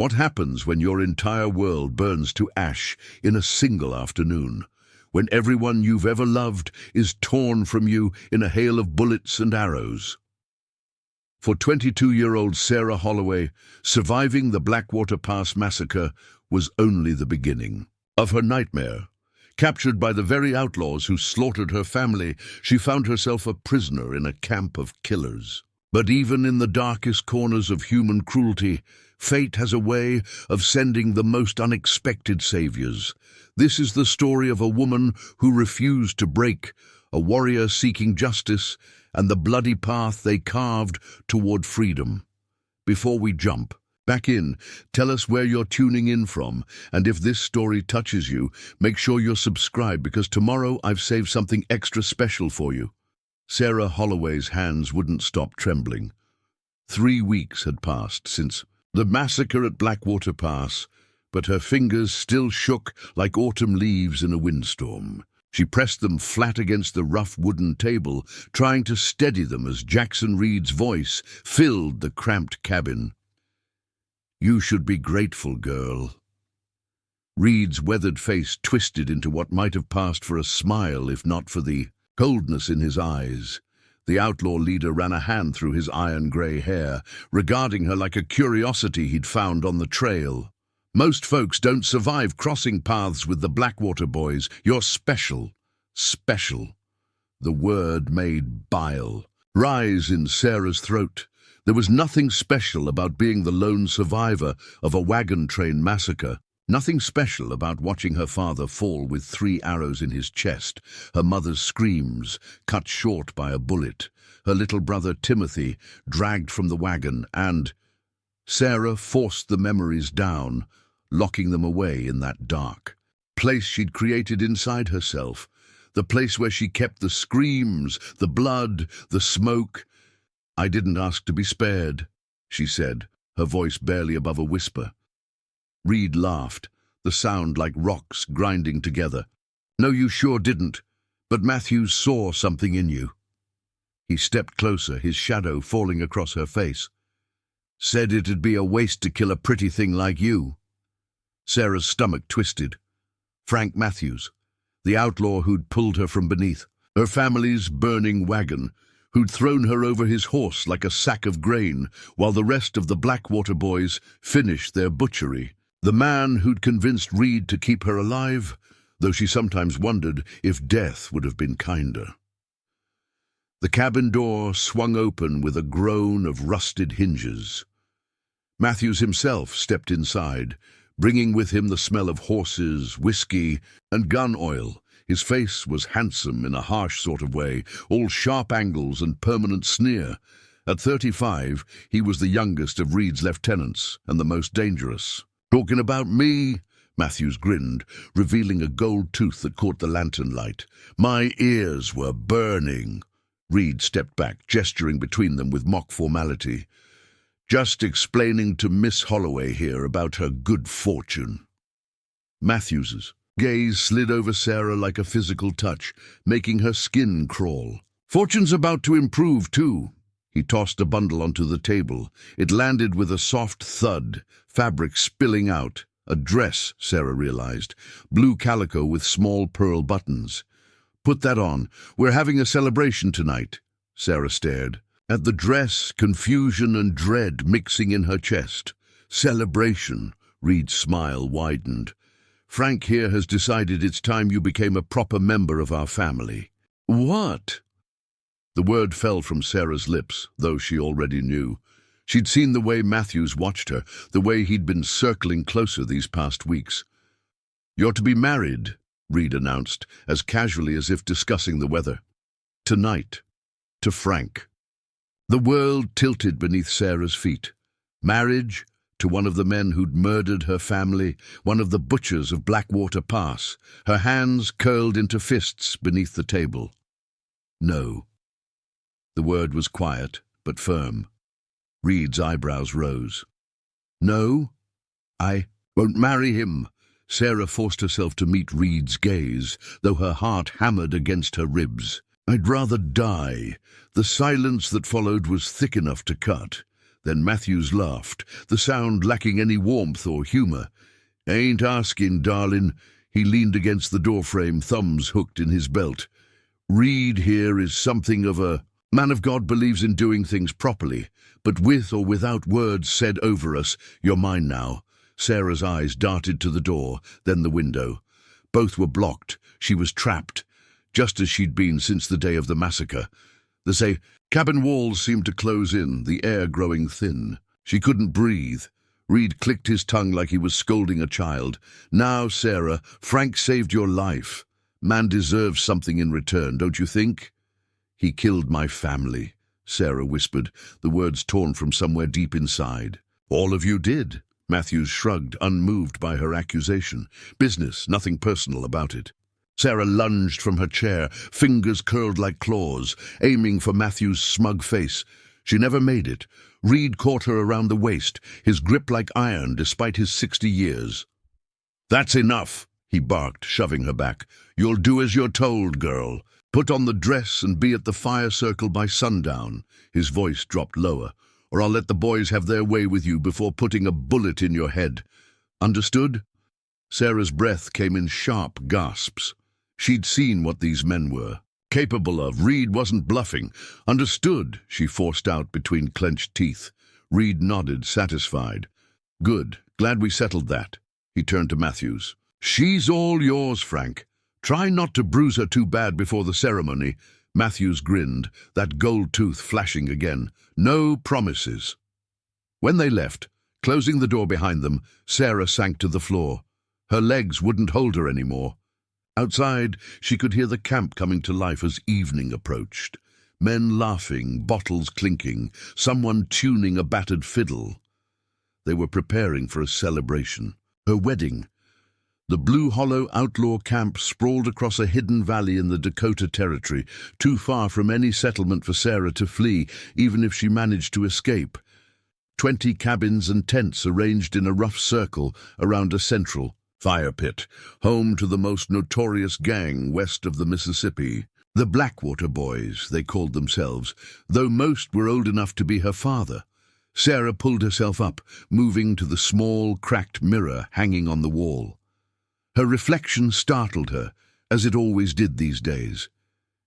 What happens when your entire world burns to ash in a single afternoon? When everyone you've ever loved is torn from you in a hail of bullets and arrows? For 22-year-old Sarah Holloway, surviving the Blackwater Pass massacre was only the beginning of her nightmare. Captured by the very outlaws who slaughtered her family, she found herself a prisoner in a camp of killers. But even in the darkest corners of human cruelty, fate has a way of sending the most unexpected saviors. This is the story of a woman who refused to break, a warrior seeking justice, and the bloody path they carved toward freedom. Before we jump back in, tell us where you're tuning in from, and if this story touches you, make sure you're subscribed, because tomorrow I've saved something extra special for you. Sarah Holloway's hands wouldn't stop trembling. 3 weeks had passed since the massacre at Blackwater Pass, but her fingers still shook like autumn leaves in a windstorm. She pressed them flat against the rough wooden table, trying to steady them as Jackson Reed's voice filled the cramped cabin. "You should be grateful, girl." Reed's weathered face twisted into what might have passed for a smile if not for the coldness in his eyes. The outlaw leader ran a hand through his iron-gray hair, regarding her like a curiosity he'd found on the trail. "Most folks don't survive crossing paths with the Blackwater boys. You're special. Special." The word made bile rise in Sarah's throat. There was nothing special about being the lone survivor of a wagon train massacre. Nothing special about watching her father fall with 3 arrows in his chest, her mother's screams cut short by a bullet, her little brother Timothy dragged from the wagon, and Sarah forced the memories down, locking them away in that dark place she'd created inside herself, the place where she kept the screams, the blood, the smoke. "I didn't ask to be spared," she said, her voice barely above a whisper. Reed laughed, the sound like rocks grinding together. "No, you sure didn't, but Matthews saw something in you." He stepped closer, his shadow falling across her face. "Said it'd be a waste to kill a pretty thing like you." Sarah's stomach twisted. Frank Matthews, the outlaw who'd pulled her from beneath her family's burning wagon, who'd thrown her over his horse like a sack of grain, while the rest of the Blackwater boys finished their butchery. The man who'd convinced Reed to keep her alive, though she sometimes wondered if death would have been kinder. The cabin door swung open with a groan of rusted hinges. Matthews himself stepped inside, bringing with him the smell of horses, whiskey, and gun oil. His face was handsome in a harsh sort of way, all sharp angles and permanent sneer. At 35, he was the youngest of Reed's lieutenants and the most dangerous. "Talking about me?" Matthews grinned, revealing a gold tooth that caught the lantern light. "My ears were burning." Reed stepped back, gesturing between them with mock formality. "Just explaining to Miss Holloway here about her good fortune." Matthews's gaze slid over Sarah like a physical touch, making her skin crawl. "Fortune's about to improve, too." He tossed a bundle onto the table. It landed with a soft thud, fabric spilling out. A dress, Sarah realized. Blue calico with small pearl buttons. "Put that on. We're having a celebration tonight." Sarah stared at the dress, confusion and dread mixing in her chest. "Celebration." Reed's smile widened. "Frank here has decided it's time you became a proper member of our family." "What?" The word fell from Sarah's lips, though she already knew. She'd seen the way Matthews watched her, the way he'd been circling closer these past weeks. "You're to be married," Reed announced, as casually as if discussing the weather. "Tonight. To Frank." The world tilted beneath Sarah's feet. Marriage to one of the men who'd murdered her family, one of the butchers of Blackwater Pass. Her hands curled into fists beneath the table. "No." The word was quiet, but firm. Reed's eyebrows rose. "No? I won't marry him." Sarah forced herself to meet Reed's gaze, though her heart hammered against her ribs. "I'd rather die." The silence that followed was thick enough to cut. Then Matthews laughed, the sound lacking any warmth or humor. "Ain't asking, darling." He leaned against the doorframe, thumbs hooked in his belt. "Reed here is something of a man of God, believes in doing things properly, but with or without words said over us. You're mine now." Sarah's eyes darted to the door, then the window. Both were blocked. She was trapped, just as she'd been since the day of the massacre. The cabin walls seemed to close in, the air growing thin. She couldn't breathe. Reed clicked his tongue like he was scolding a child. "Now, Sarah, Frank saved your life. Man deserves something in return, don't you think?" "He killed my family," Sarah whispered, the words torn from somewhere deep inside. "All of you did." Matthews shrugged, unmoved by her accusation. "Business, nothing personal about it." Sarah lunged from her chair, fingers curled like claws, aiming for Matthews' smug face. She never made it. Reed caught her around the waist, his grip like iron despite his 60 years. "That's enough," he barked, shoving her back. "You'll do as you're told, girl. Put on the dress and be at the fire circle by sundown." His voice dropped lower. "Or I'll let the boys have their way with you before putting a bullet in your head. Understood?" Sarah's breath came in sharp gasps. She'd seen what these men were capable of. Reed wasn't bluffing. "Understood," she forced out between clenched teeth. Reed nodded, satisfied. "Good. Glad we settled that." He turned to Matthews. "She's all yours, Frank. Try not to bruise her too bad before the ceremony." Matthews grinned, that gold tooth flashing again. "No promises." When they left, closing the door behind them, Sarah sank to the floor. Her legs wouldn't hold her anymore. Outside, she could hear the camp coming to life as evening approached. Men laughing, bottles clinking, someone tuning a battered fiddle. They were preparing for a celebration. Her wedding. The Blue Hollow outlaw camp sprawled across a hidden valley in the Dakota Territory, too far from any settlement for Sarah to flee, even if she managed to escape. 20 cabins and tents arranged in a rough circle around a central fire pit, home to the most notorious gang west of the Mississippi. The Blackwater Boys, they called themselves, though most were old enough to be her father. Sarah pulled herself up, moving to the small, cracked mirror hanging on the wall. Her reflection startled her, as it always did these days.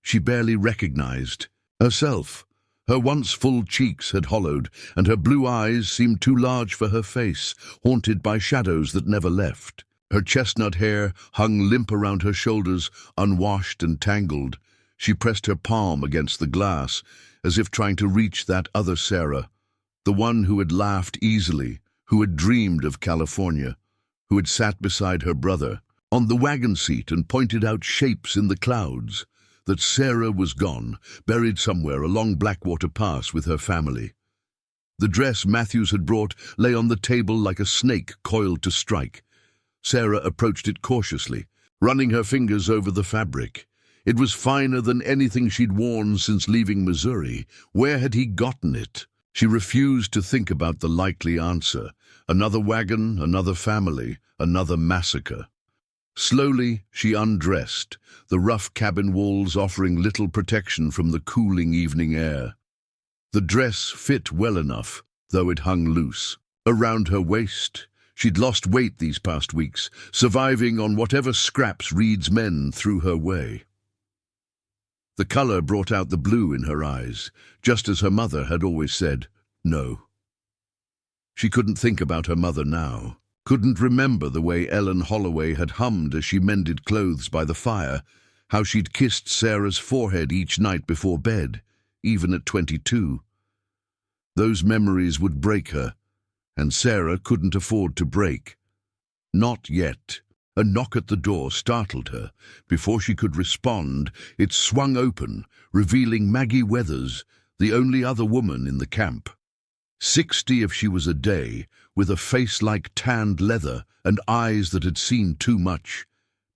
She barely recognized herself. Her once full cheeks had hollowed, and her blue eyes seemed too large for her face, haunted by shadows that never left. Her chestnut hair hung limp around her shoulders, unwashed and tangled. She pressed her palm against the glass, as if trying to reach that other Sarah, the one who had laughed easily, who had dreamed of California, who had sat beside her brother on the wagon seat and pointed out shapes in the clouds. That Sarah was gone, buried somewhere along Blackwater Pass with her family. The dress Matthews had brought lay on the table like a snake coiled to strike. Sarah approached it cautiously, running her fingers over the fabric. It was finer than anything she'd worn since leaving Missouri. Where had he gotten it? She refused to think about the likely answer. Another wagon, another family, another massacre. Slowly, she undressed, the rough cabin walls offering little protection from the cooling evening air. The dress fit well enough, though it hung loose. Around her waist, she'd lost weight these past weeks, surviving on whatever scraps Reed's men threw her way. The color brought out the blue in her eyes, just as her mother had always said, no. She couldn't think about her mother now. Couldn't remember the way Ellen Holloway had hummed as she mended clothes by the fire, how she'd kissed Sarah's forehead each night before bed, even at 22. Those memories would break her, and Sarah couldn't afford to break. Not yet. A knock at the door startled her. Before she could respond, it swung open, revealing Maggie Weathers, the only other woman in the camp. 60 if she was a day, with a face like tanned leather and eyes that had seen too much.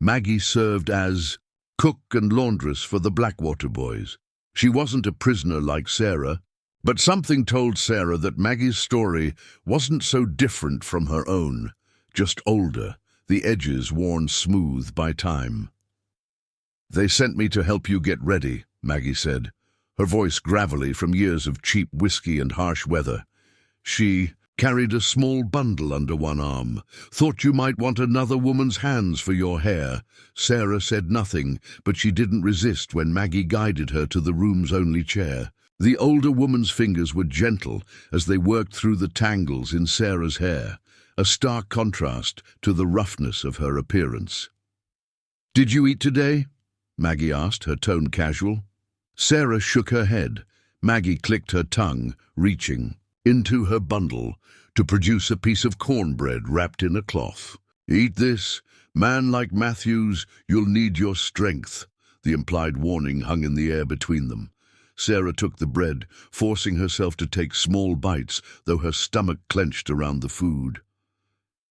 Maggie served as cook and laundress for the Blackwater Boys. She wasn't a prisoner like Sarah, but something told Sarah that Maggie's story wasn't so different from her own, just older, the edges worn smooth by time. "They sent me to help you get ready," Maggie said, her voice gravelly from years of cheap whiskey and harsh weather. She carried a small bundle under one arm. Thought you might want another woman's hands for your hair. Sarah said nothing, but she didn't resist when Maggie guided her to the room's only chair. The older woman's fingers were gentle as they worked through the tangles in Sarah's hair, a stark contrast to the roughness of her appearance. "Did you eat today?" Maggie asked, her tone casual. Sarah shook her head. Maggie clicked her tongue, reaching into her bundle to produce a piece of cornbread wrapped in a cloth. "Eat this. Man like Matthews, you'll need your strength." The implied warning hung in the air between them. Sarah took the bread, forcing herself to take small bites, though her stomach clenched around the food.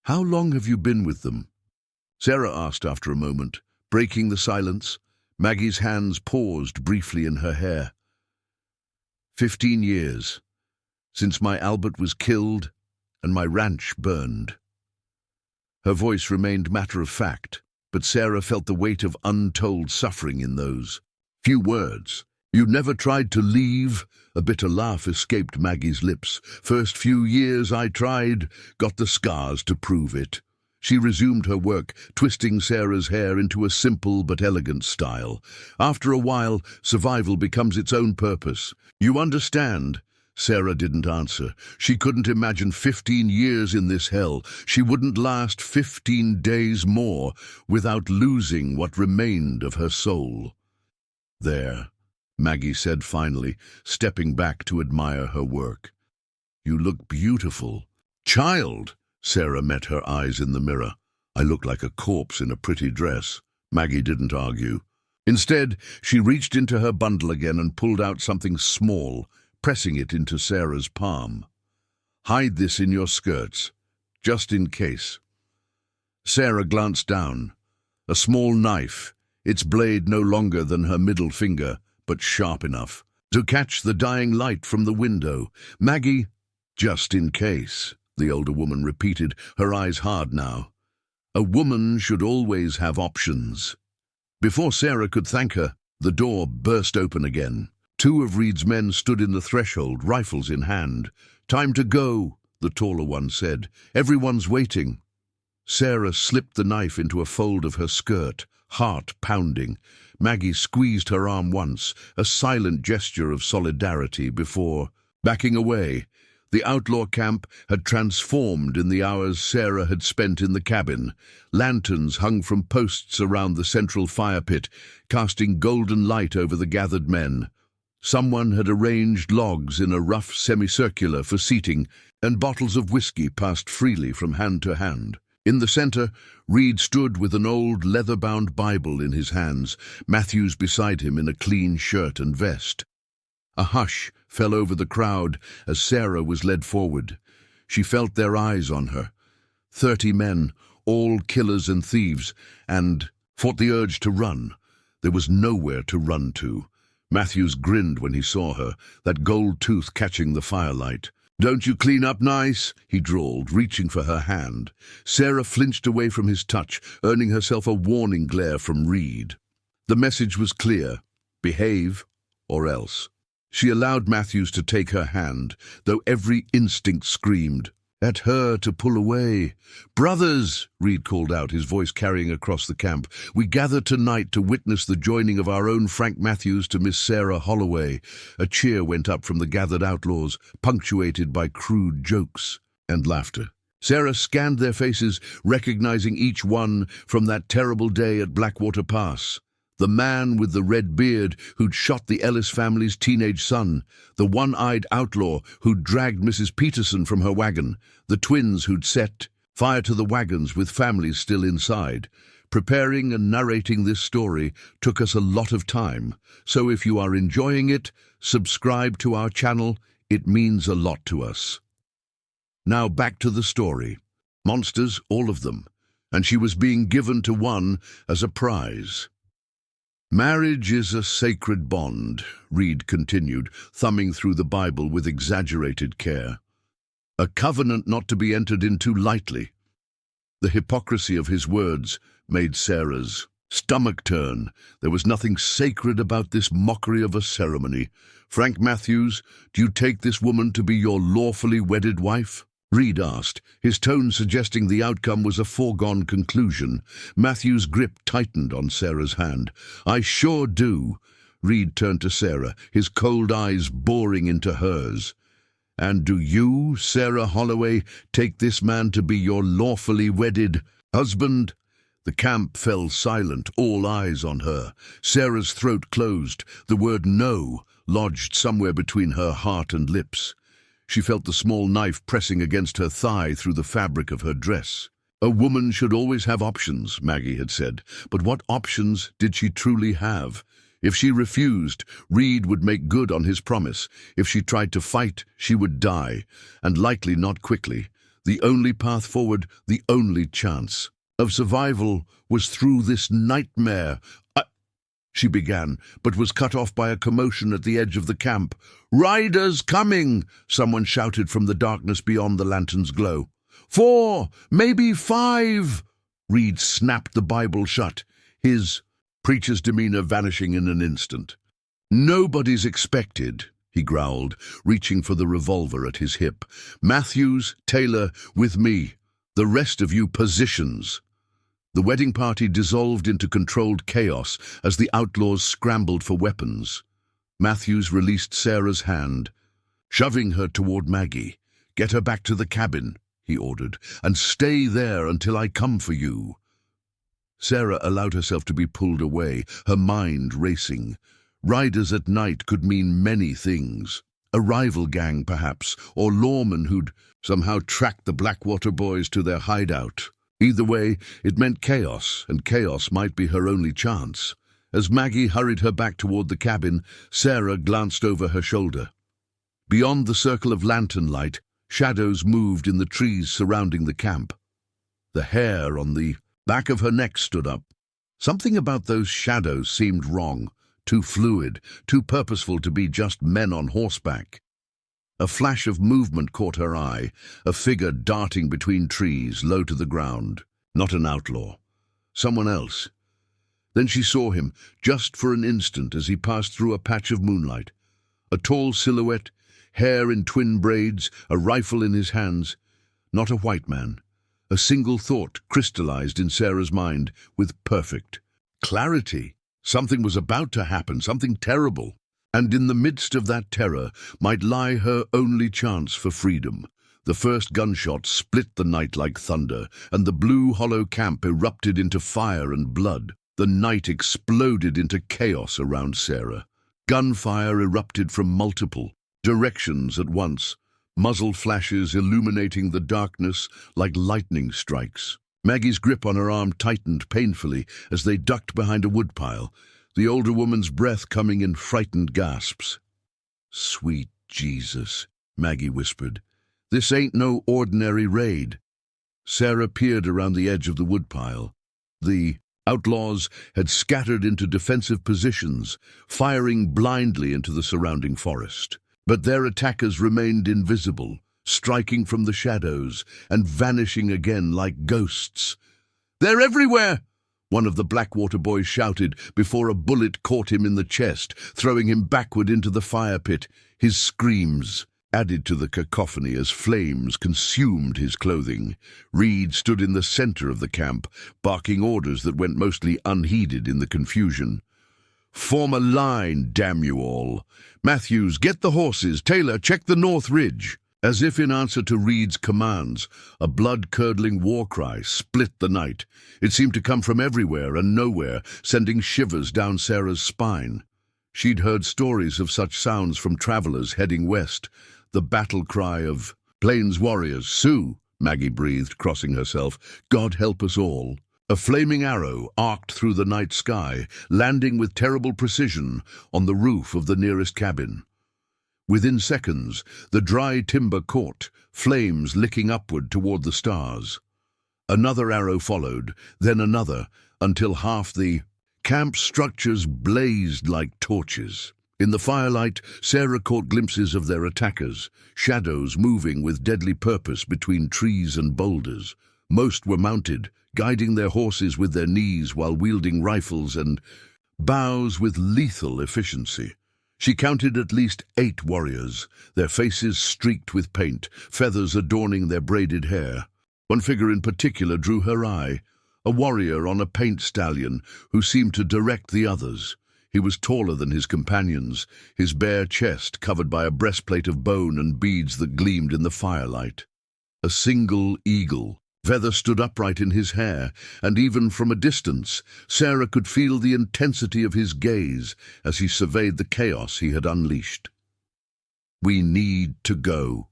"How long have you been with them?" Sarah asked after a moment, breaking the silence. Maggie's hands paused briefly in her hair. 15 years, since my Albert was killed and my ranch burned." Her voice remained matter-of-fact, but Sarah felt the weight of untold suffering in those few words. "You never tried to leave?" A bitter laugh escaped Maggie's lips. "First few years I tried, got the scars to prove it." She resumed her work, twisting Sarah's hair into a simple but elegant style. After a while, survival becomes its own purpose. "You understand?" Sarah didn't answer. She couldn't imagine 15 years in this hell. She wouldn't last 15 days more without losing what remained of her soul. "There," Maggie said finally, stepping back to admire her work. "You look beautiful." "Child!" Sarah met her eyes in the mirror. "I look like a corpse in a pretty dress." Maggie didn't argue. Instead, she reached into her bundle again and pulled out something small, pressing it into Sarah's palm. "Hide this in your skirts, just in case." Sarah glanced down. A small knife, its blade no longer than her middle finger, but sharp enough to catch the dying light from the window. "Maggie, just in case," the older woman repeated, her eyes hard now. "A woman should always have options." Before Sarah could thank her, the door burst open again. 2 of Reed's men stood in the threshold, rifles in hand. "Time to go," the taller one said. "Everyone's waiting." Sarah slipped the knife into a fold of her skirt, heart pounding. Maggie squeezed her arm once, a silent gesture of solidarity before backing away. The outlaw camp had transformed in the hours Sarah had spent in the cabin. Lanterns hung from posts around the central fire pit, casting golden light over the gathered men. Someone had arranged logs in a rough semicircular for seating, and bottles of whiskey passed freely from hand to hand. In the center, Reed stood with an old leather-bound Bible in his hands, Matthews beside him in a clean shirt and vest. A hush fell over the crowd as Sarah was led forward. She felt their eyes on her. 30 men, all killers and thieves, and fought the urge to run. There was nowhere to run to. Matthews grinned when he saw her, that gold tooth catching the firelight. "Don't you clean up nice?" he drawled, reaching for her hand. Sarah flinched away from his touch, earning herself a warning glare from Reed. The message was clear: behave or else. She allowed Matthews to take her hand, though every instinct screamed at her to pull away. "Brothers," Reed called out, his voice carrying across the camp, "we gather tonight to witness the joining of our own Frank Matthews to Miss Sarah Holloway." A cheer went up from the gathered outlaws, punctuated by crude jokes and laughter. Sarah scanned their faces, recognizing each one from that terrible day at Blackwater Pass. The man with the red beard who'd shot the Ellis family's teenage son, the one-eyed outlaw who'd dragged Mrs. Peterson from her wagon, the twins who'd set fire to the wagons with families still inside. Preparing and narrating this story took us a lot of time, so if you are enjoying it, subscribe to our channel. It means a lot to us. Now back to the story. Monsters, all of them, and she was being given to one as a prize. "Marriage is a sacred bond," Reed continued, thumbing through the Bible with exaggerated care. "A covenant not to be entered into lightly." The hypocrisy of his words made Sarah's Stomach turn. There was nothing sacred about this mockery of a ceremony. Frank Matthews, do you take this woman to be your lawfully wedded wife? Reed asked, his tone suggesting the outcome was a foregone conclusion. Matthews' grip tightened on Sarah's hand. I sure do. Reed turned to Sarah, his cold eyes boring into hers. And do you, Sarah Holloway, take this man to be your lawfully wedded husband? The camp fell silent, all eyes on her. Sarah's throat closed, the word no lodged somewhere between her heart and lips. She felt the small knife pressing against her thigh through the fabric of her dress. A woman should always have options, Maggie had said, but what options did she truly have? If she refused, Reed would make good on his promise. If she tried to fight, she would die, and likely not quickly. The only path forward, the only chance of survival was through this nightmare. She began, but was cut off by a commotion at the edge of the camp. "Riders coming!" someone shouted from the darkness beyond the lantern's glow. 4, maybe 5! Reed snapped the Bible shut, his preacher's demeanor vanishing in an instant. "Nobody's expected," he growled, reaching for the revolver at his hip. "Matthews, Taylor, with me. The rest of you positions." The wedding party dissolved into controlled chaos as the outlaws scrambled for weapons. Matthews released Sarah's hand, shoving her toward Maggie. "Get her back to the cabin," he ordered, "and stay there until I come for you." Sarah allowed herself to be pulled away, her mind racing. Riders at night could mean many things. A rival gang, perhaps, or lawmen who'd somehow tracked the Blackwater boys to their hideout. Either way, it meant chaos, and chaos might be her only chance. As Maggie hurried her back toward the cabin, Sarah glanced over her shoulder. Beyond the circle of lantern light, shadows moved in the trees surrounding the camp. The hair on the back of her neck stood up. Something about those shadows seemed wrong, too fluid, too purposeful to be just men on horseback. A flash of movement caught her eye, a figure darting between trees, low to the ground. Not an outlaw. Someone else. Then she saw him, just for an instant as he passed through a patch of moonlight. A tall silhouette, hair in twin braids, a rifle in his hands. Not a white man. A single thought crystallized in Sarah's mind with perfect clarity. Something was about to happen, something terrible. And in the midst of that terror might lie her only chance for freedom. The first gunshot split the night like thunder, and the blue hollow camp erupted into fire and blood. The night exploded into chaos around Sarah. Gunfire erupted from multiple directions at once, muzzle flashes illuminating the darkness like lightning strikes. Maggie's grip on her arm tightened painfully as they ducked behind a woodpile, the older woman's breath coming in frightened gasps. "Sweet Jesus," Maggie whispered. "This ain't no ordinary raid." Sarah peered around the edge of the woodpile. The outlaws had scattered into defensive positions, firing blindly into the surrounding forest. But their attackers remained invisible, striking from the shadows and vanishing again like ghosts. "They're everywhere!" one of the Blackwater boys shouted before a bullet caught him in the chest, throwing him backward into the fire pit. His screams added to the cacophony as flames consumed his clothing. Reed stood in the center of the camp, barking orders that went mostly unheeded in the confusion. "Form a line, damn you all. Matthews, get the horses. Taylor, check the north ridge." As if in answer to Reed's commands, a blood-curdling war cry split the night. It seemed to come from everywhere and nowhere, sending shivers down Sarah's spine. She'd heard stories of such sounds from travelers heading west. The battle cry of Plains warriors. "Sioux," Maggie breathed, crossing herself. "God help us all." A flaming arrow arced through the night sky, landing with terrible precision on the roof of the nearest cabin. Within seconds, the dry timber caught, flames licking upward toward the stars. Another arrow followed, then another, until half the camp structures blazed like torches. In the firelight, Sarah caught glimpses of their attackers, shadows moving with deadly purpose between trees and boulders. Most were mounted, guiding their horses with their knees while wielding rifles and bows with lethal efficiency. She counted at least 8 warriors, their faces streaked with paint, feathers adorning their braided hair. One figure in particular drew her eye, a warrior on a paint stallion who seemed to direct the others. He was taller than his companions, his bare chest covered by a breastplate of bone and beads that gleamed in the firelight. A single eagle feather stood upright in his hair, and even from a distance, Sarah could feel the intensity of his gaze as he surveyed the chaos he had unleashed. "We need to go,"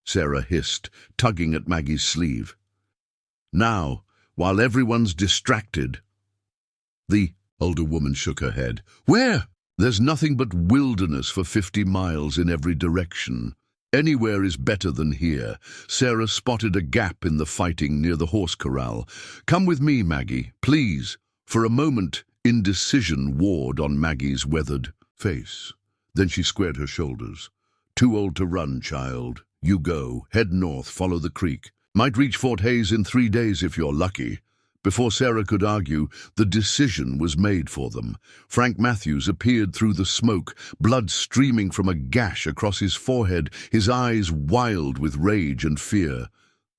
Sarah hissed, tugging at Maggie's sleeve. "Now, while everyone's distracted." The older woman shook her head. "Where? There's nothing but wilderness for 50 miles in every direction. Anywhere is better than here." Sarah spotted a gap in the fighting near the horse corral. "Come with me, Maggie, please." For a moment, indecision warred on Maggie's weathered face. Then she squared her shoulders. "Too old to run, child. You go. Head north, follow the creek. Might reach Fort Hayes in 3 days if you're lucky." Before Sarah could argue, the decision was made for them. Frank Matthews appeared through the smoke, blood streaming from a gash across his forehead, his eyes wild with rage and fear.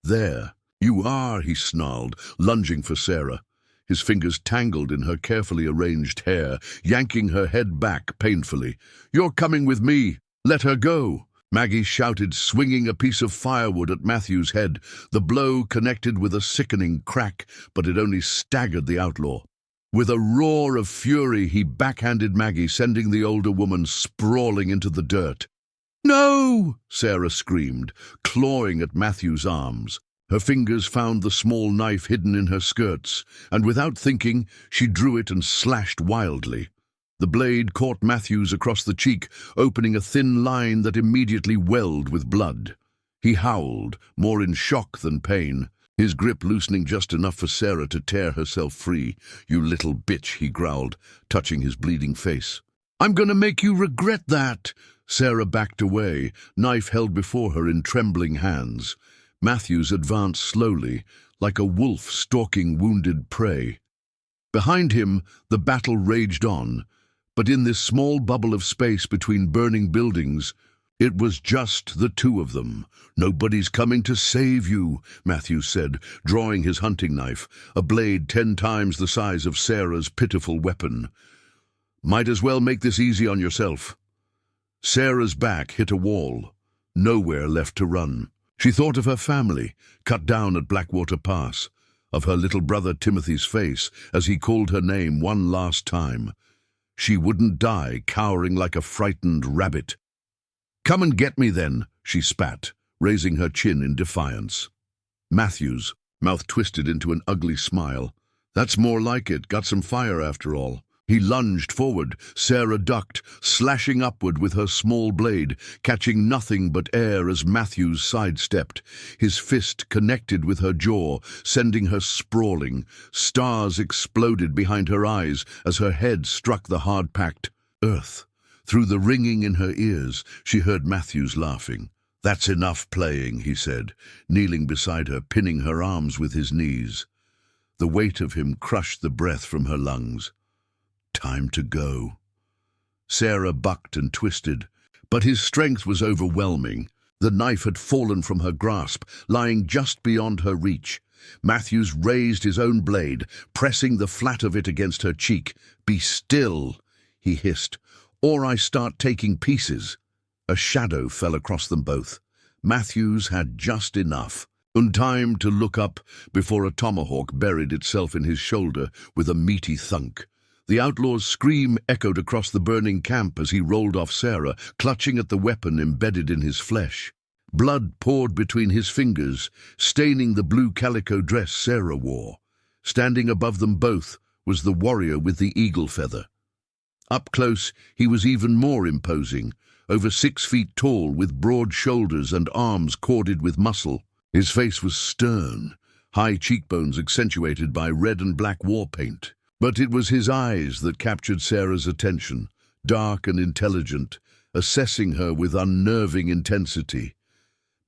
"There you are," he snarled, lunging for Sarah. His fingers tangled in her carefully arranged hair, yanking her head back painfully. "You're coming with me. Let her go." Maggie shouted, swinging a piece of firewood at Matthew's head. The blow connected with a sickening crack, but it only staggered the outlaw. With a roar of fury, he backhanded Maggie, sending the older woman sprawling into the dirt. "No!" Sarah screamed, clawing at Matthew's arms. Her fingers found the small knife hidden in her skirts, and without thinking, she drew it and slashed wildly. The blade caught Matthews across the cheek, opening a thin line that immediately welled with blood. He howled, more in shock than pain, his grip loosening just enough for Sarah to tear herself free. "You little bitch," he growled, touching his bleeding face. "I'm going to make you regret that." Sarah backed away, knife held before her in trembling hands. Matthews advanced slowly, like a wolf stalking wounded prey. Behind him, the battle raged on. But in this small bubble of space between burning buildings, it was just the two of them. "Nobody's coming to save you," Matthews said, drawing his hunting knife, a blade 10 times the size of Sarah's pitiful weapon. "Might as well make this easy on yourself." Sarah's back hit a wall. Nowhere left to run. She thought of her family, cut down at Blackwater Pass, of her little brother Timothy's face as he called her name one last time. She wouldn't die, cowering like a frightened rabbit. "Come and get me then," she spat, raising her chin in defiance. Matthews, mouth twisted into an ugly smile. "That's more like it. Got some fire after all." He lunged forward. Sarah ducked, slashing upward with her small blade, catching nothing but air as Matthews sidestepped. His fist connected with her jaw, sending her sprawling. Stars exploded behind her eyes as her head struck the hard-packed earth. Through the ringing in her ears, she heard Matthews laughing. "That's enough playing," he said, kneeling beside her, pinning her arms with his knees. The weight of him crushed the breath from her lungs. Time to go. Sarah bucked and twisted, but his strength was overwhelming. The knife had fallen from her grasp, lying just beyond her reach. Matthews raised his own blade, pressing the flat of it against her cheek. "Be still," he hissed, "or I start taking pieces." A shadow fell across them both. Matthews had just enough, time to look up before a tomahawk buried itself in his shoulder with a meaty thunk. The outlaw's scream echoed across the burning camp as he rolled off Sarah, clutching at the weapon embedded in his flesh. Blood poured between his fingers, staining the blue calico dress Sarah wore. Standing above them both was the warrior with the eagle feather. Up close, he was even more imposing, over 6 feet tall, with broad shoulders and arms corded with muscle. His face was stern, high cheekbones accentuated by red and black war paint. But it was his eyes that captured Sarah's attention, dark and intelligent, assessing her with unnerving intensity.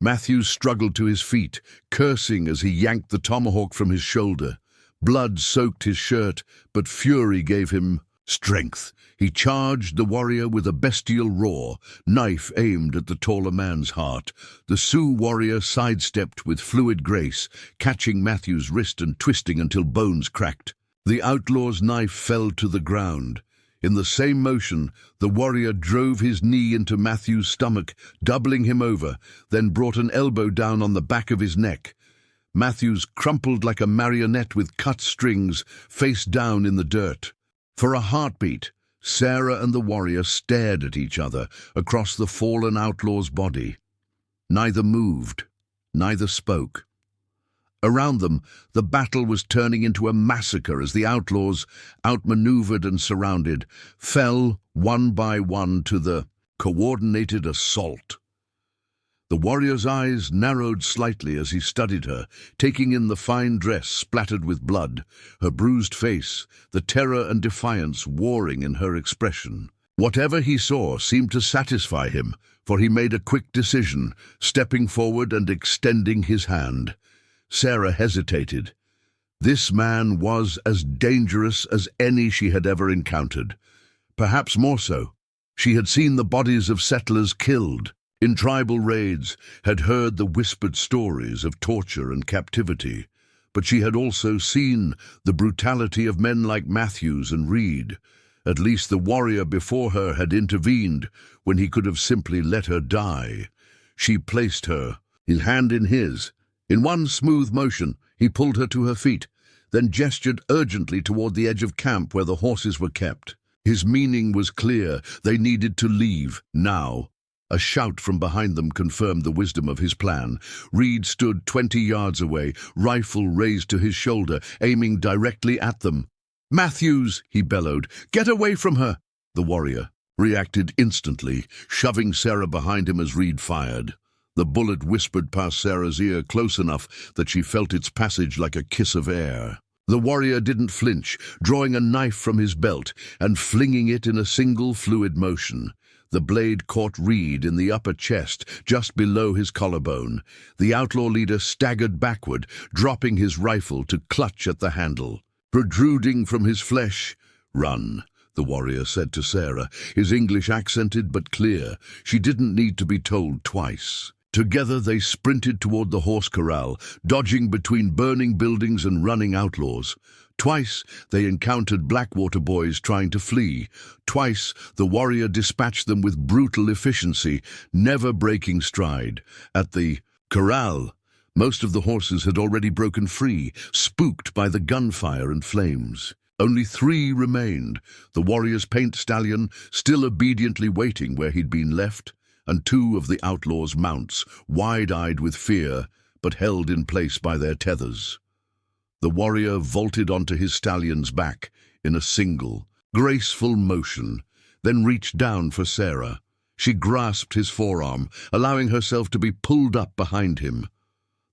Matthews struggled to his feet, cursing as he yanked the tomahawk from his shoulder. Blood soaked his shirt, but fury gave him strength. He charged the warrior with a bestial roar, knife aimed at the taller man's heart. The Sioux warrior sidestepped with fluid grace, catching Matthews' wrist and twisting until bones cracked. The outlaw's knife fell to the ground. In the same motion, the warrior drove his knee into Matthews' stomach, doubling him over, then brought an elbow down on the back of his neck. Matthews crumpled like a marionette with cut strings, face down in the dirt. For a heartbeat, Sarah and the warrior stared at each other across the fallen outlaw's body. Neither moved, neither spoke. Around them, the battle was turning into a massacre as the outlaws, outmaneuvered and surrounded, fell one by one to the coordinated assault. The warrior's eyes narrowed slightly as he studied her, taking in the fine dress splattered with blood, her bruised face, the terror and defiance warring in her expression. Whatever he saw seemed to satisfy him, for he made a quick decision, stepping forward and extending his hand. Sarah hesitated. This man was as dangerous as any she had ever encountered. Perhaps more so. She had seen the bodies of settlers killed in tribal raids, had heard the whispered stories of torture and captivity, but she had also seen the brutality of men like Matthews and Reed. At least the warrior before her had intervened when he could have simply let her die. She placed her, his hand in his. In one smooth motion, he pulled her to her feet, then gestured urgently toward the edge of camp where the horses were kept. His meaning was clear. They needed to leave, now. A shout from behind them confirmed the wisdom of his plan. Reed stood 20 yards away, rifle raised to his shoulder, aiming directly at them. "Matthews!" he bellowed. "Get away from her!" The warrior reacted instantly, shoving Sarah behind him as Reed fired. The bullet whispered past Sarah's ear close enough that she felt its passage like a kiss of air. The warrior didn't flinch, drawing a knife from his belt and flinging it in a single fluid motion. The blade caught Reed in the upper chest, just below his collarbone. The outlaw leader staggered backward, dropping his rifle to clutch at the handle. Protruding from his flesh, "Run," the warrior said to Sarah, his English accented but clear. She didn't need to be told twice. Together they sprinted toward the horse corral, dodging between burning buildings and running outlaws. Twice they encountered Blackwater boys trying to flee. Twice the warrior dispatched them with brutal efficiency, never breaking stride. At the corral, most of the horses had already broken free, spooked by the gunfire and flames. Only 3 remained, the warrior's paint stallion still obediently waiting where he'd been left, and 2 of the outlaws' mounts, wide-eyed with fear, but held in place by their tethers. The warrior vaulted onto his stallion's back in a single, graceful motion, then reached down for Sarah. She grasped his forearm, allowing herself to be pulled up behind him.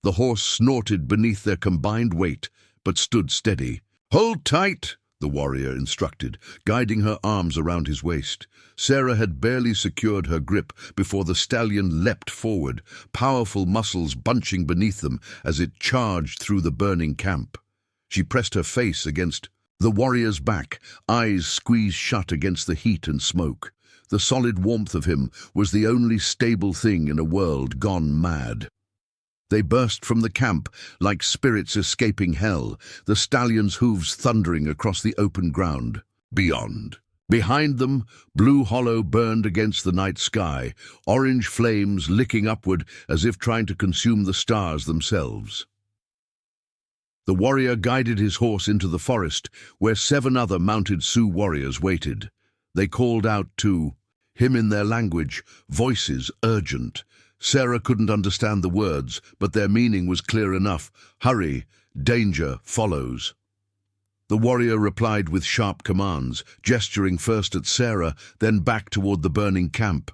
The horse snorted beneath their combined weight, but stood steady. "Hold tight," the warrior instructed, guiding her arms around his waist. Sarah had barely secured her grip before the stallion leapt forward, powerful muscles bunching beneath them as it charged through the burning camp. She pressed her face against the warrior's back, eyes squeezed shut against the heat and smoke. The solid warmth of him was the only stable thing in a world gone mad. They burst from the camp like spirits escaping hell, the stallion's hooves thundering across the open ground. Beyond, behind them, Blue Hollow burned against the night sky, orange flames licking upward as if trying to consume the stars themselves. The warrior guided his horse into the forest, where 7 other mounted Sioux warriors waited. They called out to him in their language, voices urgent. Sarah couldn't understand the words, but their meaning was clear enough. "Hurry, danger follows." The warrior replied with sharp commands, gesturing first at Sarah, then back toward the burning camp.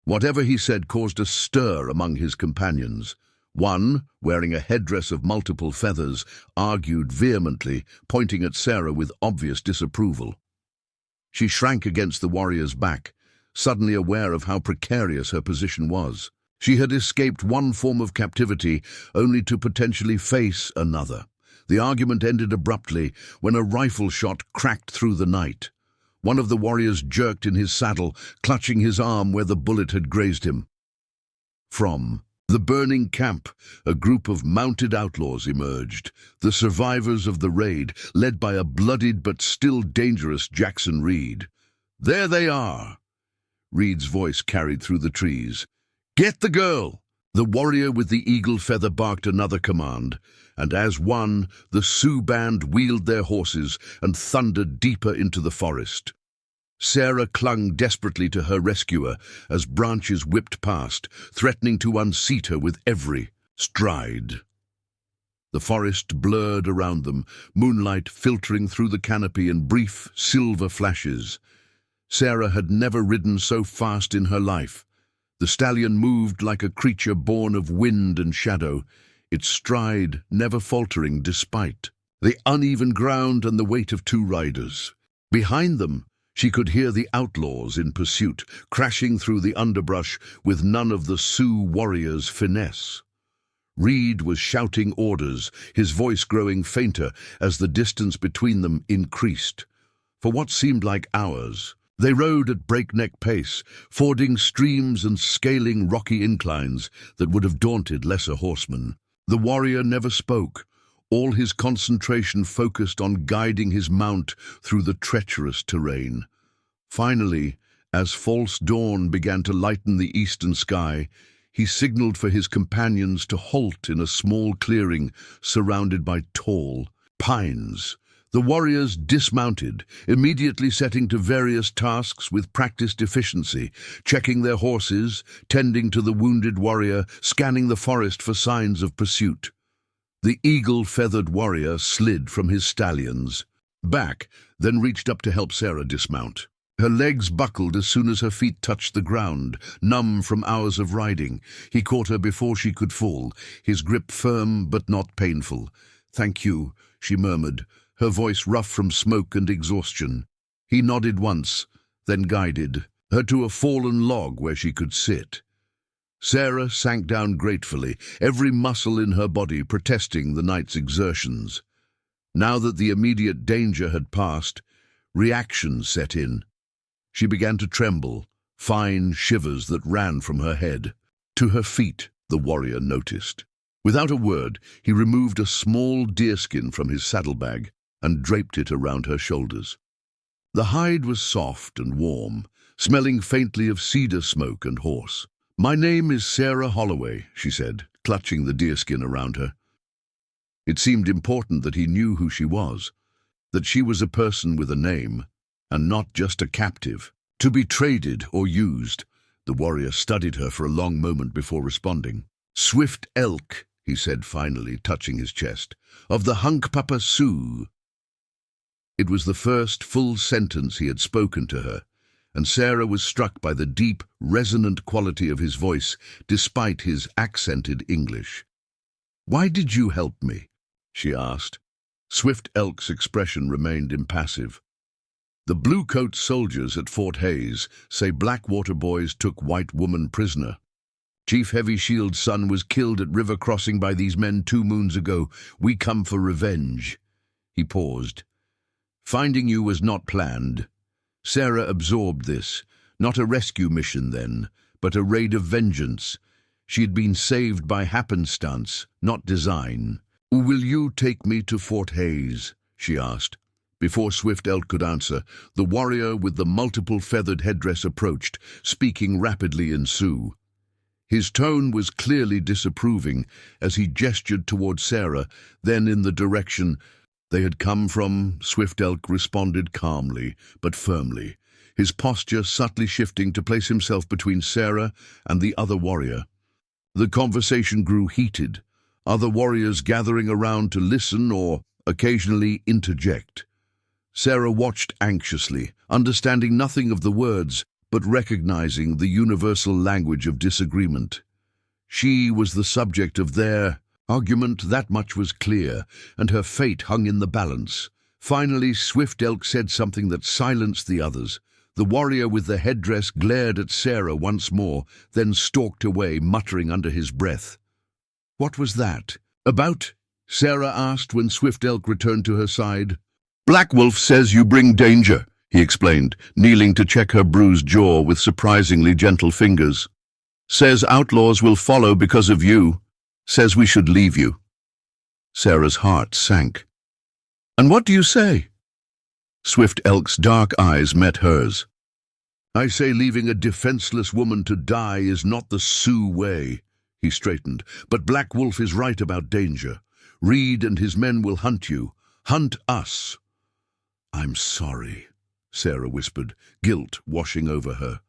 Whatever he said caused a stir among his companions. One, wearing a headdress of multiple feathers, argued vehemently, pointing at Sarah with obvious disapproval. She shrank against the warrior's back, suddenly aware of how precarious her position was. She had escaped one form of captivity only to potentially face another. The argument ended abruptly when a rifle shot cracked through the night. One of the warriors jerked in his saddle, clutching his arm where the bullet had grazed him. From the burning camp, a group of mounted outlaws emerged, the survivors of the raid, led by a bloodied but still dangerous Jackson Reed. "There they are!" Reed's voice carried through the trees. "Get the girl!" The warrior with the eagle feather barked another command, and as one, the Sioux band wheeled their horses and thundered deeper into the forest. Sarah clung desperately to her rescuer as branches whipped past, threatening to unseat her with every stride. The forest blurred around them, moonlight filtering through the canopy in brief, silver flashes. Sarah had never ridden so fast in her life. The stallion moved like a creature born of wind and shadow, its stride never faltering despite the uneven ground and the weight of two riders. Behind them, she could hear the outlaws in pursuit, crashing through the underbrush with none of the Sioux warriors' finesse. Reed was shouting orders, his voice growing fainter as the distance between them increased. For what seemed like hours, they rode at breakneck pace, fording streams and scaling rocky inclines that would have daunted lesser horsemen. The warrior never spoke, all his concentration focused on guiding his mount through the treacherous terrain. Finally, as false dawn began to lighten the eastern sky, he signaled for his companions to halt in a small clearing surrounded by tall pines. The warriors dismounted, immediately setting to various tasks with practiced efficiency, checking their horses, tending to the wounded warrior, scanning the forest for signs of pursuit. The eagle-feathered warrior slid from his stallion's back, then reached up to help Sarah dismount. Her legs buckled as soon as her feet touched the ground, numb from hours of riding. He caught her before she could fall, his grip firm but not painful. "Thank you," she murmured, her voice rough from smoke and exhaustion. He nodded once, then guided her to a fallen log where she could sit. Sarah sank down gratefully, every muscle in her body protesting the night's exertions. Now that the immediate danger had passed, reaction set in. She began to tremble, fine shivers that ran from her head. To her feet, the warrior noticed. Without a word, he removed a small deerskin from his saddlebag and draped it around her shoulders. The hide was soft and warm, smelling faintly of cedar smoke and horse. "My name is Sarah Holloway," she said, clutching the deerskin around her. It seemed important that he knew who she was, that she was a person with a name, and not just a captive, to be traded or used. The warrior studied her for a long moment before responding. "Swift Elk," he said finally, touching his chest, "of the Hunkpapa Sioux." It was the first full sentence he had spoken to her, and Sarah was struck by the deep, resonant quality of his voice, despite his accented English. "Why did you help me?" she asked. Swift Elk's expression remained impassive. "The blue-coat soldiers at Fort Hays say Blackwater boys took white woman prisoner. Chief Heavy Shield's son was killed at river crossing by these men 2 moons ago. We come for revenge." He paused. "Finding you was not planned." Sarah absorbed this. Not a rescue mission then, but a raid of vengeance. She had been saved by happenstance, not design. "Will you take me to Fort Hays?" she asked. Before Swift Elk could answer, the warrior with the multiple feathered headdress approached, speaking rapidly in Sioux. His tone was clearly disapproving as he gestured toward Sarah, then in the direction they had come from. Swift Elk responded calmly but firmly, his posture subtly shifting to place himself between Sarah and the other warrior. The conversation grew heated, other warriors gathering around to listen or occasionally interject. Sarah watched anxiously, understanding nothing of the words, but recognizing the universal language of disagreement. She was the subject of their argument, that much was clear, and her fate hung in the balance. Finally, Swift Elk said something that silenced the others. The warrior with the headdress glared at Sarah once more, then stalked away, muttering under his breath. "What was that about?" Sarah asked when Swift Elk returned to her side. "Black Wolf says you bring danger," he explained, kneeling to check her bruised jaw with surprisingly gentle fingers. "Says Outlaws will follow because of you. Says we should leave you." Sarah's heart sank. "And what do you say?" Swift Elk's dark eyes met hers. "I say leaving a defenseless woman to die is not the Sioux way." He straightened. "But Black Wolf is right about danger. Reed and his men will hunt you. Hunt us." "I'm sorry," Sarah whispered, guilt washing over her.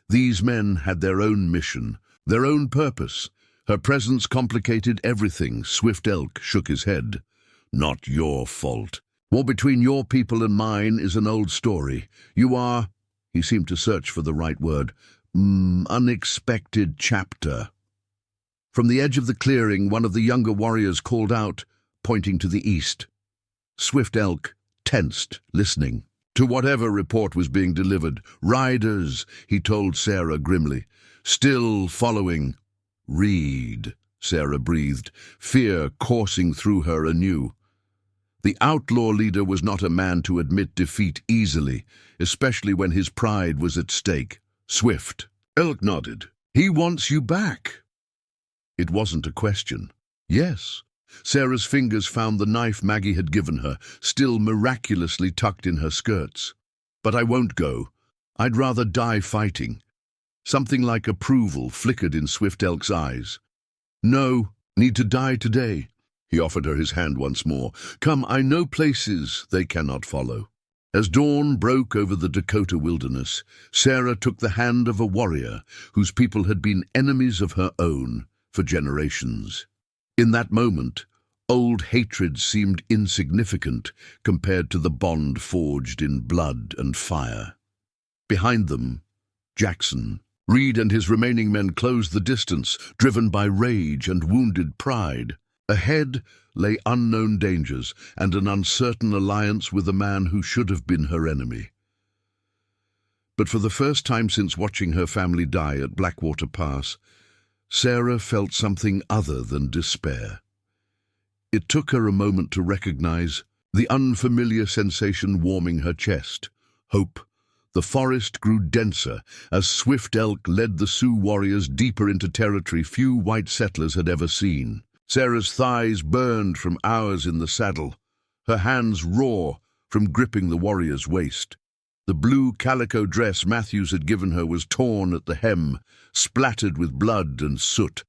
These men had their own mission, their own purpose. Her presence complicated everything. Swift Elk shook his head. "Not your fault. War between your people and mine is an old story. You are," he seemed to search for the right word, "unexpected chapter." From the edge of the clearing, one of the younger warriors called out, pointing to the east. Swift Elk tensed, listening to whatever report was being delivered. "Riders," he told Sarah grimly. "Still following." "Reed," Sarah breathed, fear coursing through her anew. The outlaw leader was not a man to admit defeat easily, especially when his pride was at stake. Swift Elk nodded. "He wants you back." It wasn't a question. Yes. Sarah's fingers found the knife Maggie had given her, still miraculously tucked in her skirts. "But I won't go. I'd rather die fighting." Something like approval flickered in Swift Elk's eyes. "No, need to die today." He offered her his hand once more. "Come, I know places they cannot follow." As dawn broke over the Dakota wilderness, Sarah took the hand of a warrior whose people had been enemies of her own for generations. In that moment, old hatred seemed insignificant compared to the bond forged in blood and fire. Behind them, Jackson. Reed and his remaining men closed the distance, driven by rage and wounded pride. Ahead lay unknown dangers and an uncertain alliance with a man who should have been her enemy. But for the first time since watching her family die at Blackwater Pass, Sarah felt something other than despair. It took her a moment to recognize the unfamiliar sensation warming her chest. Hope. The forest grew denser as Swift Elk led the Sioux warriors deeper into territory few white settlers had ever seen. Sarah's thighs burned from hours in the saddle, her hands raw from gripping the warrior's waist. The blue calico dress Matthews had given her was torn at the hem, splattered with blood and soot,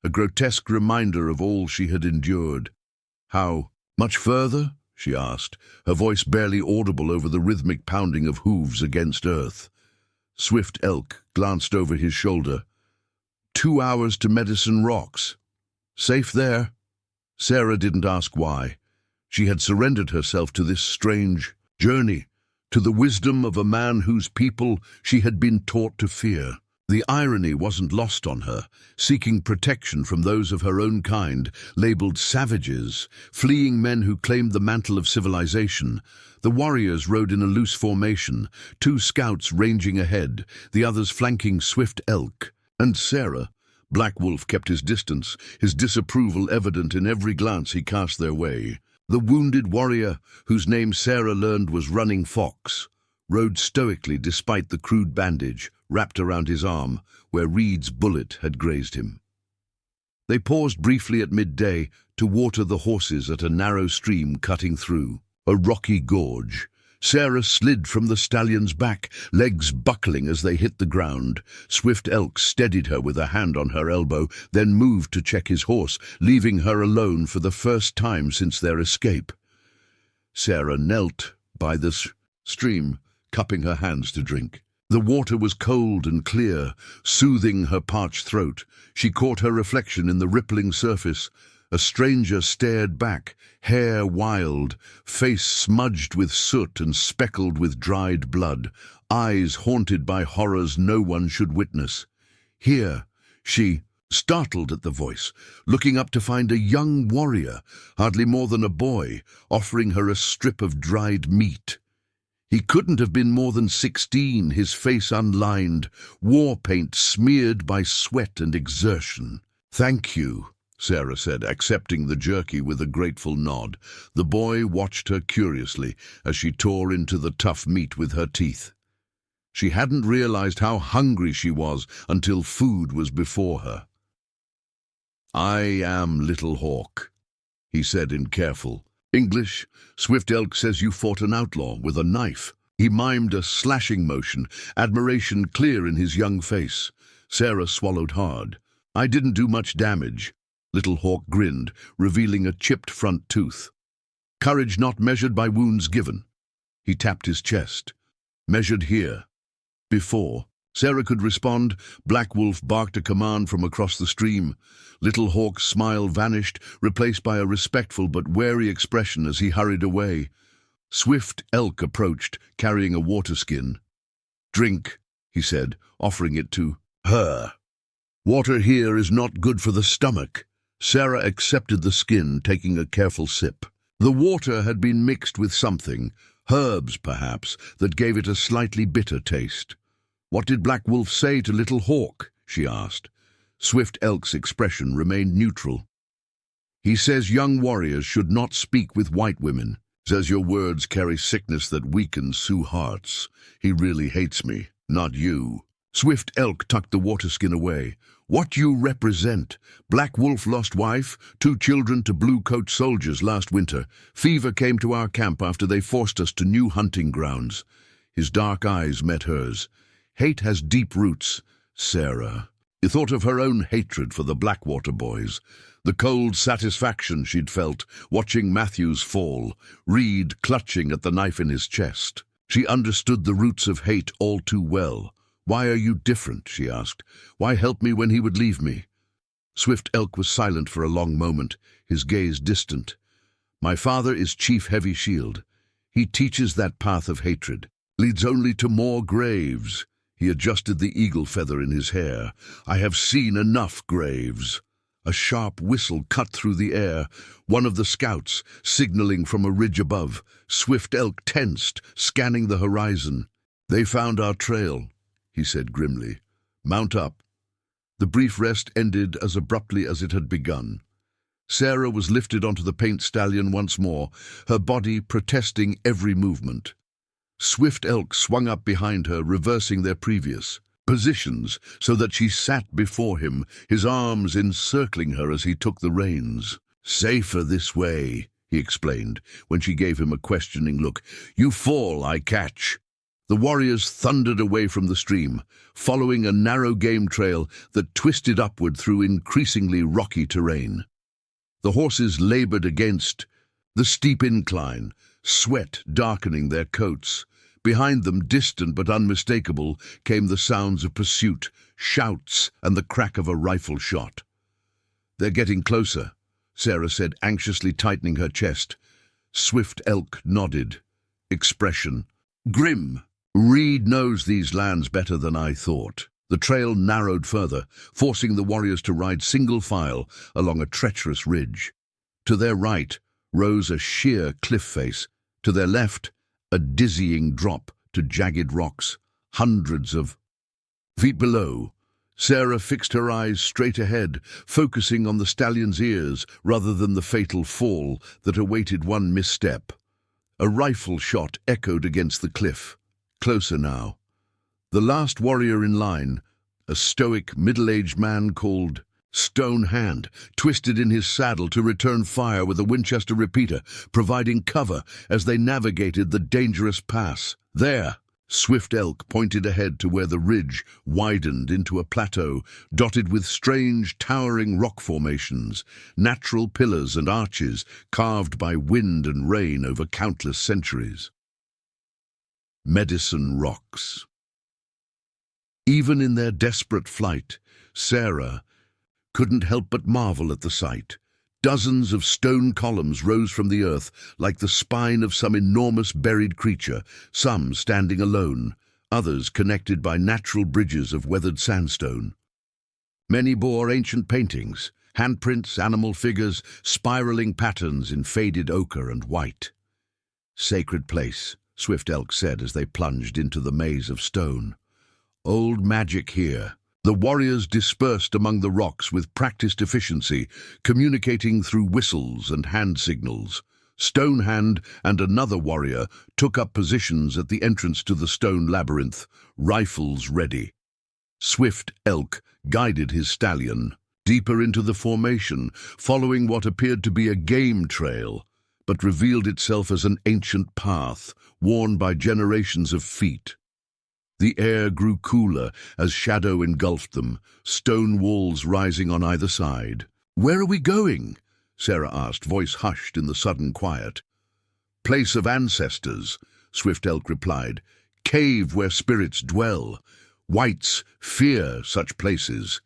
a grotesque reminder of all she had endured. "How much further?" she asked, her voice barely audible over the rhythmic pounding of hooves against earth. Swift Elk glanced over his shoulder. 2 hours to Medicine Rocks. Safe there? Sarah didn't ask why. She had surrendered herself to this strange journey, to the wisdom of a man whose people she had been taught to fear. The irony wasn't lost on her, seeking protection from those of her own kind, labeled savages, fleeing men who claimed the mantle of civilization. The warriors rode in a loose formation, 2 scouts ranging ahead, the others flanking Swift Elk. And Sarah, Black Wolf, kept his distance, his disapproval evident in every glance he cast their way. The wounded warrior, whose name Sarah learned was Running Fox, rode stoically despite the crude bandage wrapped around his arm where Reed's bullet had grazed him. They paused briefly at midday to water the horses at a narrow stream cutting through a rocky gorge. Sarah slid from the stallion's back, legs buckling as they hit the ground. Swift Elk steadied her with a hand on her elbow, then moved to check his horse, leaving her alone for the first time since their escape. Sarah knelt by the stream, cupping her hands to drink. The water was cold and clear, soothing her parched throat. She caught her reflection in the rippling surface. A stranger stared back, hair wild, face smudged with soot and speckled with dried blood, eyes haunted by horrors no one should witness. "Here," she, startled at the voice, looking up to find a young warrior, hardly more than a boy, offering her a strip of dried meat. He couldn't have been more than 16, his face unlined, war paint smeared by sweat and exertion. "Thank you," Sarah said, accepting the jerky with a grateful nod. The boy watched her curiously as she tore into the tough meat with her teeth. She hadn't realized how hungry she was until food was before her. "I am Little Hawk," he said in careful English. "Swift Elk says you fought an outlaw with a knife." He mimed a slashing motion, admiration clear in his young face. Sarah swallowed hard. "I didn't do much damage." Little Hawk grinned, revealing a chipped front tooth. "Courage not measured by wounds given." He tapped his chest. "Measured here." Before Sarah could respond, Black Wolf barked a command from across the stream. Little Hawk's smile vanished, replaced by a respectful but wary expression as he hurried away. Swift Elk approached, carrying a water skin. "Drink," he said, offering it to her. "Water here is not good for the stomach." Sarah accepted the skin, taking a careful sip. The water had been mixed with something, herbs perhaps, that gave it a slightly bitter taste. "What did Black Wolf say to Little Hawk?" she asked. Swift Elk's expression remained neutral. "He says young warriors should not speak with white women. Says your words carry sickness that weakens Sioux hearts. He really hates me, not you." Swift Elk tucked the water skin away. "What you represent? Black Wolf lost wife, 2 children to blue-coat soldiers last winter. Fever came to our camp after they forced us to new hunting grounds." His dark eyes met hers. "Hate has deep roots, Sarah." He thought of her own hatred for the Blackwater boys, the cold satisfaction she'd felt watching Matthews fall, Reed clutching at the knife in his chest. She understood the roots of hate all too well. "Why are you different?" she asked. "Why help me when he would leave me?" Swift Elk was silent for a long moment, his gaze distant. "My father is Chief Heavy Shield. He teaches that path of hatred. Leads only to more graves." He adjusted the eagle feather in his hair. "I have seen enough graves." A sharp whistle cut through the air, one of the scouts signaling from a ridge above. Swift Elk tensed, scanning the horizon. "They found our trail," he said grimly. "Mount up." The brief rest ended as abruptly as it had begun. Sarah was lifted onto the paint stallion once more, her body protesting every movement. Swift Elk swung up behind her, reversing their previous positions so that she sat before him, his arms encircling her as he took the reins. "Safer this way," he explained, when she gave him a questioning look. "You fall, I catch." The warriors thundered away from the stream, following a narrow game trail that twisted upward through increasingly rocky terrain. The horses labored against the steep incline, sweat darkening their coats. Behind them, distant but unmistakable, came the sounds of pursuit, shouts, and the crack of a rifle shot. "They're getting closer," Sarah said, anxiously tightening her chest. Swift Elk nodded, expression grim. "Reed knows these lands better than I thought." The trail narrowed further, forcing the warriors to ride single file along a treacherous ridge. To their right rose a sheer cliff face. To their left, a dizzying drop to jagged rocks, hundreds of feet below. Sarah fixed her eyes straight ahead, focusing on the stallion's ears rather than the fatal fall that awaited one misstep. A rifle shot echoed against the cliff. Closer now. The last warrior in line, a stoic, middle-aged man called Stone Hand, twisted in his saddle to return fire with a Winchester repeater, providing cover as they navigated the dangerous pass. There, Swift Elk pointed ahead to where the ridge widened into a plateau dotted with strange, towering rock formations, natural pillars and arches carved by wind and rain over countless centuries. Medicine Rocks. Even in their desperate flight, Sarah couldn't help but marvel at the sight. Dozens of stone columns rose from the earth like the spine of some enormous buried creature, some standing alone, others connected by natural bridges of weathered sandstone. Many bore ancient paintings, handprints, animal figures, spiraling patterns in faded ochre and white. "Sacred place," Swift Elk said as they plunged into the maze of stone. Old magic here. The warriors dispersed among the rocks with practiced efficiency, communicating through whistles and hand signals. Stonehand and another warrior took up positions at the entrance to the stone labyrinth, rifles ready. Swift Elk guided his stallion deeper into the formation, following what appeared to be a game trail, but revealed itself as an ancient path, worn by generations of feet. The air grew cooler as shadow engulfed them, stone walls rising on either side. "Where are we going?" Sarah asked, voice hushed in the sudden quiet. "Place of ancestors," Swift Elk replied. "Cave where spirits dwell. Whites fear such places."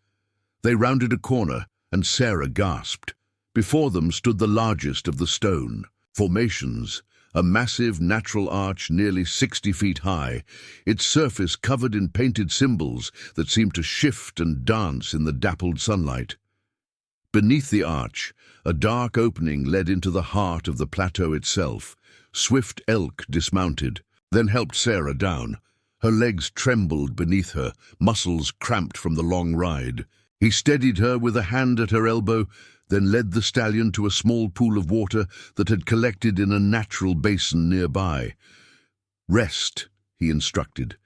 They rounded a corner, and Sarah gasped. Before them stood the largest of the stone formations, a massive natural arch nearly 60 feet high, its surface covered in painted symbols that seemed to shift and dance in the dappled sunlight. Beneath the arch, a dark opening led into the heart of the plateau itself. Swift Elk dismounted, then helped Sarah down. Her legs trembled beneath her, muscles cramped from the long ride. He steadied her with a hand at her elbow, then led the stallion to a small pool of water that had collected in a natural basin nearby. "Rest," he instructed,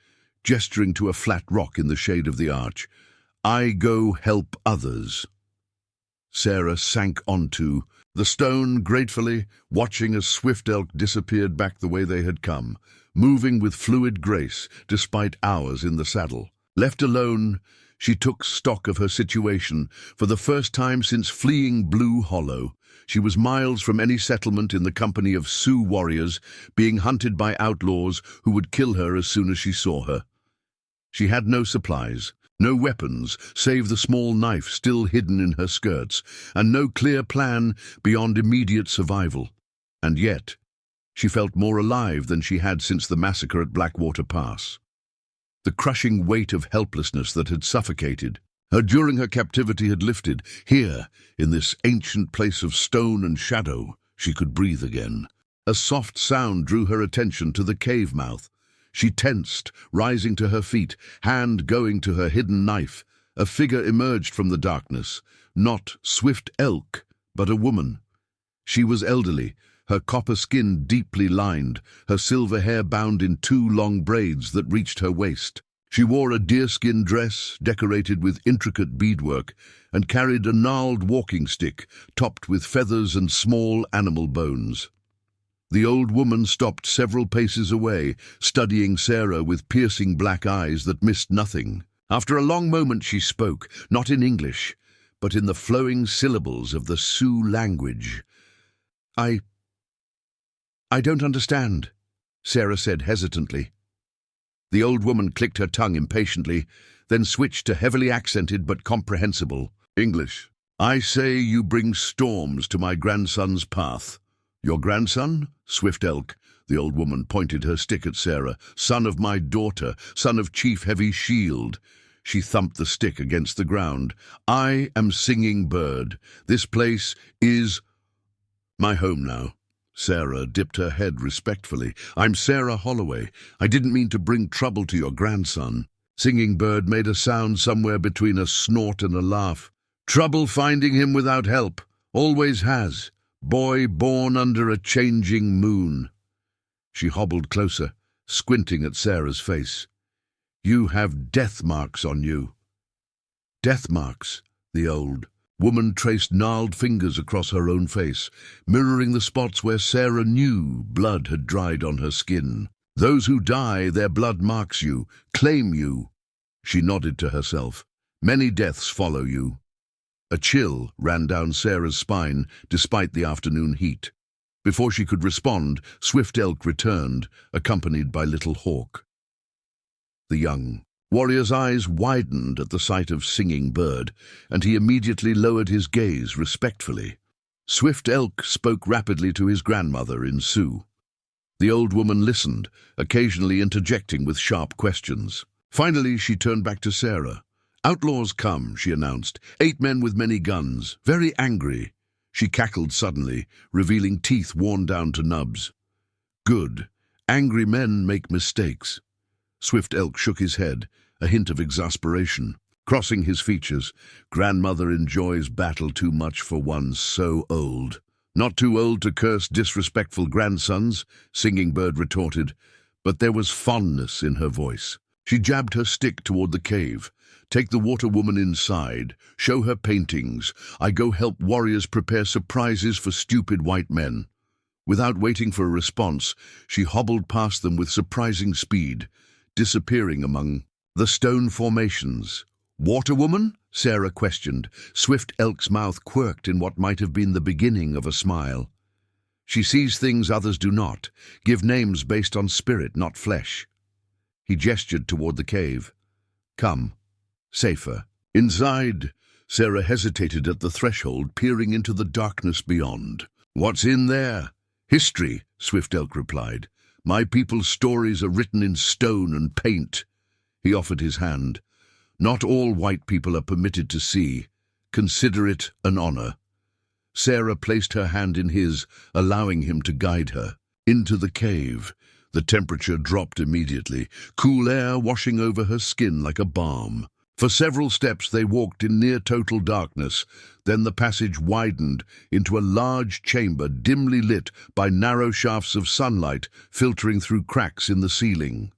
gesturing to a flat rock in the shade of the arch. "I go help others." Sarah sank onto the stone gratefully, watching as Swift Elk disappeared back the way they had come, moving with fluid grace despite hours in the saddle. Left alone, she took stock of her situation. For the first time since fleeing Blue Hollow, she was miles from any settlement in the company of Sioux warriors, being hunted by outlaws who would kill her as soon as she saw her. She had no supplies, no weapons save the small knife still hidden in her skirts, and no clear plan beyond immediate survival. And yet, she felt more alive than she had since the massacre at Blackwater Pass. The crushing weight of helplessness that had suffocated her during her captivity had lifted. Here, in this ancient place of stone and shadow, she could breathe again. A soft sound drew her attention to the cave mouth. She tensed, rising to her feet, hand going to her hidden knife. A figure emerged from the darkness, not Swift Elk, but a woman. She was elderly, her copper skin deeply lined, her silver hair bound in 2 long braids that reached her waist. She wore a deerskin dress decorated with intricate beadwork and carried a gnarled walking stick topped with feathers and small animal bones. The old woman stopped several paces away, studying Sarah with piercing black eyes that missed nothing. After a long moment she spoke, not in English, but in the flowing syllables of the Sioux language. I don't understand," Sarah said hesitantly. The old woman clicked her tongue impatiently, then switched to heavily accented but comprehensible English. "I say you bring storms to my grandson's path." "Your grandson?" "Swift Elk." The old woman pointed her stick at Sarah. "Son of my daughter, son of Chief Heavy Shield." She thumped the stick against the ground. "I am Singing Bird. This place is my home now." Sarah dipped her head respectfully. "I'm Sarah Holloway. I didn't mean to bring trouble to your grandson." Singing Bird made a sound somewhere between a snort and a laugh. "Trouble finding him without help. Always has. Boy born under a changing moon." She hobbled closer, squinting at Sarah's face. "You have death marks on you." "Death marks?" The old woman traced gnarled fingers across her own face, mirroring the spots where Sarah knew blood had dried on her skin. "Those who die, their blood marks you, claim you." She nodded to herself. "Many deaths follow you." A chill ran down Sarah's spine despite the afternoon heat. Before she could respond, Swift Elk returned, accompanied by Little Hawk. The young warrior's eyes widened at the sight of Singing Bird, and he immediately lowered his gaze respectfully. Swift Elk spoke rapidly to his grandmother in Sioux. The old woman listened, occasionally interjecting with sharp questions. Finally, she turned back to Sarah. "Outlaws come," she announced. 8 men with many guns, very angry." She cackled suddenly, revealing teeth worn down to nubs. "Good. Angry men make mistakes. Swift Elk shook his head, a hint of exasperation. Crossing his features, grandmother enjoys battle too much for one so old. Not too old to curse disrespectful grandsons, Singing Bird retorted, but there was fondness in her voice. She jabbed her stick toward the cave. Take the water woman inside. Show her paintings. I go help warriors prepare surprises for stupid white men. Without waiting for a response, she hobbled past them with surprising speed, disappearing among the stone formations. Water woman? Sarah questioned. Swift Elk's mouth quirked in what might have been the beginning of a smile. She sees things others do not. Give names based on spirit, not flesh. He gestured toward the cave. Come. Safer. Inside, Sarah hesitated at the threshold, peering into the darkness beyond. What's in there? History, Swift Elk replied. My people's stories are written in stone and paint. He offered his hand. Not all white people are permitted to see. Consider it an honor. Sarah placed her hand in his, allowing him to guide her. Into the cave. The temperature dropped immediately, cool air washing over her skin like a balm. For several steps they walked in near-total darkness. Then the passage widened into a large chamber dimly lit by narrow shafts of sunlight filtering through cracks in the ceiling.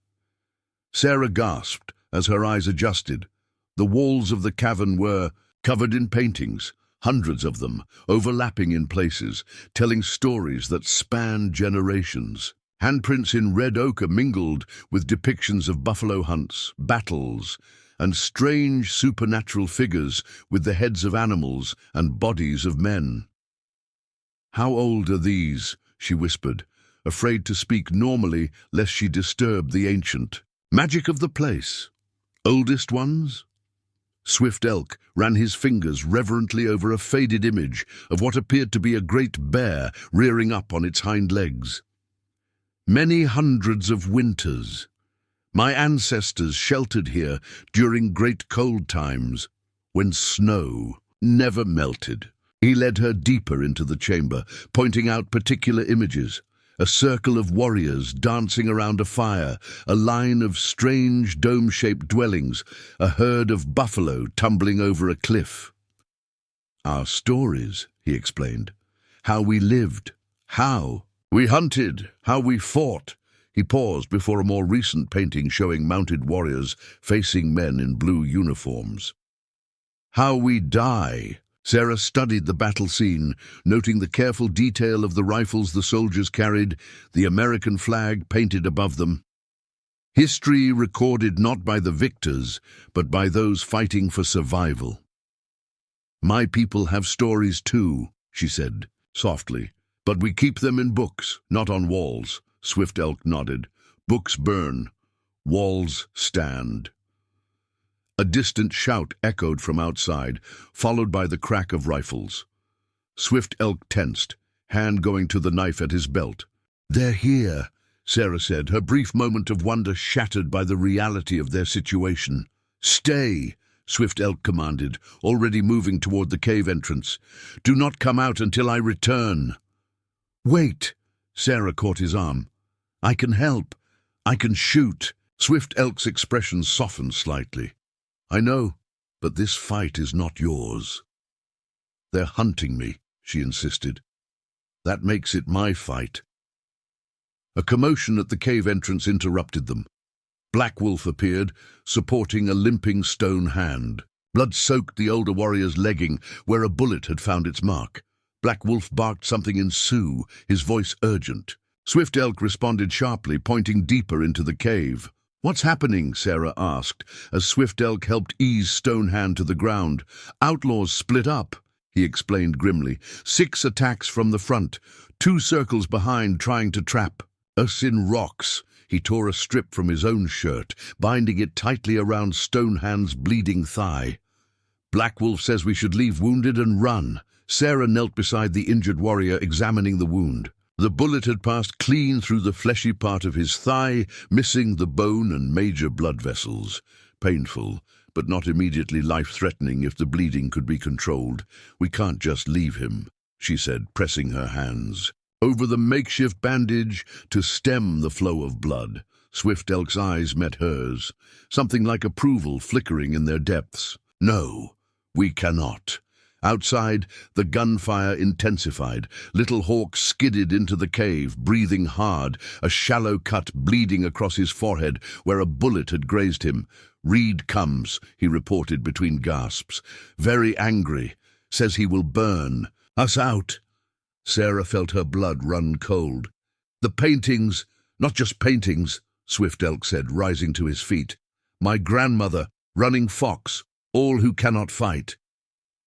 Sarah gasped as her eyes adjusted. The walls of the cavern were covered in paintings, hundreds of them, overlapping in places, telling stories that spanned generations. Handprints in red ochre mingled with depictions of buffalo hunts, battles, and strange supernatural figures with the heads of animals and bodies of men. How old are these? She whispered, afraid to speak normally lest she disturb the ancient. Magic of the place. Oldest ones? Swift Elk ran his fingers reverently over a faded image of what appeared to be a great bear rearing up on its hind legs. Many hundreds of winters. My ancestors sheltered here during great cold times, when snow never melted. He led her deeper into the chamber, pointing out particular images. A circle of warriors dancing around a fire, a line of strange dome-shaped dwellings, a herd of buffalo tumbling over a cliff. Our stories, he explained. How we lived. How we hunted. How we fought. He paused before a more recent painting showing mounted warriors facing men in blue uniforms. How we die. Sarah studied the battle scene, noting the careful detail of the rifles the soldiers carried, the American flag painted above them. History recorded not by the victors, but by those fighting for survival. My people have stories too, she said, softly, but we keep them in books, not on walls. Swift Elk nodded. Books burn. Walls stand. A distant shout echoed from outside, followed by the crack of rifles. Swift Elk tensed, hand going to the knife at his belt. They're here, Sarah said, her brief moment of wonder shattered by the reality of their situation. Stay, Swift Elk commanded, already moving toward the cave entrance. Do not come out until I return. Wait, Sarah caught his arm. I can help. I can shoot. Swift Elk's expression softened slightly. I know, but this fight is not yours. They're hunting me, she insisted. That makes it my fight. A commotion at the cave entrance interrupted them. Black Wolf appeared, supporting a limping stone hand. Blood soaked the older warrior's legging, where a bullet had found its mark. Black Wolf barked something in Sioux, his voice urgent. Swift Elk responded sharply, pointing deeper into the cave. What's happening? Sarah asked, as Swift Elk helped ease Stonehand to the ground. Outlaws split up, he explained grimly. 6 attacks from the front, 2 circles behind trying to trap us in rocks. He tore a strip from his own shirt, binding it tightly around Stonehand's bleeding thigh. Black Wolf says we should leave wounded and run. Sarah knelt beside the injured warrior, examining the wound. The bullet had passed clean through the fleshy part of his thigh, missing the bone and major blood vessels. Painful, but not immediately life-threatening if the bleeding could be controlled. We can't just leave him, she said, pressing her hands. over the makeshift bandage to stem the flow of blood. Swift Elk's eyes met hers, something like approval flickering in their depths. "No, we cannot." Outside, the gunfire intensified. Little Hawk skidded into the cave, breathing hard, a shallow cut bleeding across his forehead where a bullet had grazed him. "Reed comes," he reported between gasps. "Very angry. Says he will burn us out." Sarah felt her blood run cold. "The paintings, not just paintings," Swift Elk said, rising to his feet. "My grandmother, running fox, all who cannot fight."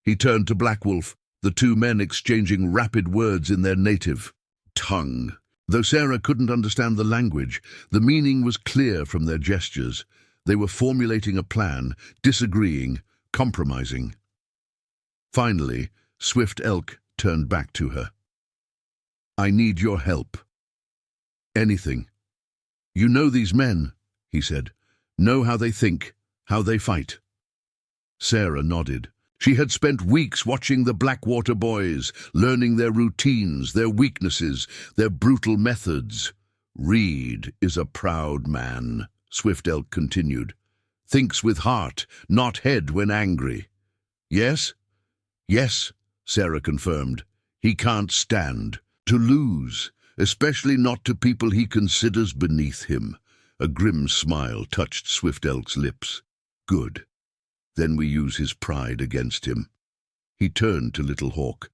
He turned to Black Wolf, the two men exchanging rapid words in their native tongue. Though Sarah couldn't understand the language, the meaning was clear from their gestures. They were formulating a plan, disagreeing, compromising. Finally, Swift Elk turned back to her. "I need your help. Anything. You know these men," he said. "Know how they think, how they fight." Sarah nodded. She had spent weeks watching the Blackwater boys, learning their routines, their weaknesses, their brutal methods. "Reed is a proud man," Swift Elk continued. "Thinks with heart, not head when angry." "Yes?" "Yes," Sarah confirmed. "He can't stand to lose, especially not to people he considers beneath him." A grim smile touched Swift Elk's lips. "Good. Then we use his pride against him." He turned to Little Hawk.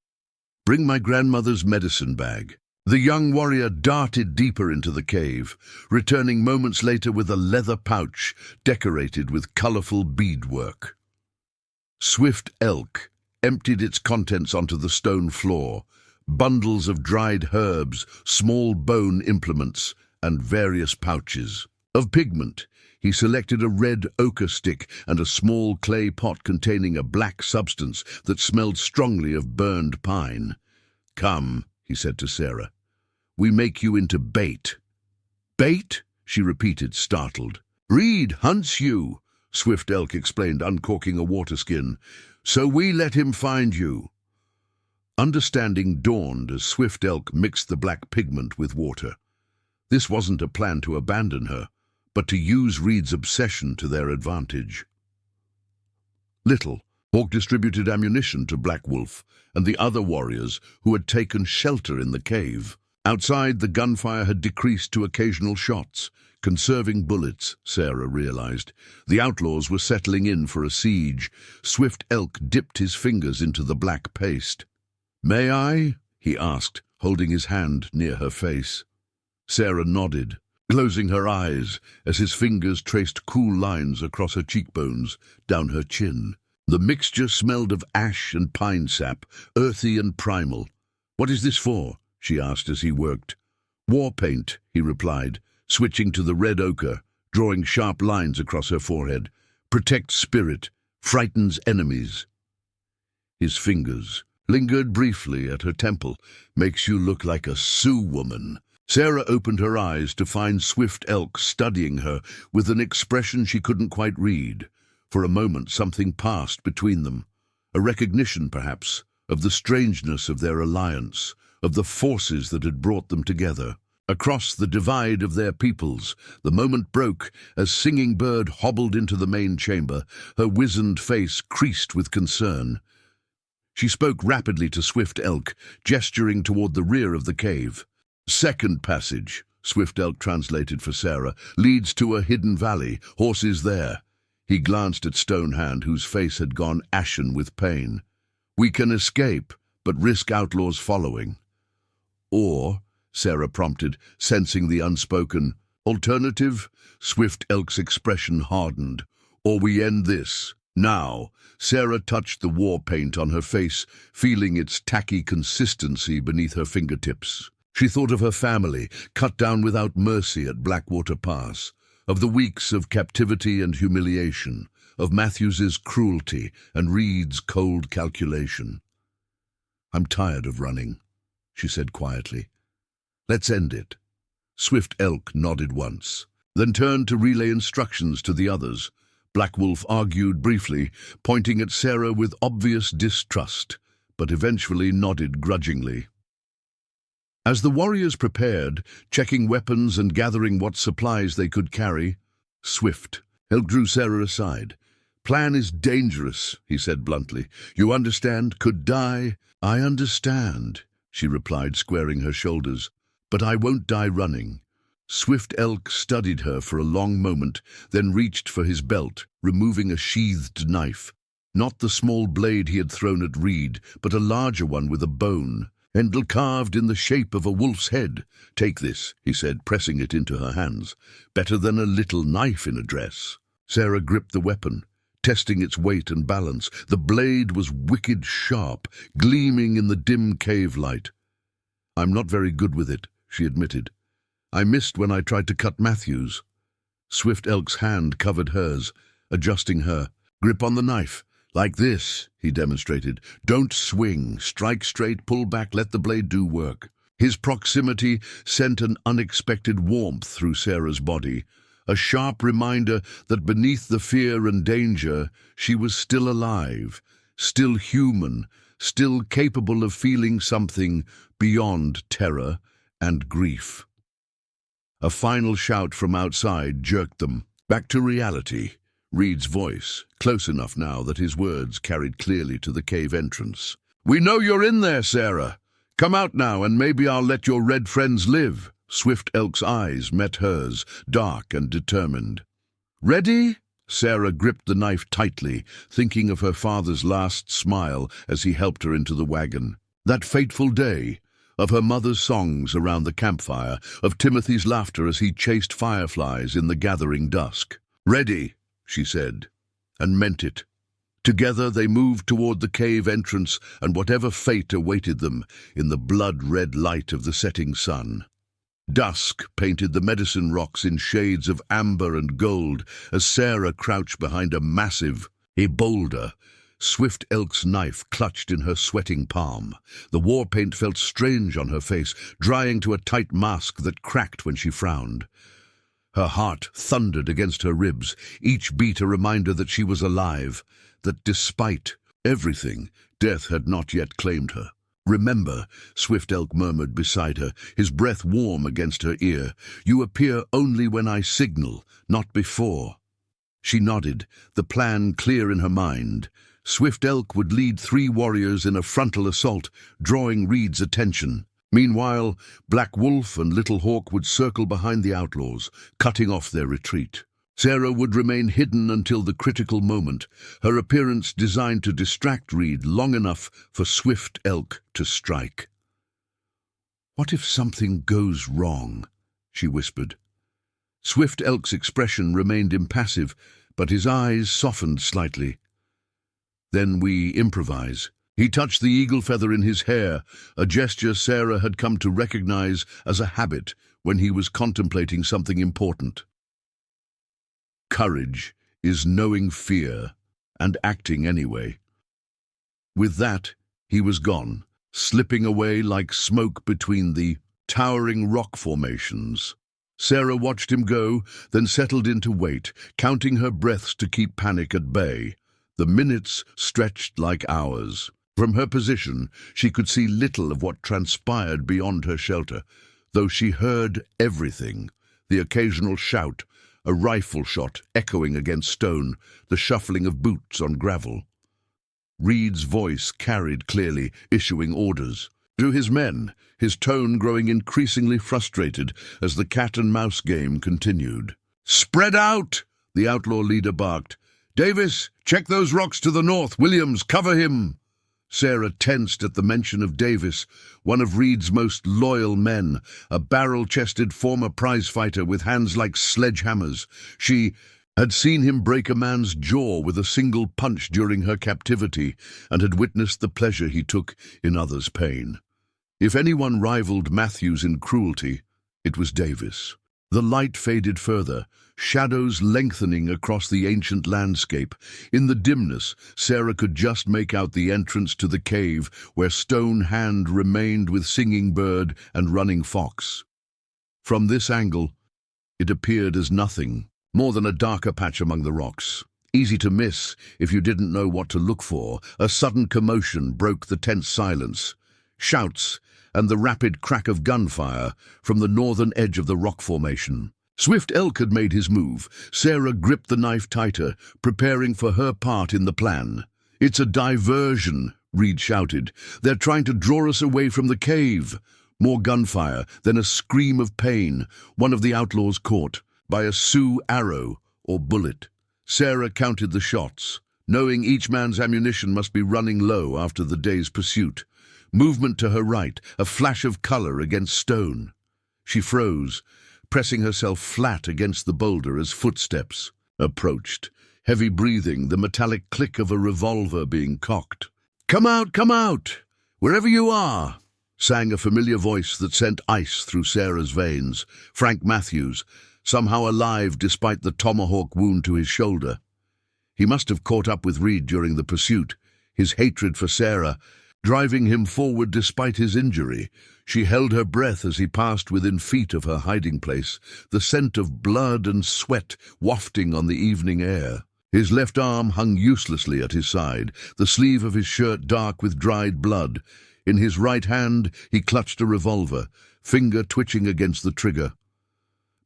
"Bring my grandmother's medicine bag." The young warrior darted deeper into the cave, returning moments later with a leather pouch decorated with colorful beadwork. Swift Elk emptied its contents onto the stone floor, bundles of dried herbs, small bone implements, and various pouches. Of pigment, he selected a red ochre stick and a small clay pot containing a black substance that smelled strongly of burned pine. "Come," he said to Sarah. "We make you into bait." "Bait?" she repeated, startled. "Reed hunts you," Swift Elk explained, uncorking a water skin. "So we let him find you." Understanding dawned as Swift Elk mixed the black pigment with water. This wasn't a plan to abandon her, but to use Reed's obsession to their advantage. Little Hawk distributed ammunition to Black Wolf and the other warriors who had taken shelter in the cave. Outside, the gunfire had decreased to occasional shots, conserving bullets, Sarah realized. The outlaws were settling in for a siege. Swift Elk dipped his fingers into the black paste. "May I?" he asked, holding his hand near her face. Sarah nodded, closing her eyes as his fingers traced cool lines across her cheekbones, down her chin. The mixture smelled of ash and pine sap, earthy and primal. "What is this for?" she asked as he worked. "War paint," he replied, switching to the red ochre, drawing sharp lines across her forehead. "Protects spirit, frightens enemies." His fingers lingered briefly at her temple. "Makes you look like a Sioux woman." Sarah opened her eyes to find Swift Elk studying her with an expression she couldn't quite read. For a moment something passed between them, a recognition, perhaps, of the strangeness of their alliance, of the forces that had brought them together. Across the divide of their peoples, the moment broke as Singing Bird hobbled into the main chamber, her wizened face creased with concern. She spoke rapidly to Swift Elk, gesturing toward the rear of the cave. "Second passage," Swift Elk translated for Sarah, "leads to a hidden valley. Horses there." He glanced at Stonehand, whose face had gone ashen with pain. "We can escape, but risk outlaws following." "Or," Sarah prompted, sensing the unspoken alternative. Swift Elk's expression hardened. "Or we end this. Now." Sarah touched the war paint on her face, feeling its tacky consistency beneath her fingertips. She thought of her family, cut down without mercy at Blackwater Pass, of the weeks of captivity and humiliation, of Matthews's cruelty and Reed's cold calculation. "I'm tired of running," she said quietly. "Let's end it." Swift Elk nodded once, then turned to relay instructions to the others. Black Wolf argued briefly, pointing at Sarah with obvious distrust, but eventually nodded grudgingly. As the warriors prepared, checking weapons and gathering what supplies they could carry, Swift Elk drew Sarah aside. "Plan is dangerous," he said bluntly. "You understand? Could die." "I understand," she replied, squaring her shoulders. "But I won't die running." Swift Elk studied her for a long moment, then reached for his belt, removing a sheathed knife. Not the small blade he had thrown at Reed, but a larger one with a bone, handle carved in the shape of a wolf's head. "Take this," he said, pressing it into her hands. "Better than a little knife in a dress." Sarah gripped the weapon, testing its weight and balance. The blade was wicked sharp, gleaming in the dim cave light. "I'm not very good with it," she admitted. "I missed when I tried to cut Matthews." Swift Elk's hand covered hers, adjusting her. "Grip on the knife. Like this," he demonstrated. "Don't swing. Strike straight, pull back, let the blade do work." His proximity sent an unexpected warmth through Sarah's body, a sharp reminder that beneath the fear and danger, she was still alive, still human, still capable of feeling something beyond terror and grief. A final shout from outside jerked them back to reality. Reed's voice, close enough now that his words carried clearly to the cave entrance. "We know you're in there, Sarah. Come out now, and maybe I'll let your red friends live." Swift Elk's eyes met hers, dark and determined. "Ready?" Sarah gripped the knife tightly, thinking of her father's last smile as he helped her into the wagon. That fateful day, of her mother's songs around the campfire, of Timothy's laughter as he chased fireflies in the gathering dusk. "Ready," she said, and meant it. Together they moved toward the cave entrance and whatever fate awaited them in the blood-red light of the setting sun. Dusk painted the medicine rocks in shades of amber and gold as Sarah crouched behind a massive boulder, Swift Elk's knife clutched in her sweating palm. The war paint felt strange on her face, drying to a tight mask that cracked when she frowned. Her heart thundered against her ribs, each beat a reminder that she was alive, that despite everything, death had not yet claimed her. "Remember," Swift Elk murmured beside her, his breath warm against her ear, "you appear only when I signal, not before." She nodded, the plan clear in her mind. Swift Elk would lead 3 warriors in a frontal assault, drawing Reed's attention. Meanwhile, Black Wolf and Little Hawk would circle behind the outlaws, cutting off their retreat. Sarah would remain hidden until the critical moment, her appearance designed to distract Reed long enough for Swift Elk to strike. "What if something goes wrong?" she whispered. Swift Elk's expression remained impassive, but his eyes softened slightly. "Then we improvise." He touched the eagle feather in his hair, a gesture Sarah had come to recognize as a habit when he was contemplating something important. Courage is knowing fear and acting anyway. With that, he was gone, slipping away like smoke between the towering rock formations. Sarah watched him go, then settled in to wait, counting her breaths to keep panic at bay. The minutes stretched like hours. From her position, she could see little of what transpired beyond her shelter, though she heard everything, the occasional shout, a rifle shot echoing against stone, the shuffling of boots on gravel. Reed's voice carried clearly, issuing orders. To his men, his tone growing increasingly frustrated as the cat-and-mouse game continued. "Spread out!" the outlaw leader barked. "Davis, check those rocks to the north. Williams, cover him!" Sarah tensed at the mention of Davis, one of Reed's most loyal men, a barrel-chested former prizefighter with hands like sledgehammers. She had seen him break a man's jaw with a single punch during her captivity and had witnessed the pleasure he took in others' pain. If anyone rivaled Matthews in cruelty, it was Davis. The light faded further, shadows lengthening across the ancient landscape. In the dimness, Sarah could just make out the entrance to the cave where Stone Hand remained with Singing Bird and Running Fox. From this angle, it appeared as nothing, more than a darker patch among the rocks. Easy to miss if you didn't know what to look for. A sudden commotion broke the tense silence. shouts, and the rapid crack of gunfire from the northern edge of the rock formation. Swift Elk had made his move. Sarah gripped the knife tighter, preparing for her part in the plan. "It's a diversion," Reed shouted. "They're trying to draw us away from the cave." More gunfire, then a scream of pain, one of the outlaws caught by a Sioux arrow or bullet. Sarah counted the shots, knowing each man's ammunition must be running low after the day's pursuit. Movement to her right, a flash of color against stone. She froze, pressing herself flat against the boulder as footsteps approached. Heavy breathing, the metallic click of a revolver being cocked. "Come out, wherever you are," sang a familiar voice that sent ice through Sarah's veins. Frank Matthews, somehow alive despite the tomahawk wound to his shoulder. He must have caught up with Reed during the pursuit, his hatred for Sarah driving him forward despite his injury. She held her breath as he passed within feet of her hiding place, the scent of blood and sweat wafting on the evening air. His left arm hung uselessly at his side, the sleeve of his shirt dark with dried blood. In his right hand he clutched a revolver, finger twitching against the trigger.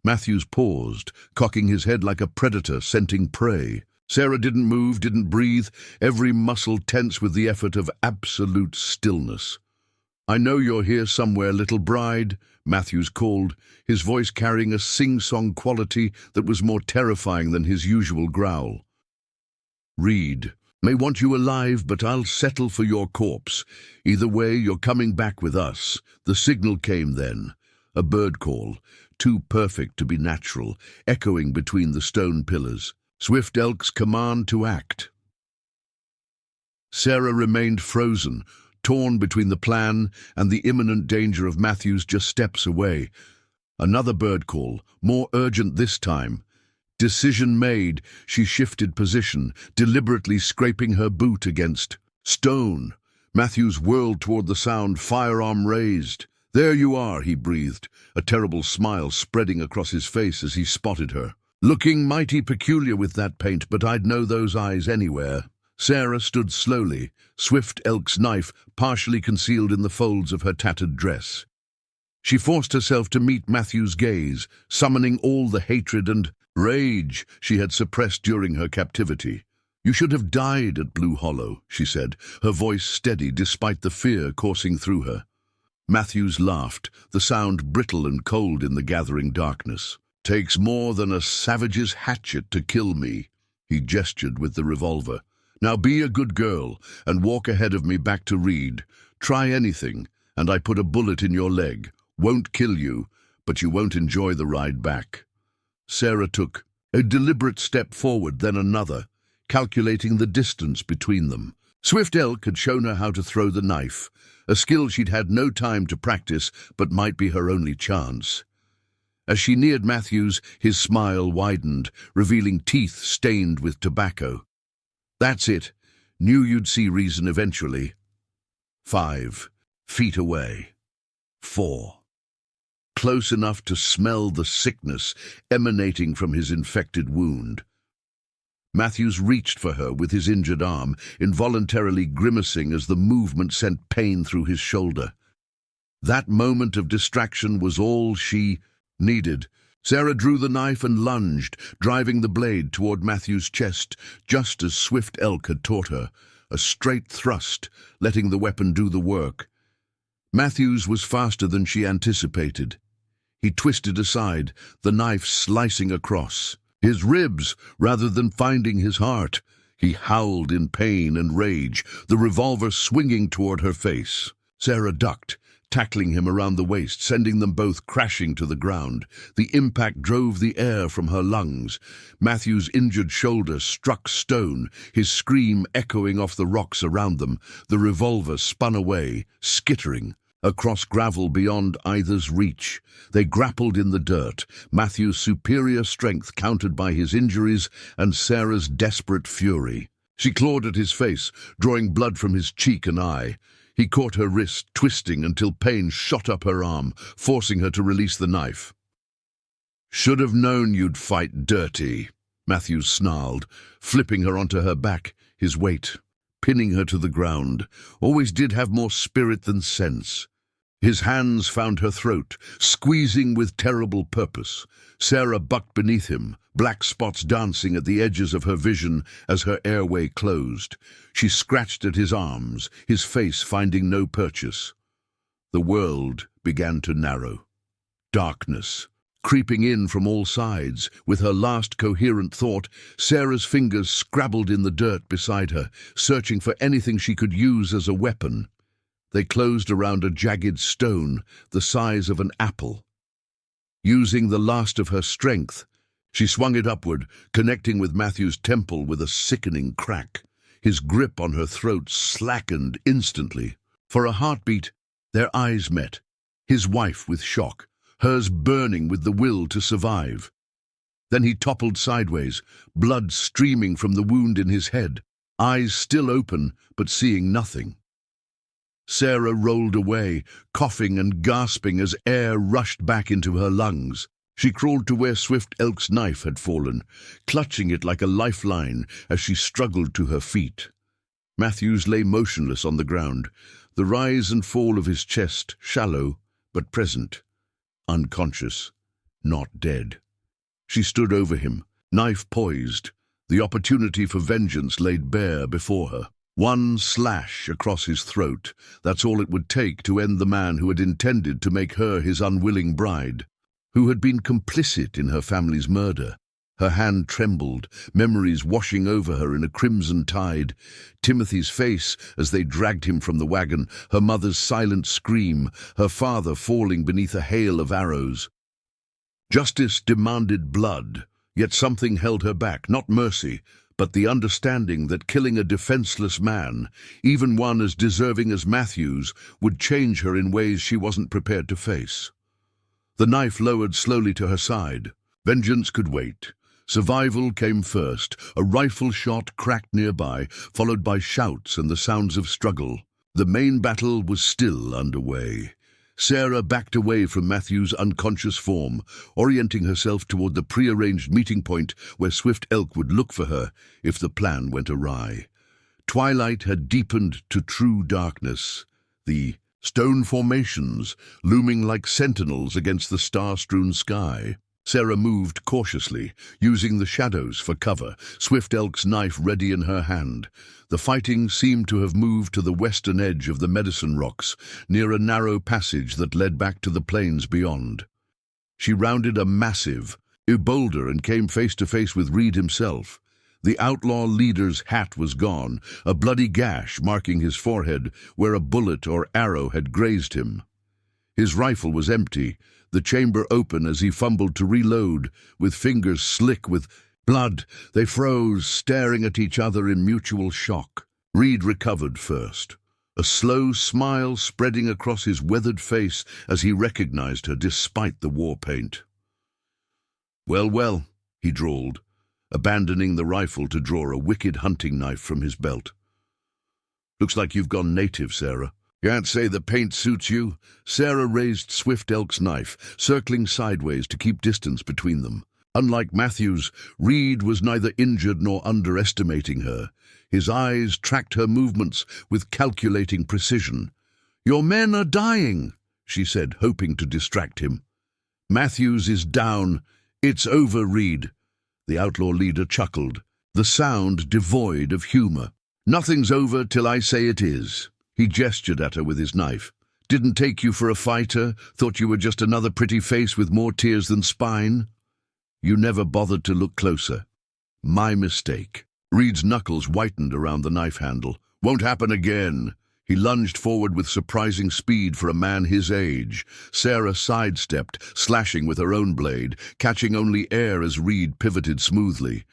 Matthews paused, cocking his head like a predator scenting prey. Sarah didn't move, didn't breathe, every muscle tense with the effort of absolute stillness. "I know you're here somewhere, little bride," Matthews called, his voice carrying a sing-song quality that was more terrifying than his usual growl. "Reed may want you alive, but I'll settle for your corpse. Either way, you're coming back with us." The signal came then, a bird call, too perfect to be natural, echoing between the stone pillars. Swift Elk's command to act. Sarah remained frozen, torn between the plan and the imminent danger of Matthews just steps away. Another bird call, more urgent this time. Decision made, she shifted position, deliberately scraping her boot against stone. Matthews whirled toward the sound, firearm raised. "There you are," he breathed, a terrible smile spreading across his face as he spotted her. "Looking mighty peculiar with that paint, but I'd know those eyes anywhere." Sarah stood slowly, Swift Elk's knife partially concealed in the folds of her tattered dress. She forced herself to meet Matthew's gaze, summoning all the hatred and rage she had suppressed during her captivity. "You should have died at Blue Hollow," she said, her voice steady despite the fear coursing through her. Matthews laughed, the sound brittle and cold in the gathering darkness. "Takes more than a savage's hatchet to kill me," he gestured with the revolver. "Now be a good girl and walk ahead of me back to Reed. Try anything, and I put a bullet in your leg. Won't kill you, but you won't enjoy the ride back." Sarah took a deliberate step forward, then another, calculating the distance between them. Swift Elk had shown her how to throw the knife, a skill she'd had no time to practice but might be her only chance. As she neared Matthews, his smile widened, revealing teeth stained with tobacco. "That's it. Knew you'd see reason eventually." 5 feet away. 4. Close enough to smell the sickness emanating from his infected wound. Matthews reached for her with his injured arm, involuntarily grimacing as the movement sent pain through his shoulder. That moment of distraction was all she needed. Sarah drew the knife and lunged, driving the blade toward Matthew's chest, just as Swift Elk had taught her, a straight thrust, letting the weapon do the work. Matthews was faster than she anticipated. He twisted aside, the knife slicing across his ribs rather than finding his heart. He howled in pain and rage, the revolver swinging toward her face. Sarah ducked, tackling him around the waist, sending them both crashing to the ground. The impact drove the air from her lungs. Matthew's injured shoulder struck stone, his scream echoing off the rocks around them. The revolver spun away, skittering, across gravel beyond either's reach. They grappled in the dirt, Matthew's superior strength countered by his injuries and Sarah's desperate fury. She clawed at his face, drawing blood from his cheek and eye. He caught her wrist, twisting until pain shot up her arm, forcing her to release the knife. "Should have known you'd fight dirty," Matthews snarled, flipping her onto her back, his weight pinning her to the ground. Always did have more spirit than sense. His hands found her throat, squeezing with terrible purpose. Sarah bucked beneath him, black spots dancing at the edges of her vision as her airway closed. She scratched at his arms, his face finding no purchase. The world began to narrow. Darkness, creeping in from all sides. With her last coherent thought, Sarah's fingers scrabbled in the dirt beside her, searching for anything she could use as a weapon. They closed around a jagged stone the size of an apple. Using the last of her strength, she swung it upward, connecting with Matthew's temple with a sickening crack. His grip on her throat slackened instantly. For a heartbeat, their eyes met, his wife with shock, hers burning with the will to survive. Then he toppled sideways, blood streaming from the wound in his head, eyes still open but seeing nothing. Sarah rolled away, coughing and gasping as air rushed back into her lungs. She crawled to where Swift Elk's knife had fallen, clutching it like a lifeline as she struggled to her feet. Matthews lay motionless on the ground, the rise and fall of his chest shallow but present, unconscious, not dead. She stood over him, knife poised, the opportunity for vengeance laid bare before her. One slash across his throat, that's all it would take to end the man who had intended to make her his unwilling bride, who had been complicit in her family's murder. Her hand trembled, memories washing over her in a crimson tide. Timothy's face as they dragged him from the wagon, her mother's silent scream, her father falling beneath a hail of arrows. Justice demanded blood, yet something held her back, not mercy, but the understanding that killing a defenseless man, even one as deserving as Matthews, would change her in ways she wasn't prepared to face. The knife lowered slowly to her side. Vengeance could wait. Survival came first. A rifle shot cracked nearby, followed by shouts and the sounds of struggle. The main battle was still underway. Sarah backed away from Matthew's unconscious form, orienting herself toward the prearranged meeting point where Swift Elk would look for her if the plan went awry. Twilight had deepened to true darkness, the stone formations looming like sentinels against the star-strewn sky. Sarah moved cautiously, using the shadows for cover, Swift Elk's knife ready in her hand. The fighting seemed to have moved to the western edge of the Medicine Rocks, near a narrow passage that led back to the plains beyond. She rounded a massive boulder and came face to face with Reed himself. The outlaw leader's hat was gone, a bloody gash marking his forehead where a bullet or arrow had grazed him. His rifle was empty, the chamber open as he fumbled to reload. With fingers slick with blood, they froze, staring at each other in mutual shock. Reed recovered first, a slow smile spreading across his weathered face as he recognized her despite the war paint. "Well, well," he drawled, abandoning the rifle to draw a wicked hunting knife from his belt. "Looks like you've gone native, Sarah." "Can't say the paint suits you." Sarah raised Swift Elk's knife, circling sideways to keep distance between them. Unlike Matthews, Reed was neither injured nor underestimating her. His eyes tracked her movements with calculating precision. "Your men are dying," she said, hoping to distract him. "Matthews is down. It's over, Reed." The outlaw leader chuckled, the sound devoid of humor. "Nothing's over till I say it is." He gestured at her with his knife. "Didn't take you for a fighter? Thought you were just another pretty face with more tears than spine? You never bothered to look closer. My mistake." Reed's knuckles whitened around the knife handle. "Won't happen again." He lunged forward with surprising speed for a man his age. Sarah sidestepped, slashing with her own blade, catching only air as Reed pivoted smoothly.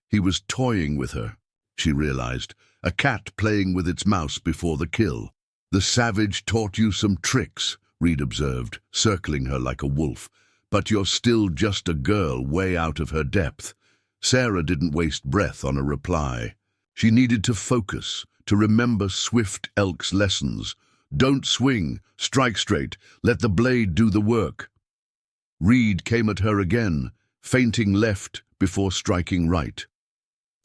He was toying with her, she realized, a cat playing with its mouse before the kill. "The savage taught you some tricks," Reed observed, circling her like a wolf. "But you're still just a girl way out of her depth." Sarah didn't waste breath on a reply. She needed to focus, to remember Swift Elk's lessons. Don't swing, strike straight, let the blade do the work. Reed came at her again, feinting left before striking right.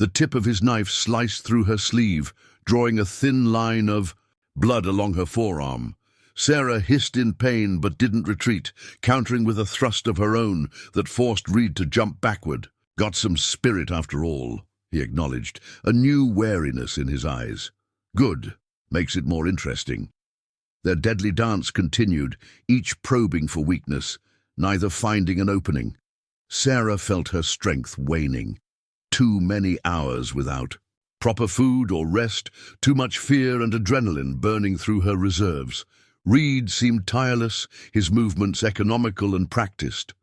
The tip of his knife sliced through her sleeve, drawing a thin line of blood along her forearm. Sarah hissed in pain but didn't retreat, countering with a thrust of her own that forced Reed to jump backward. "Got some spirit after all," he acknowledged, a new wariness in his eyes. "Good. Makes it more interesting." Their deadly dance continued, each probing for weakness, neither finding an opening. Sarah felt her strength waning. Too many hours without proper food or rest, too much fear and adrenaline burning through her reserves. Reed seemed tireless, his movements economical and practiced.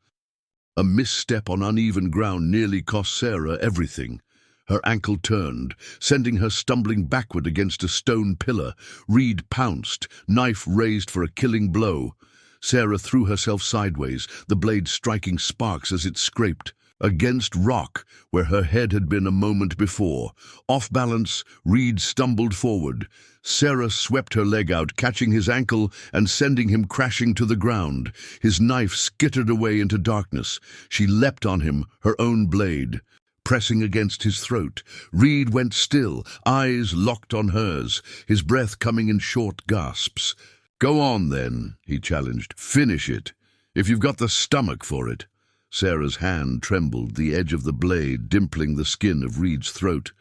A misstep on uneven ground nearly cost Sarah everything. Her ankle turned, sending her stumbling backward against a stone pillar. Reed pounced, knife raised for a killing blow. Sarah threw herself sideways, the blade striking sparks as it scraped against rock where her head had been a moment before. Off balance, Reed stumbled forward. Sarah swept her leg out, catching his ankle and sending him crashing to the ground. His knife skittered away into darkness. She leapt on him, her own blade pressing against his throat. Reed went still, eyes locked on hers, his breath coming in short gasps. "Go on, then," he challenged. "Finish it, if you've got the stomach for it." Sarah's hand trembled, the edge of the blade dimpling the skin of Reed's throat.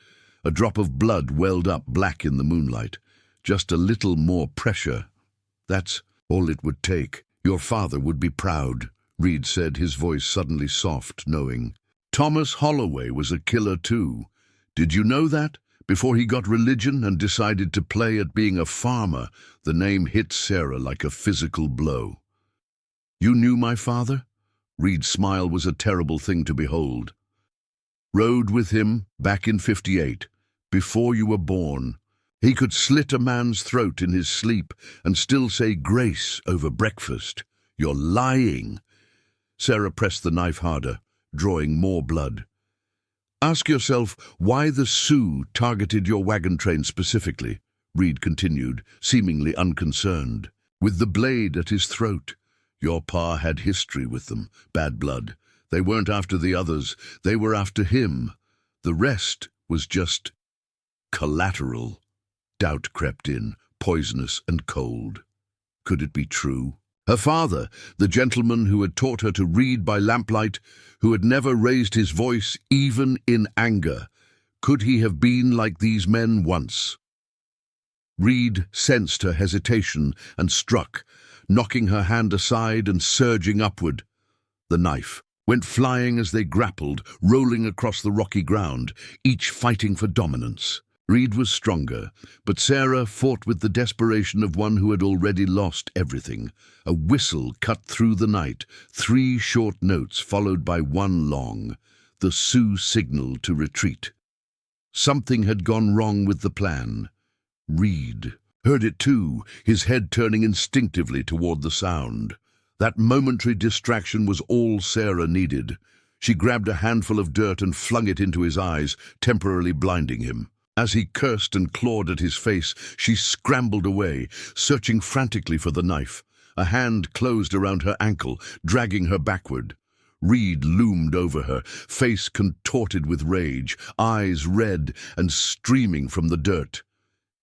A drop of blood welled up black in the moonlight. Just a little more pressure. "That's all it would take. Your father would be proud," Reed said, his voice suddenly soft, knowing. "Thomas Holloway was a killer too. Did you know that? Before he got religion and decided to play at being a farmer, the name hit Sarah like a physical blow." "You knew my father?" Reed's smile was a terrible thing to behold. "Rode with him back in '58, before you were born. He could slit a man's throat in his sleep and still say grace over breakfast. You're lying." Sarah pressed the knife harder, drawing more blood. "Ask yourself why the Sioux targeted your wagon train specifically," Reed continued, seemingly unconcerned. "With the blade at his throat. Your pa had history with them, bad blood. They weren't after the others, they were after him. The rest was just collateral." Doubt crept in, poisonous and cold. Could it be true? Her father, the gentleman who had taught her to read by lamplight, who had never raised his voice even in anger, could he have been like these men once? Reed sensed her hesitation and struck, knocking her hand aside and surging upward. The knife went flying as they grappled, rolling across the rocky ground, each fighting for dominance. Reed was stronger, but Sarah fought with the desperation of one who had already lost everything. A whistle cut through the night, 3 short notes followed by one long. The Sioux signaled to retreat. Something had gone wrong with the plan. Reed heard it too, his head turning instinctively toward the sound. That momentary distraction was all Sarah needed. She grabbed a handful of dirt and flung it into his eyes, temporarily blinding him. As he cursed and clawed at his face, she scrambled away, searching frantically for the knife. A hand closed around her ankle, dragging her backward. Reed loomed over her, face contorted with rage, eyes red and streaming from the dirt.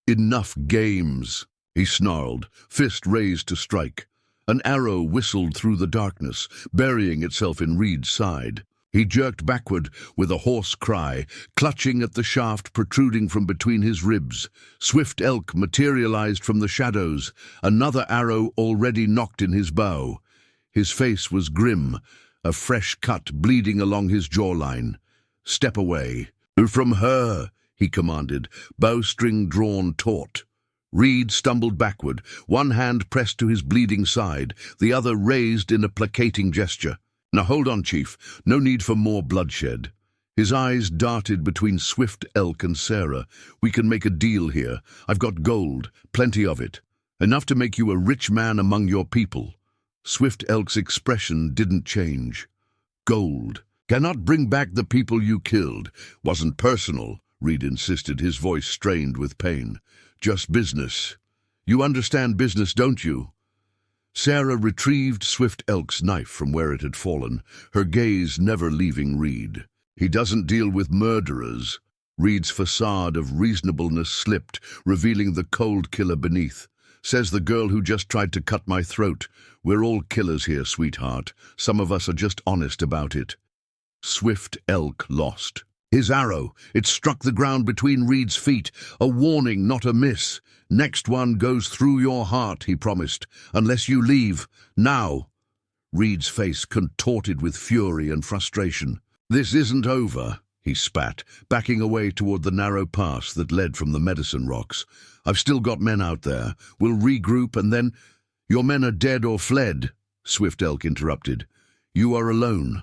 "Enough games," he snarled, fist raised to strike. An arrow whistled through the darkness, burying itself in Reed's side. He jerked backward with a hoarse cry, clutching at the shaft protruding from between his ribs. Swift Elk materialized from the shadows, another arrow already knocked in his bow. His face was grim, a fresh cut bleeding along his jawline. "Step away." "From her," he commanded, bowstring drawn taut. Reed stumbled backward, one hand pressed to his bleeding side, the other raised in a placating gesture. "Now hold on, Chief. No need for more bloodshed." His eyes darted between Swift Elk and Sarah. "We can make a deal here. I've got gold, plenty of it. Enough to make you a rich man among your people." Swift Elk's expression didn't change. "Gold cannot bring back the people you killed. Wasn't personal," Reed insisted, his voice strained with pain. "Just business. You understand business, don't you?" Sarah retrieved Swift Elk's knife from where it had fallen, her gaze never leaving Reed. "He doesn't deal with murderers." Reed's facade of reasonableness slipped, revealing the cold killer beneath. Says the girl who just tried to cut my throat. We're all killers here, sweetheart. Some of us are just honest about it. Swift Elk lost. His arrow, it struck the ground between Reed's feet. A warning, not a miss. Next one goes through your heart, he promised. Unless you leave. Now. Reed's face contorted with fury and frustration. This isn't over, he spat, backing away toward the narrow pass that led from the medicine rocks. I've still got men out there. We'll regroup and then— Your men are dead or fled, Swift Elk interrupted. You are alone.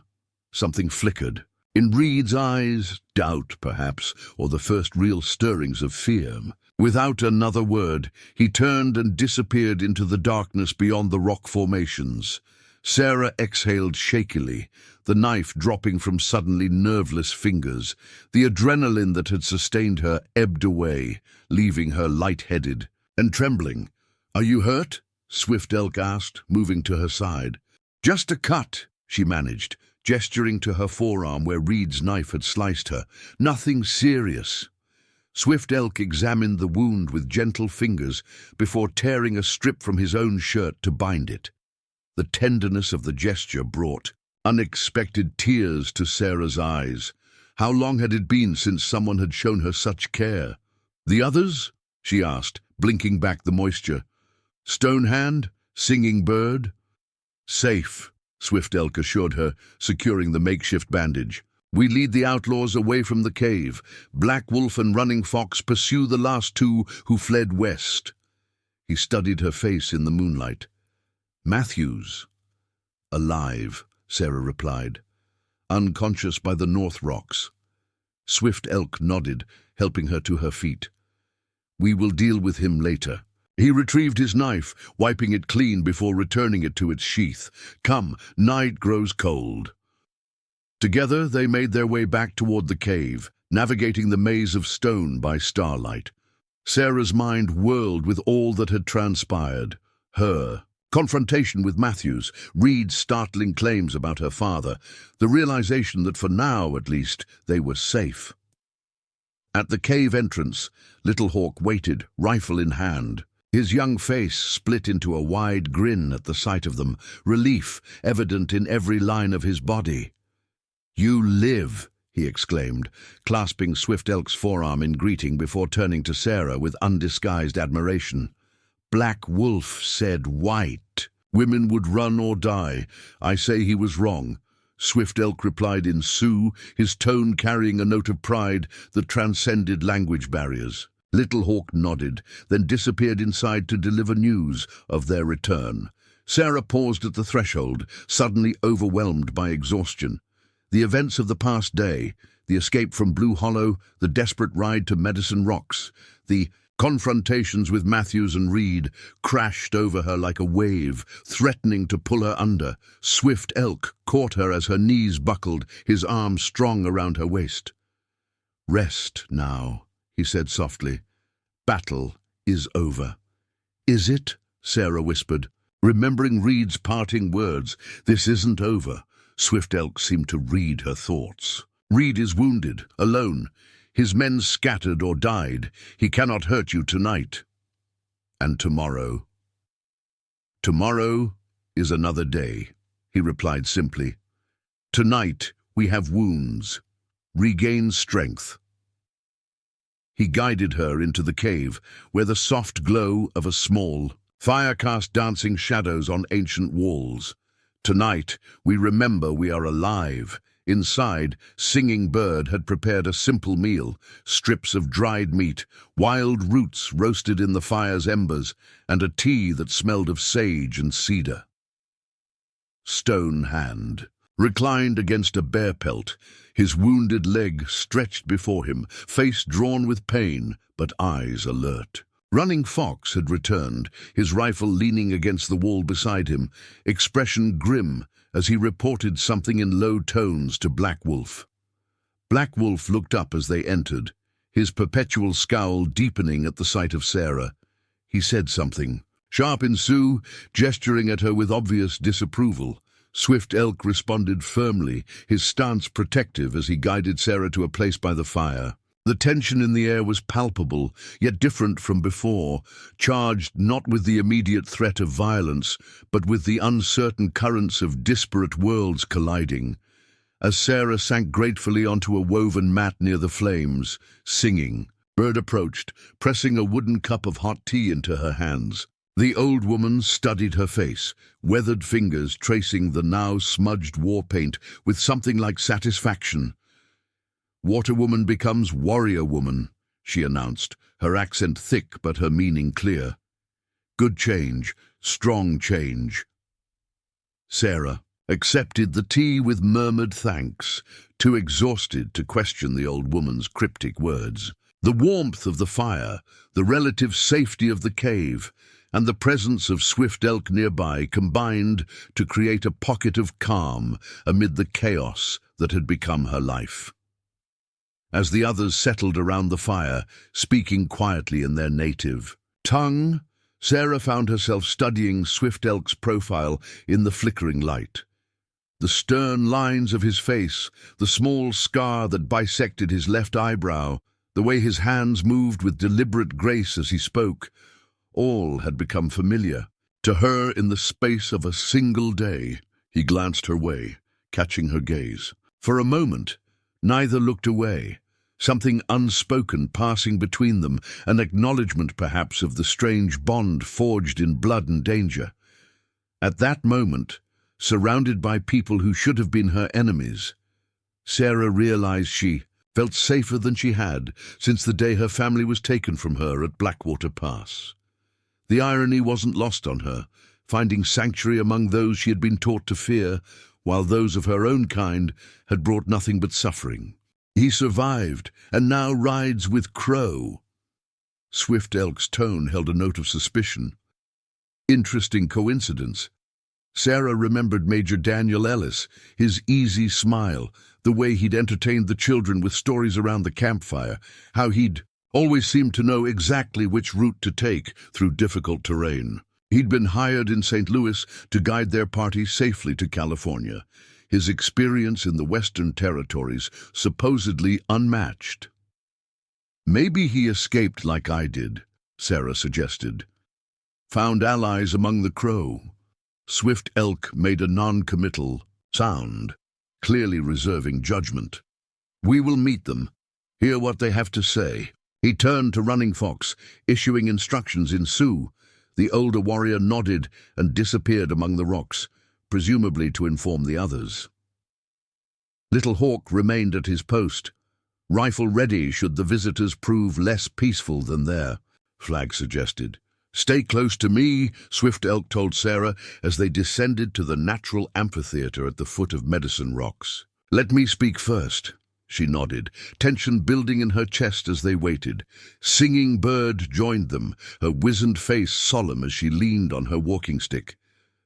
Something flickered. In Reed's eyes, doubt, perhaps, or the first real stirrings of fear. Without another word, he turned and disappeared into the darkness beyond the rock formations. Sarah exhaled shakily, the knife dropping from suddenly nerveless fingers. The adrenaline that had sustained her ebbed away, leaving her light-headed and trembling. Are you hurt? Swift Elk asked, moving to her side. Just a cut, she managed, gesturing to her forearm where Reed's knife had sliced her. Nothing serious. Swift Elk examined the wound with gentle fingers before tearing a strip from his own shirt to bind it. The tenderness of the gesture brought unexpected tears to Sarah's eyes. How long had it been since someone had shown her such care? The others? She asked, blinking back the moisture. Stonehand? Singing Bird? Safe, Swift Elk assured her, securing the makeshift bandage. We lead the outlaws away from the cave. Black Wolf and Running Fox pursue the last two who fled west. He studied her face in the moonlight. Matthews. Alive, Sarah replied. Unconscious by the North Rocks. Swift Elk nodded, helping her to her feet. We will deal with him later. He retrieved his knife, wiping it clean before returning it to its sheath. Come, night grows cold. Together they made their way back toward the cave, navigating the maze of stone by starlight. Sarah's mind whirled with all that had transpired. Her confrontation with Matthews, Reed's startling claims about her father, the realization that for now, at least, they were safe. At the cave entrance, Little Hawk waited, rifle in hand. His young face split into a wide grin at the sight of them, relief evident in every line of his body. You live, he exclaimed, clasping Swift Elk's forearm in greeting before turning to Sarah with undisguised admiration. Black Wolf said white. Women would run or die. I say he was wrong. Swift Elk replied in Sioux, his tone carrying a note of pride that transcended language barriers. Little Hawk nodded, then disappeared inside to deliver news of their return. Sarah paused at the threshold, suddenly overwhelmed by exhaustion. The events of the past day, the escape from Blue Hollow, the desperate ride to Medicine Rocks, the confrontations with Matthews and Reed crashed over her like a wave, threatening to pull her under. Swift Elk caught her as her knees buckled, his arms strong around her waist. Rest now, he said softly. Battle is over. Is it? Sarah whispered, remembering Reed's parting words. This isn't over. Swift Elk seemed to read her thoughts. Reed is wounded, alone. His men scattered or died. He cannot hurt you tonight. And tomorrow? Tomorrow is another day, he replied simply. Tonight we have wounds. Regain strength. He guided her into the cave, where the soft glow of a small fire cast dancing shadows on ancient walls. Tonight, we remember we are alive. Inside, Singing Bird had prepared a simple meal, strips of dried meat, wild roots roasted in the fire's embers, and a tea that smelled of sage and cedar. Stonehand reclined against a bear pelt, his wounded leg stretched before him, face drawn with pain, but eyes alert. Running Fox had returned, his rifle leaning against the wall beside him, expression grim as he reported something in low tones to Black Wolf. Black Wolf looked up as they entered, his perpetual scowl deepening at the sight of Sarah. He said something, sharp in Sioux, gesturing at her with obvious disapproval. Swift Elk responded firmly, his stance protective as he guided Sarah to a place by the fire. The tension in the air was palpable, yet different from before, charged not with the immediate threat of violence, but with the uncertain currents of disparate worlds colliding. As Sarah sank gratefully onto a woven mat near the flames, singing, Bird approached, pressing a wooden cup of hot tea into her hands. The old woman studied her face, weathered fingers tracing the now smudged war paint with something like satisfaction. Water woman becomes warrior woman, she announced, her accent thick but her meaning clear. Good change, strong change. Sarah accepted the tea with murmured thanks, too exhausted to question the old woman's cryptic words. The warmth of the fire, the relative safety of the cave, and the presence of swift elk nearby combined to create a pocket of calm amid the chaos that had become her life. As the others settled around the fire, speaking quietly in their native tongue, Sarah found herself studying Swift Elk's profile in the flickering light. The stern lines of his face, the small scar that bisected his left eyebrow, the way his hands moved with deliberate grace as he spoke, all had become familiar to her in the space of a single day. He glanced her way, catching her gaze. For a moment, neither looked away, something unspoken passing between them, an acknowledgement perhaps of the strange bond forged in blood and danger. At that moment, surrounded by people who should have been her enemies, Sarah realized she felt safer than she had since the day her family was taken from her at Blackwater Pass. The irony wasn't lost on her, finding sanctuary among those she had been taught to fear, while those of her own kind had brought nothing but suffering. He survived, and now rides with Crow. Swift Elk's tone held a note of suspicion. Interesting coincidence. Sarah remembered Major Daniel Ellis, his easy smile, the way he'd entertained the children with stories around the campfire, how he'd always seemed to know exactly which route to take through difficult terrain. He'd been hired in St. Louis to guide their party safely to California, his experience in the Western Territories supposedly unmatched. Maybe he escaped like I did, Sarah suggested. Found allies among the Crow. Swift Elk made a non-committal sound, clearly reserving judgment. We will meet them, hear what they have to say. He turned to Running Fox, issuing instructions in Sioux. The older warrior nodded and disappeared among the rocks, presumably to inform the others. Little Hawk remained at his post, rifle ready should the visitors prove less peaceful than their, Flag suggested. Stay close to me, Swift Elk told Sarah as they descended to the natural amphitheater at the foot of Medicine Rocks. Let me speak first, she nodded, tension building in her chest as they waited. Singing Bird joined them, her wizened face solemn as she leaned on her walking stick.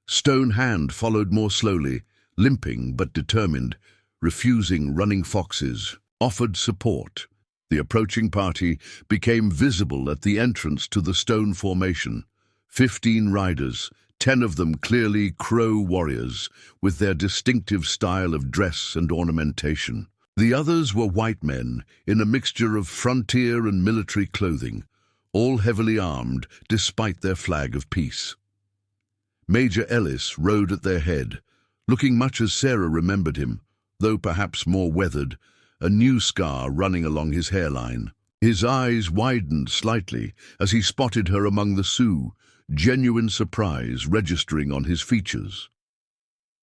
Stone Hand followed more slowly, limping but determined, refusing Running Fox's offered support. The approaching party became visible at the entrance to the stone formation. 15 riders, 10 of them clearly Crow warriors, with their distinctive style of dress and ornamentation. The others were white men, in a mixture of frontier and military clothing, all heavily armed despite their flag of peace. Major Ellis rode at their head, looking much as Sarah remembered him, though perhaps more weathered, a new scar running along his hairline. His eyes widened slightly as he spotted her among the Sioux, genuine surprise registering on his features.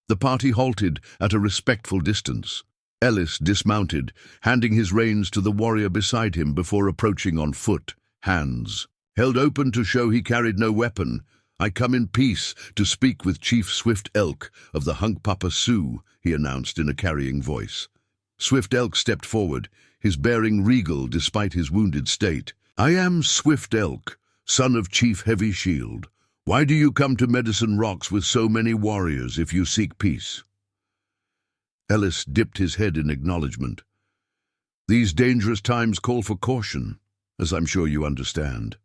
The party halted at a respectful distance. Ellis dismounted, handing his reins to the warrior beside him before approaching on foot, hands held open to show he carried no weapon. I come in peace to speak with Chief Swift Elk of the Hunkpapa Sioux, he announced in a carrying voice. Swift Elk stepped forward, his bearing regal despite his wounded state. I am Swift Elk, son of Chief Heavy Shield. Why do you come to Medicine Rocks with so many warriors if you seek peace? Ellis dipped his head in acknowledgement. These dangerous times call for caution, as I'm sure you understand.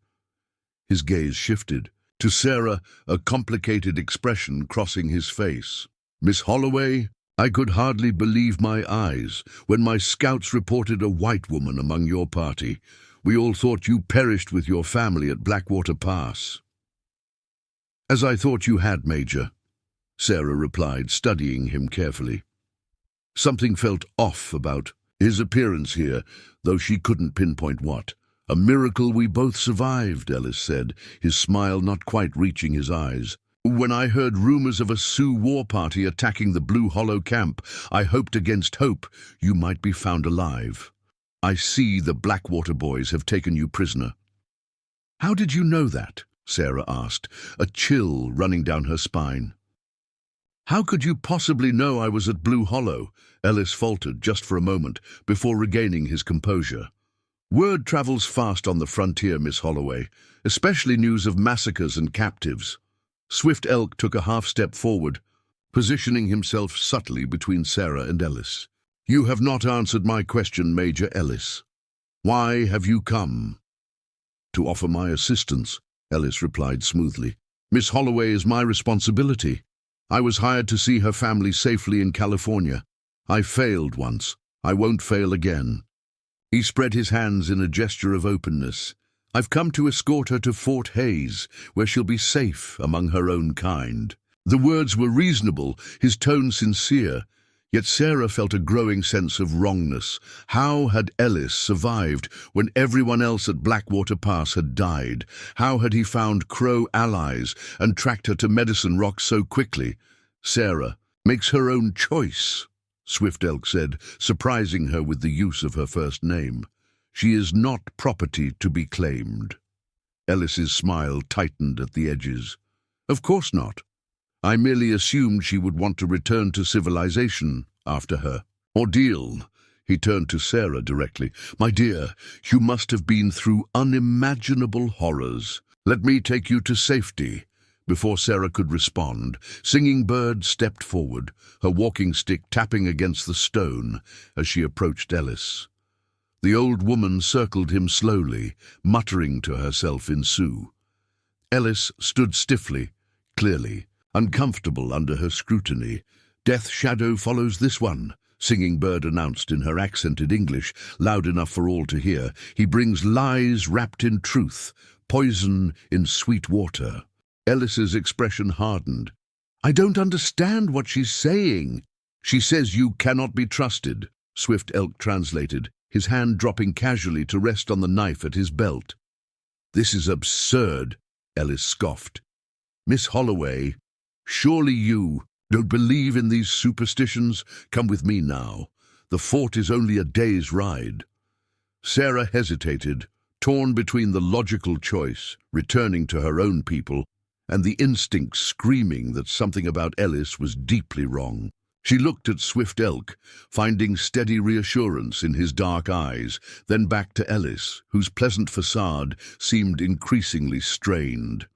His gaze shifted. To Sarah, a complicated expression crossing his face. Miss Holloway, I could hardly believe my eyes when my scouts reported a white woman among your party. We all thought you perished with your family at Blackwater Pass." "As I thought you had, Major," Sarah replied, studying him carefully. Something felt off about his appearance here, though she couldn't pinpoint what. "A miracle we both survived," Ellis said, his smile not quite reaching his eyes. "When I heard rumors of a Sioux war party attacking the Blue Hollow camp, I hoped against hope you might be found alive. I see the Blackwater boys have taken you prisoner." "How did you know that?" Sarah asked, a chill running down her spine. "How could you possibly know I was at Blue Hollow?" Ellis faltered just for a moment before regaining his composure. "Word travels fast on the frontier, Miss Holloway, especially news of massacres and captives." Swift Elk took a half-step forward, positioning himself subtly between Sarah and Ellis. "You have not answered my question, Major Ellis. Why have you come?" "To offer my assistance," Ellis replied smoothly. "Miss Holloway is my responsibility. I was hired to see her family safely in California. I failed once. I won't fail again." He spread his hands in a gesture of openness. "I've come to escort her to Fort Hayes, where she'll be safe among her own kind." The words were reasonable, his tone sincere, yet Sarah felt a growing sense of wrongness. How had Ellis survived when everyone else at Blackwater Pass had died? How had he found Crow allies and tracked her to Medicine Rock so quickly? "Sarah makes her own choice," Swift Elk said, surprising her with the use of her first name. "She is not property to be claimed." Ellis's smile tightened at the edges. "Of course not. I merely assumed she would want to return to civilization after her ordeal." He turned to Sarah directly. "My dear, you must have been through unimaginable horrors. Let me take you to safety." Before Sarah could respond, Singing Bird stepped forward, her walking stick tapping against the stone as she approached Ellis. The old woman circled him slowly, muttering to herself in Sioux. Ellis stood stiffly, clearly, uncomfortable under her scrutiny. "Death shadow follows this one," Singing Bird announced in her accented English, loud enough for all to hear. "He brings lies wrapped in truth, poison in sweet water." Ellis's expression hardened. "I don't understand what she's saying." "She says you cannot be trusted," Swift Elk translated, his hand dropping casually to rest on the knife at his belt. "This is absurd," Ellis scoffed. "Miss Holloway, surely you don't believe in these superstitions? Come with me now. The fort is only a day's ride." Sarah hesitated, torn between the logical choice, returning to her own people, and the instinct screaming that something about Ellis was deeply wrong. She looked at Swift Elk, finding steady reassurance in his dark eyes, then back to Ellis, whose pleasant facade seemed increasingly strained.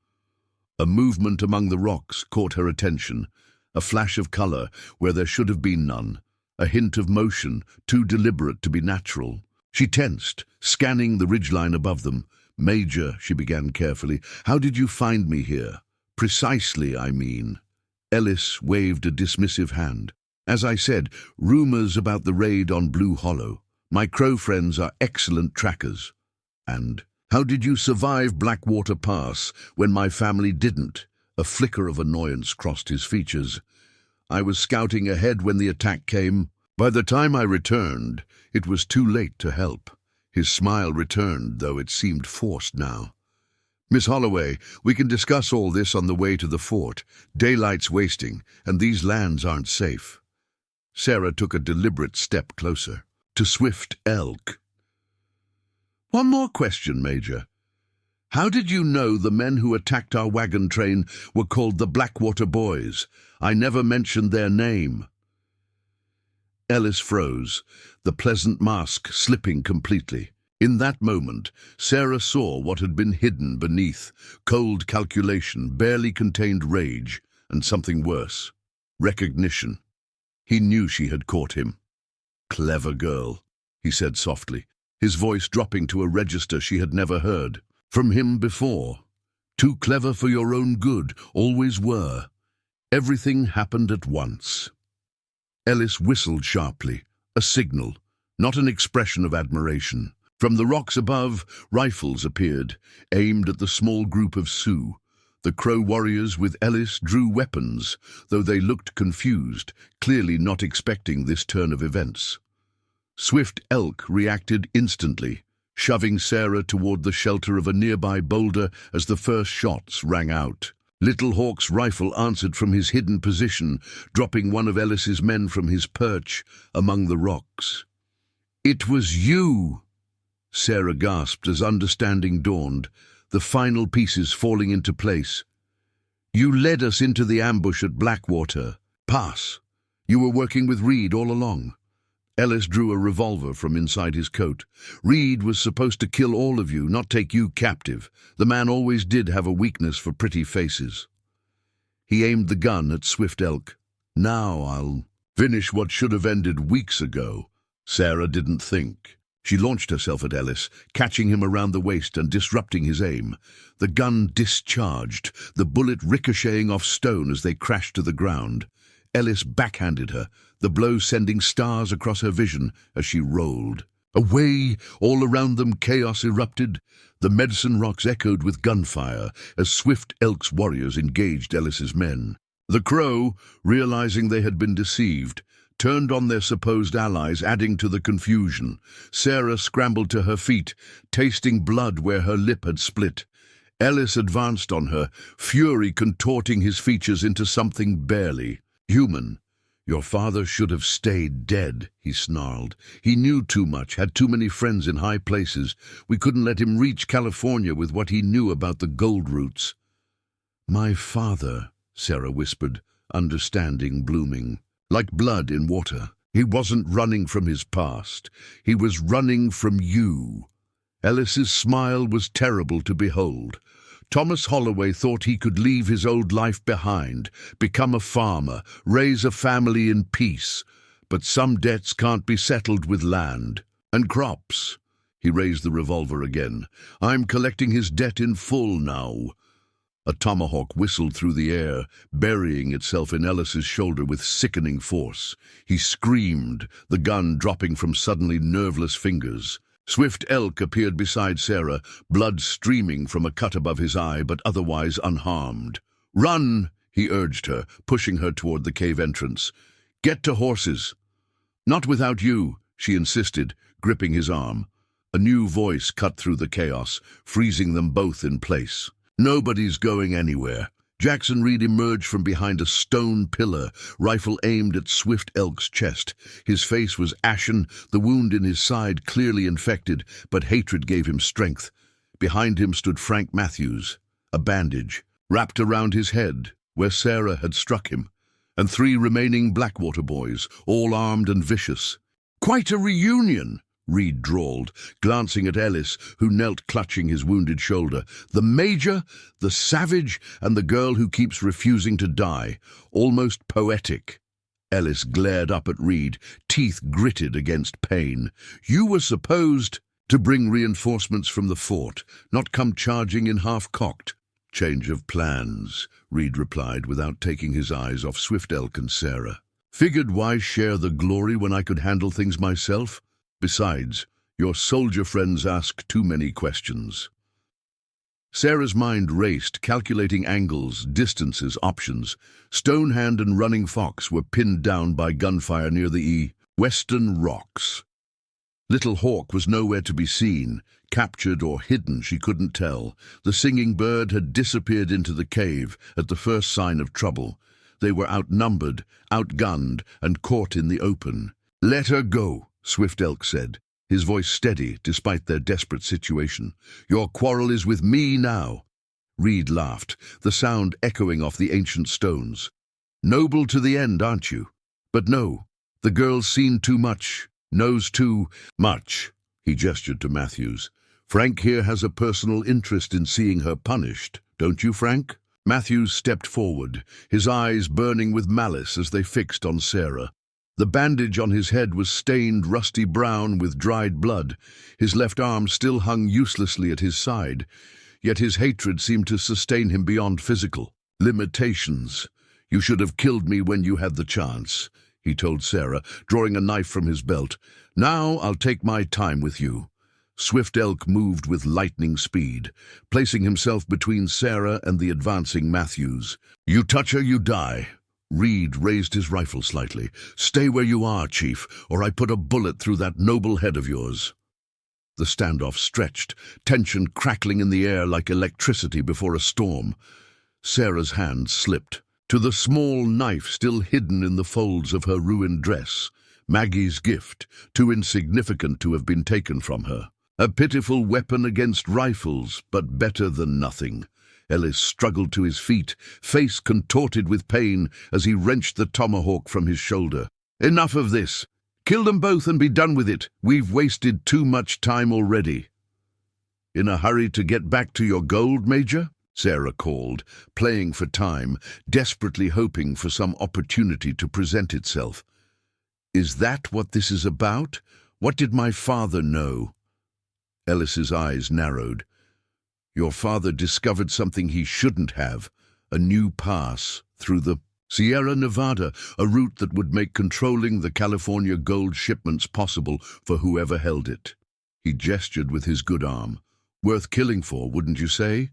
A movement among the rocks caught her attention, a flash of color where there should have been none, a hint of motion too deliberate to be natural. She tensed, scanning the ridgeline above them. "Major," she began carefully, "how did you find me here? Precisely, I mean." Ellis waved a dismissive hand. "As I said, rumors about the raid on Blue Hollow. My Crow friends are excellent trackers." "And how did you survive Blackwater Pass when my family didn't?" A flicker of annoyance crossed his features. "I was scouting ahead when the attack came. By the time I returned, it was too late to help." His smile returned, though it seemed forced now. "Miss Holloway, we can discuss all this on the way to the fort. Daylight's wasting, and these lands aren't safe." Sarah took a deliberate step closer. To Swift Elk. "One more question, Major. How did you know the men who attacked our wagon train were called the Blackwater Boys? I never mentioned their name." Ellis froze, the pleasant mask slipping completely. In that moment, Sarah saw what had been hidden beneath: cold calculation, barely contained rage, and something worse: recognition. He knew she had caught him. "Clever girl," he said softly, his voice dropping to a register she had never heard from him before. "Too clever for your own good, always were. Everything happened at once." Ellis whistled sharply, a signal, not an expression of admiration. From the rocks above, rifles appeared, aimed at the small group of Sioux. The Crow warriors with Ellis drew weapons, though they looked confused, clearly not expecting this turn of events. Swift Elk reacted instantly, shoving Sarah toward the shelter of a nearby boulder as the first shots rang out. Little Hawk's rifle answered from his hidden position, dropping one of Ellis's men from his perch among the rocks. "It was you!" Sarah gasped as understanding dawned, the final pieces falling into place. "You led us into the ambush at Blackwater. Pass. You were working with Reed all along." Ellis drew a revolver from inside his coat. "Reed was supposed to kill all of you, not take you captive. The man always did have a weakness for pretty faces." He aimed the gun at Swift Elk. "Now I'll finish what should have ended weeks ago." Sarah didn't think. She launched herself at Ellis, catching him around the waist and disrupting his aim. The gun discharged, the bullet ricocheting off stone as they crashed to the ground. Ellis backhanded her, the blow sending stars across her vision as she rolled. Away, all around them chaos erupted. The Medicine Rocks echoed with gunfire as Swift Elk's warriors engaged Ellis's men. The Crow, realizing they had been deceived, turned on their supposed allies, adding to the confusion. Sarah scrambled to her feet, tasting blood where her lip had split. Ellis advanced on her, fury contorting his features into something barely human. "Your father should have stayed dead," he snarled. "He knew too much, had too many friends in high places. We couldn't let him reach California with what he knew about the gold routes." "My father," Sarah whispered, understanding blooming. Like blood in water. He wasn't running from his past. He was running from you. Ellis's smile was terrible to behold. Thomas Holloway thought he could leave his old life behind, become a farmer, raise a family in peace. But some debts can't be settled with land. And crops. He raised the revolver again. "I'm collecting his debt in full now." A tomahawk whistled through the air, burying itself in Ellis's shoulder with sickening force. He screamed, the gun dropping from suddenly nerveless fingers. Swift Elk appeared beside Sarah, blood streaming from a cut above his eye, but otherwise unharmed. "Run!" he urged her, pushing her toward the cave entrance. "Get to horses." "Not without you," she insisted, gripping his arm. A new voice cut through the chaos, freezing them both in place. "Nobody's going anywhere." Jackson Reed emerged from behind a stone pillar, rifle aimed at Swift Elk's chest. His face was ashen, the wound in his side clearly infected, but hatred gave him strength. Behind him stood Frank Matthews, a bandage wrapped around his head where Sarah had struck him, and 3 remaining Blackwater boys, all armed and vicious. "Quite a reunion," Reed drawled, glancing at Ellis, who knelt clutching his wounded shoulder. "The Major, the savage, and the girl who keeps refusing to die. Almost poetic." Ellis glared up at Reed, teeth gritted against pain. "You were supposed to bring reinforcements from the fort, not come charging in half-cocked." "Change of plans," Reed replied without taking his eyes off Swift Elk and Sarah. "Figured why share the glory when I could handle things myself? Besides, your soldier friends ask too many questions." Sarah's mind raced, calculating angles, distances, options. Stonehand and Running Fox were pinned down by gunfire near the Western Rocks. Little Hawk was nowhere to be seen. Captured or hidden, she couldn't tell. The singing bird had disappeared into the cave at the first sign of trouble. They were outnumbered, outgunned, and caught in the open. "Let her go," Swift Elk said, his voice steady despite their desperate situation. "Your quarrel is with me now." Reed laughed, the sound echoing off the ancient stones. "Noble to the end, aren't you? But no, the girl's seen too much, knows too much." He gestured to Matthews. "Frank here has a personal interest in seeing her punished, don't you, Frank?" Matthews stepped forward, his eyes burning with malice as they fixed on Sarah. The bandage on his head was stained rusty brown with dried blood. His left arm still hung uselessly at his side, yet his hatred seemed to sustain him beyond physical limitations. "You should have killed me when you had the chance." he told Sarah, drawing a knife from his belt. "Now I'll take my time with you." Swift Elk moved with lightning speed, placing himself between Sarah and the advancing Matthews. "You touch her, you die." Reed raised his rifle slightly. "Stay where you are, Chief, or I put a bullet through that noble head of yours." The standoff stretched, tension crackling in the air like electricity before a storm. Sarah's hand slipped to the small knife still hidden in the folds of her ruined dress, Maggie's gift, too insignificant to have been taken from her. A pitiful weapon against rifles, but better than nothing. Ellis struggled to his feet, face contorted with pain as he wrenched the tomahawk from his shoulder. "Enough of this. Kill them both and be done with it. We've wasted too much time already." "In a hurry to get back to your gold, Major?" Sarah called, playing for time, desperately hoping for some opportunity to present itself. "Is that what this is about? What did my father know?" Ellis's eyes narrowed. "Your father discovered something he shouldn't have, a new pass through the Sierra Nevada, a route that would make controlling the California gold shipments possible for whoever held it." He gestured with his good arm. "Worth killing for, wouldn't you say?"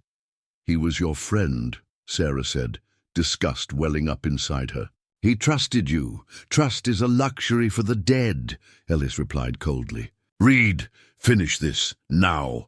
"He was your friend," Sarah said, disgust welling up inside her. "He trusted you. Trust is a luxury for the dead," Ellis replied coldly. "Reed, finish this, now."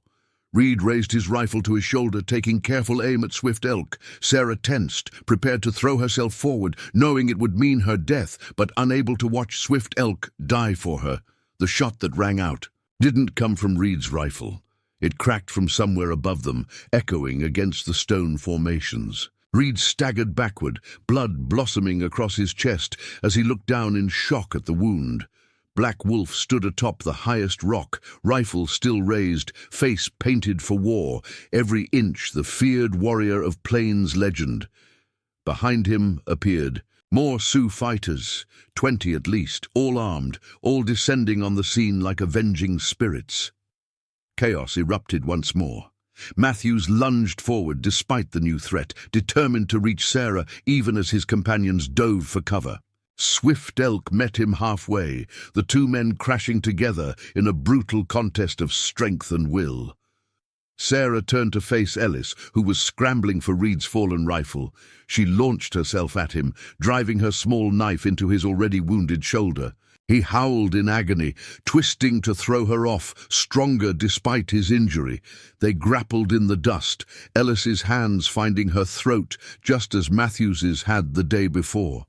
Reed raised his rifle to his shoulder, taking careful aim at Swift Elk. Sarah tensed, prepared to throw herself forward, knowing it would mean her death, but unable to watch Swift Elk die for her. The shot that rang out didn't come from Reed's rifle. It cracked from somewhere above them, echoing against the stone formations. Reed staggered backward, blood blossoming across his chest as he looked down in shock at the wound. Black Wolf stood atop the highest rock, rifle still raised, face painted for war, every inch the feared warrior of Plains legend. Behind him appeared more Sioux fighters, 20 at least, all armed, all descending on the scene like avenging spirits. Chaos erupted once more. Matthews lunged forward despite the new threat, determined to reach Sarah even as his companions dove for cover. Swift Elk met him halfway, the two men crashing together in a brutal contest of strength and will. Sarah turned to face Ellis, who was scrambling for Reed's fallen rifle. She launched herself at him, driving her small knife into his already wounded shoulder. He howled in agony, twisting to throw her off, stronger despite his injury. They grappled in the dust, Ellis's hands finding her throat just as Matthews's had the day before.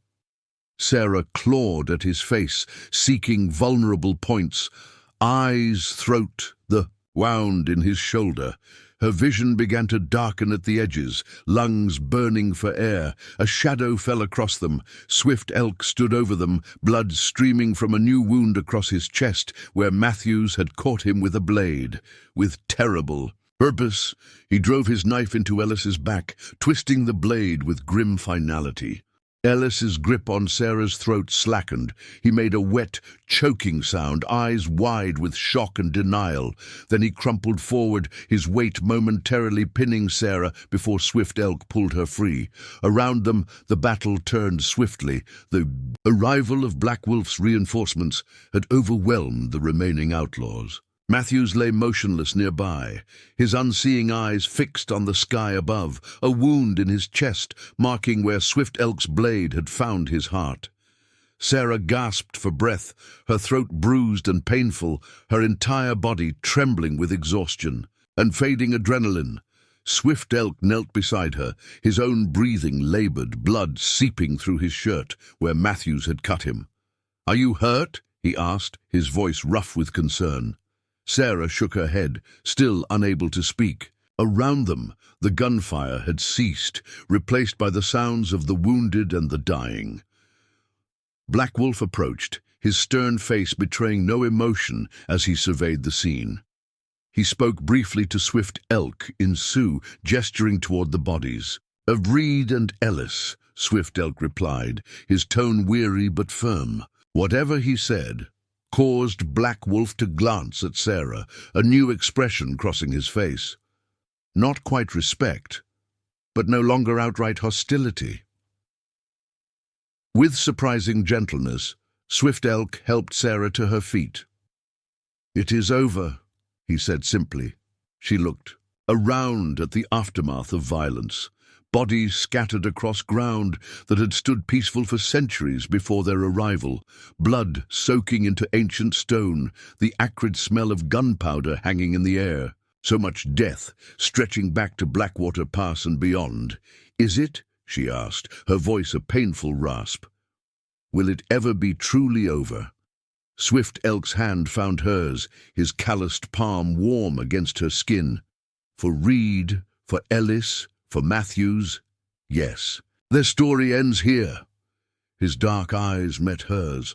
Sarah clawed at his face, seeking vulnerable points. Eyes, throat, the wound in his shoulder. Her vision began to darken at the edges, lungs burning for air. A shadow fell across them. Swift Elk stood over them, blood streaming from a new wound across his chest where Matthews had caught him with a blade. With terrible purpose, he drove his knife into Ellis's back, twisting the blade with grim finality. Ellis's grip on Sarah's throat slackened. He made a wet, choking sound, eyes wide with shock and denial. Then he crumpled forward, his weight momentarily pinning Sarah before Swift Elk pulled her free. Around them, the battle turned swiftly. The arrival of Black Wolf's reinforcements had overwhelmed the remaining outlaws. Matthews lay motionless nearby, his unseeing eyes fixed on the sky above, a wound in his chest marking where Swift Elk's blade had found his heart. Sarah gasped for breath, her throat bruised and painful, her entire body trembling with exhaustion and fading adrenaline. Swift Elk knelt beside her, his own breathing labored, blood seeping through his shirt where Matthews had cut him. "Are you hurt?" he asked, his voice rough with concern. Sarah shook her head, still unable to speak. Around them, the gunfire had ceased, replaced by the sounds of the wounded and the dying. Black Wolf approached, his stern face betraying no emotion as he surveyed the scene. He spoke briefly to Swift Elk in Sioux, gesturing toward the bodies. "Of Reed and Ellis," Swift Elk replied, his tone weary but firm. Whatever he said caused Black Wolf to glance at Sarah, a new expression crossing his face. Not quite respect, but no longer outright hostility. With surprising gentleness, Swift Elk helped Sarah to her feet. "It is over," he said simply. She looked around at the aftermath of violence. Bodies scattered across ground that had stood peaceful for centuries before their arrival, blood soaking into ancient stone, the acrid smell of gunpowder hanging in the air. So much death, stretching back to Blackwater Pass and beyond. "Is it?" she asked, her voice a painful rasp. "Will it ever be truly over?" Swift Elk's hand found hers, his calloused palm warm against her skin. For Reed, for Ellis, for Matthews, yes. Their story ends here. His dark eyes met hers.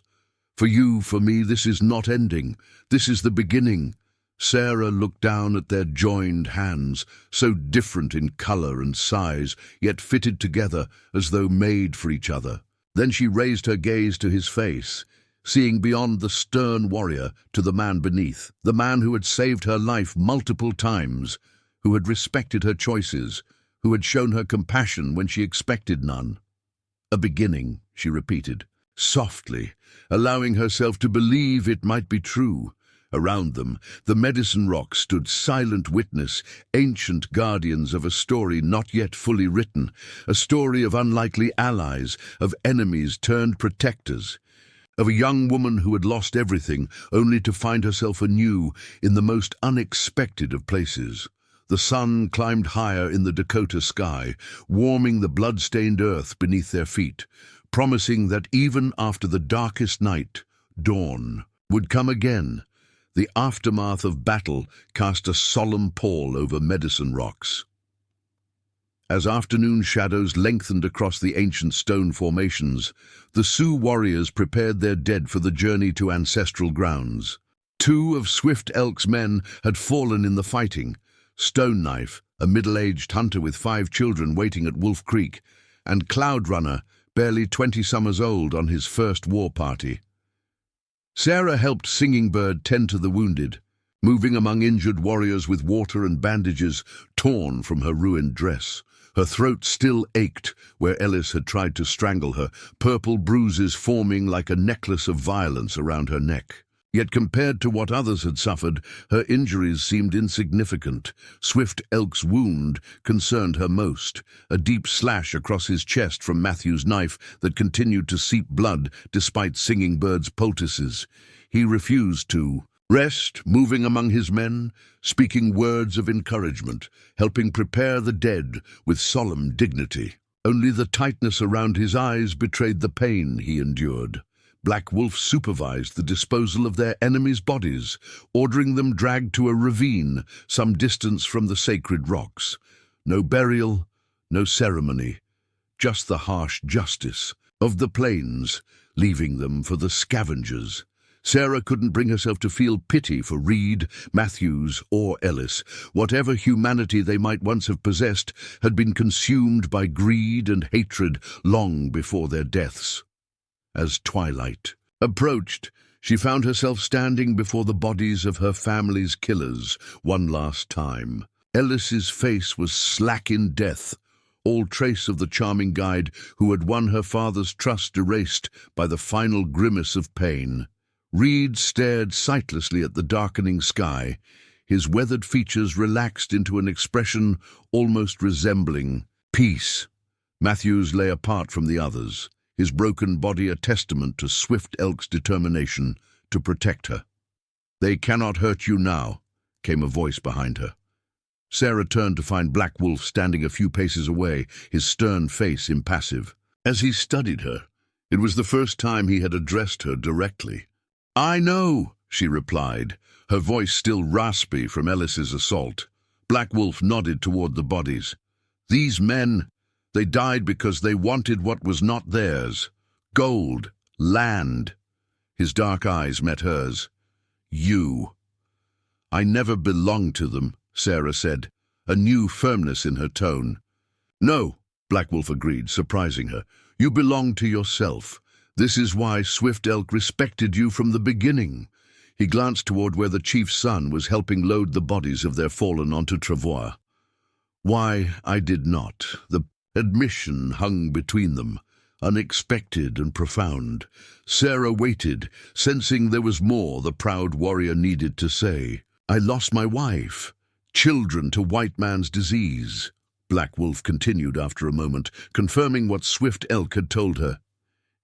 "For you, for me, this is not ending. This is the beginning." Sarah looked down at their joined hands, so different in color and size, yet fitted together as though made for each other. Then she raised her gaze to his face, seeing beyond the stern warrior to the man beneath, the man who had saved her life multiple times, who had respected her choices, who had shown her compassion when she expected none. "A beginning," she repeated, softly, allowing herself to believe it might be true. Around them, the Medicine Rocks stood silent witness, ancient guardians of a story not yet fully written, a story of unlikely allies, of enemies turned protectors, of a young woman who had lost everything only to find herself anew in the most unexpected of places. The sun climbed higher in the Dakota sky, warming the blood-stained earth beneath their feet, promising that even after the darkest night, dawn would come again. The aftermath of battle cast a solemn pall over Medicine Rocks. As afternoon shadows lengthened across the ancient stone formations, the Sioux warriors prepared their dead for the journey to ancestral grounds. 2 of Swift Elk's men had fallen in the fighting: Stone Knife, a middle-aged hunter with 5 children waiting at Wolf Creek, and Cloud Runner, barely 20 summers old, on his first war party. Sarah helped Singing Bird tend to the wounded, moving among injured warriors with water and bandages torn from her ruined dress. Her throat still ached where Ellis had tried to strangle her, purple bruises forming like a necklace of violence around her neck. Yet compared to what others had suffered, her injuries seemed insignificant. Swift Elk's wound concerned her most, a deep slash across his chest from Matthew's knife that continued to seep blood despite Singing Bird's poultices. He refused to rest, moving among his men, speaking words of encouragement, helping prepare the dead with solemn dignity. Only the tightness around his eyes betrayed the pain he endured. Black Wolf supervised the disposal of their enemies' bodies, ordering them dragged to a ravine some distance from the sacred rocks. No burial, no ceremony, just the harsh justice of the plains, leaving them for the scavengers. Sarah couldn't bring herself to feel pity for Reed, Matthews, or Ellis. Whatever humanity they might once have possessed had been consumed by greed and hatred long before their deaths. As twilight approached, she found herself standing before the bodies of her family's killers one last time. Ellis's face was slack in death, all trace of the charming guide who had won her father's trust erased by the final grimace of pain. Reed stared sightlessly at the darkening sky, his weathered features relaxed into an expression almost resembling peace. Matthews lay apart from the others, his broken body a testament to Swift Elk's determination to protect her. "They cannot hurt you now," came a voice behind her. Sarah turned to find Black Wolf standing a few paces away, his stern face impassive. As he studied her, it was the first time he had addressed her directly. "I know," she replied, her voice still raspy from Ellis's assault. Black Wolf nodded toward the bodies. "These men, they died because they wanted what was not theirs. Gold, land." His dark eyes met hers. "You." "I never belonged to them," Sarah said, a new firmness in her tone. "No," Black Wolf agreed, surprising her. "You belong to yourself. This is why Swift Elk respected you from the beginning." He glanced toward where the chief's son was helping load the bodies of their fallen onto travois. "Why, I did not." The admission hung between them, unexpected and profound. Sarah waited, sensing there was more the proud warrior needed to say. "I lost my wife, children to white man's disease," Black Wolf continued after a moment, confirming what Swift Elk had told her.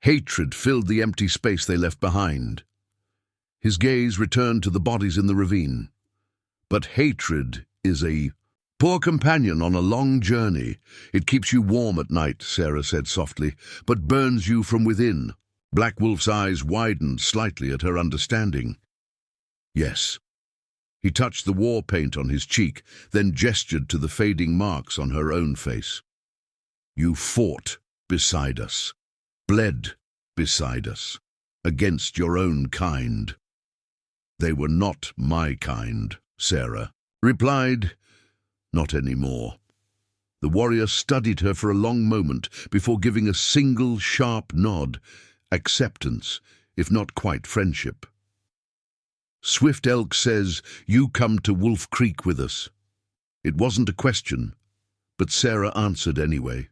Hatred filled the empty space they left behind. His gaze returned to the bodies in the ravine. "But hatred is a poor companion on a long journey. It keeps you warm at night," Sarah said softly, "but burns you from within." Black Wolf's eyes widened slightly at her understanding. "Yes." He touched the war paint on his cheek, then gestured to the fading marks on her own face. "You fought beside us, bled beside us, against your own kind." "They were not my kind," Sarah replied. "Not anymore." The warrior studied her for a long moment before giving a single sharp nod. Acceptance, if not quite friendship. "Swift Elk says you come to Wolf Creek with us." It wasn't a question, but Sarah answered anyway.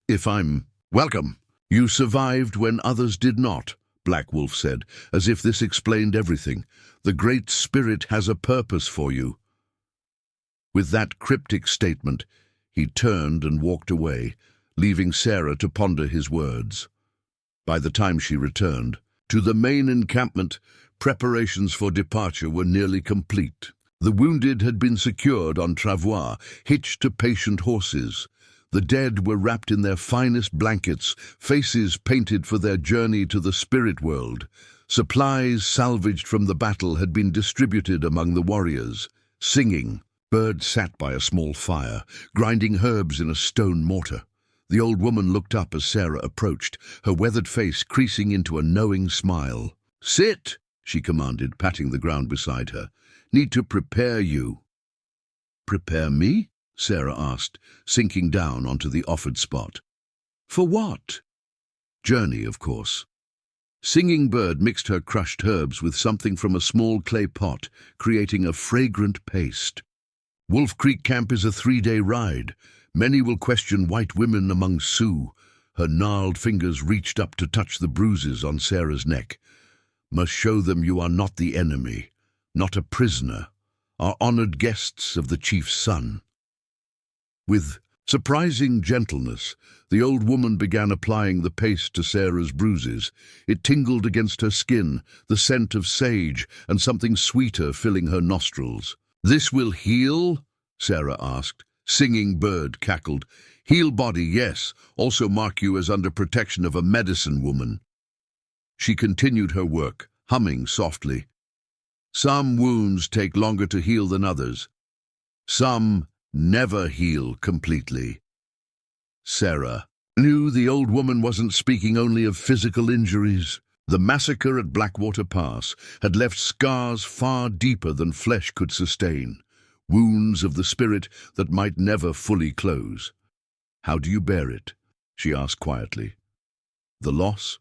"If I'm welcome." "You survived when others did not," Black Wolf said, as if this explained everything. "The Great Spirit has a purpose for you." With that cryptic statement, he turned and walked away, leaving Sarah to ponder his words. By the time she returned to the main encampment, preparations for departure were nearly complete. The wounded had been secured on travois, hitched to patient horses. The dead were wrapped in their finest blankets, faces painted for their journey to the spirit world. Supplies salvaged from the battle had been distributed among the warriors. Singing, Bird sat by a small fire, grinding herbs in a stone mortar. The old woman looked up as Sarah approached, her weathered face creasing into a knowing smile. "Sit," she commanded, patting the ground beside her. "Need to prepare you." "Prepare me?" Sarah asked, sinking down onto the offered spot. "For what?" "Journey, of course." Singing Bird mixed her crushed herbs with something from a small clay pot, creating a fragrant paste. "Wolf Creek Camp is a 3-day ride. Many will question white women among Sioux." Her gnarled fingers reached up to touch the bruises on Sarah's neck. "Must show them you are not the enemy, not a prisoner, are honored guests of the chief's son." With surprising gentleness, the old woman began applying the paste to Sarah's bruises. It tingled against her skin, the scent of sage and something sweeter filling her nostrils. "This will heal?" Sarah asked. Singing Bird cackled. "Heal body, yes, also mark you as under protection of a medicine woman." She continued her work, humming softly. "Some wounds take longer to heal than others. Some never heal completely." Sarah knew the old woman wasn't speaking only of physical injuries. The massacre at Blackwater Pass had left scars far deeper than flesh could sustain, wounds of the spirit that might never fully close. "How do you bear it?" she asked quietly. "The loss?"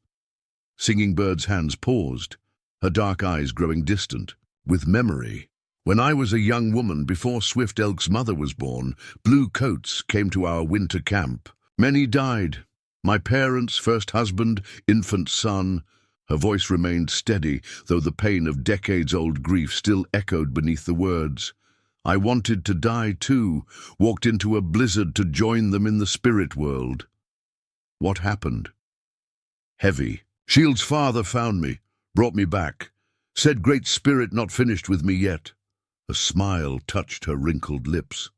Singing Bird's hands paused, her dark eyes growing distant. "With memory. When I was a young woman before Swift Elk's mother was born, blue coats came to our winter camp. Many died. My parents, first husband, infant son." Her voice remained steady, though the pain of decades-old grief still echoed beneath the words. "I wanted to die too, walked into a blizzard to join them in the spirit world." "What happened?" "Heavy. Shield's father found me, brought me back. Said Great Spirit not finished with me yet." A smile touched her wrinkled lips.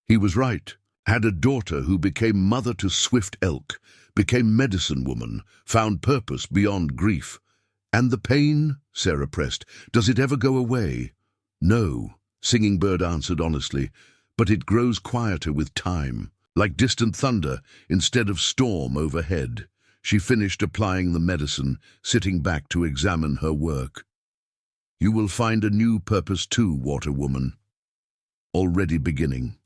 He was right. Had a daughter who became mother to Swift Elk, became medicine woman, found purpose beyond grief. "And the pain?" Sarah pressed. "Does it ever go away?" "No," Singing Bird answered honestly, "but it grows quieter with time, like distant thunder instead of storm overhead." She finished applying the medicine, sitting back to examine her work. "You will find a new purpose too, Water Woman. Already beginning."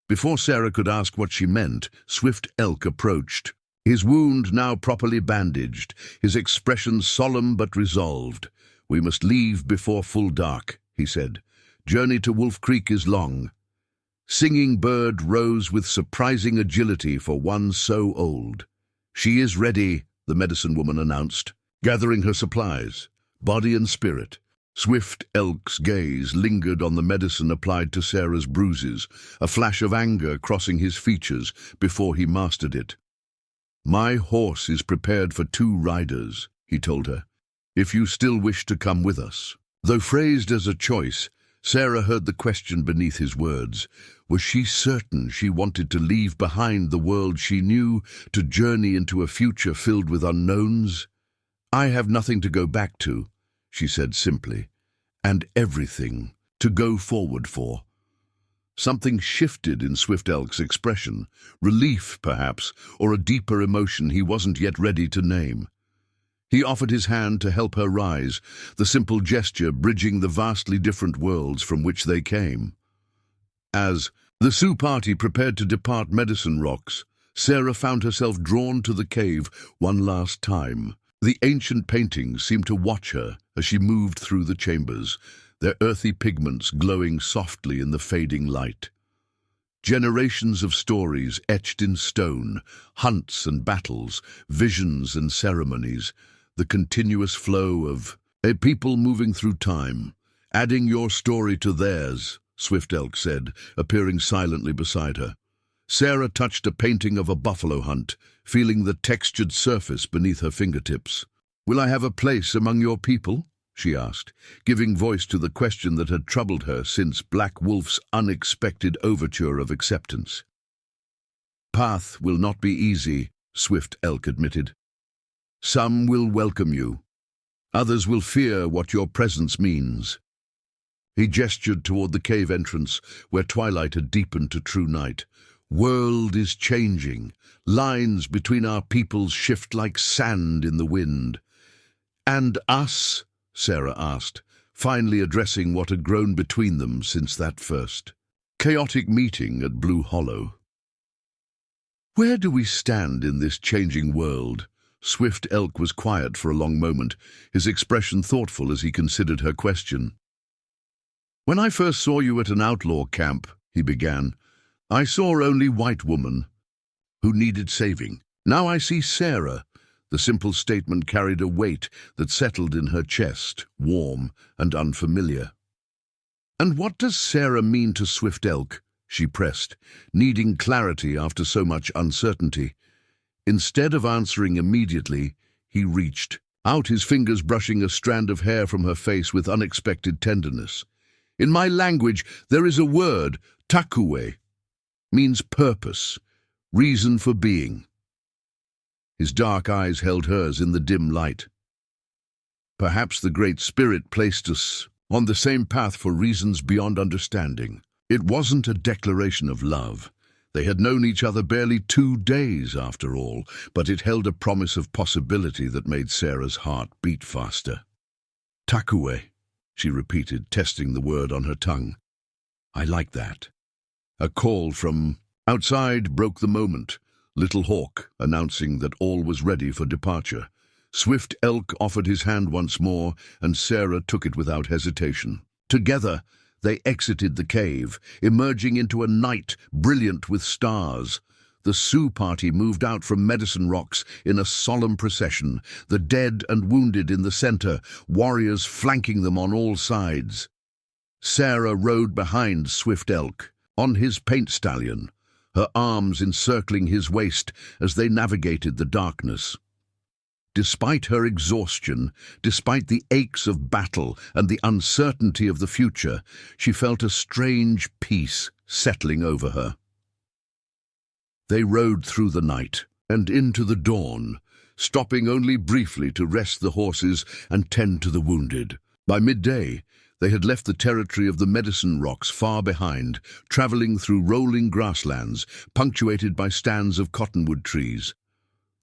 Before Sarah could ask what she meant, Swift Elk approached. His wound now properly bandaged, his expression solemn but resolved. "We must leave before full dark," he said. "Journey to Wolf Creek is long." Singing Bird rose with surprising agility for one so old. "She is ready," the medicine woman announced, gathering her supplies, body and spirit. Swift Elk's gaze lingered on the medicine applied to Sarah's bruises, a flash of anger crossing his features before he mastered it. "My horse is prepared for 2 riders," he told her, "if you still wish to come with us." Though phrased as a choice, Sarah heard the question beneath his words. Was she certain she wanted to leave behind the world she knew, to journey into a future filled with unknowns? "I have nothing to go back to," she said simply, "and everything to go forward for." Something shifted in Swift Elk's expression, relief perhaps, or a deeper emotion he wasn't yet ready to name. He offered his hand to help her rise, the simple gesture bridging the vastly different worlds from which they came. As the Sioux party prepared to depart Medicine Rocks, Sarah found herself drawn to the cave one last time. The ancient paintings seemed to watch her as she moved through the chambers, their earthy pigments glowing softly in the fading light. Generations of stories etched in stone, hunts and battles, visions and ceremonies, the continuous flow of a people moving through time, adding your story to theirs, Swift Elk said, appearing silently beside her. Sarah touched a painting of a buffalo hunt, feeling the textured surface beneath her fingertips. "Will I have a place among your people?" she asked, giving voice to the question that had troubled her since Black Wolf's unexpected overture of acceptance. "Path will not be easy," Swift Elk admitted. "Some will welcome you. Others will fear what your presence means." He gestured toward the cave entrance, where twilight had deepened to true night. "World is changing. Lines between our peoples shift like sand in the wind." "And us?" Sarah asked, finally addressing what had grown between them since that first chaotic meeting at Blue Hollow. "Where do we stand in this changing world?" Swift Elk was quiet for a long moment, his expression thoughtful as he considered her question. "When I first saw you at an outlaw camp," he began, "I saw only white woman who needed saving. Now I see Sarah." The simple statement carried a weight that settled in her chest, warm and unfamiliar. "And what does Sarah mean to Swift Elk?" she pressed, needing clarity after so much uncertainty. Instead of answering immediately, he reached out, his fingers brushing a strand of hair from her face with unexpected tenderness. "In my language, there is a word, takuwe, means purpose, reason for being." His dark eyes held hers in the dim light. "Perhaps the Great Spirit placed us on the same path for reasons beyond understanding." It wasn't a declaration of love. They had known each other barely 2 days, after all, but it held a promise of possibility that made Sarah's heart beat faster. "Takuwe," she repeated, testing the word on her tongue. "I like that." A call from outside broke the moment, Little Hawk announcing that all was ready for departure. Swift Elk offered his hand once more, and Sarah took it without hesitation. Together, they exited the cave, emerging into a night brilliant with stars. The Sioux party moved out from Medicine Rocks in a solemn procession, the dead and wounded in the center, warriors flanking them on all sides. Sarah rode behind Swift Elk, on his paint stallion, her arms encircling his waist as they navigated the darkness. Despite her exhaustion, despite the aches of battle and the uncertainty of the future, she felt a strange peace settling over her. They rode through the night and into the dawn, stopping only briefly to rest the horses and tend to the wounded. By midday, they had left the territory of the Medicine Rocks far behind, traveling through rolling grasslands, punctuated by stands of cottonwood trees.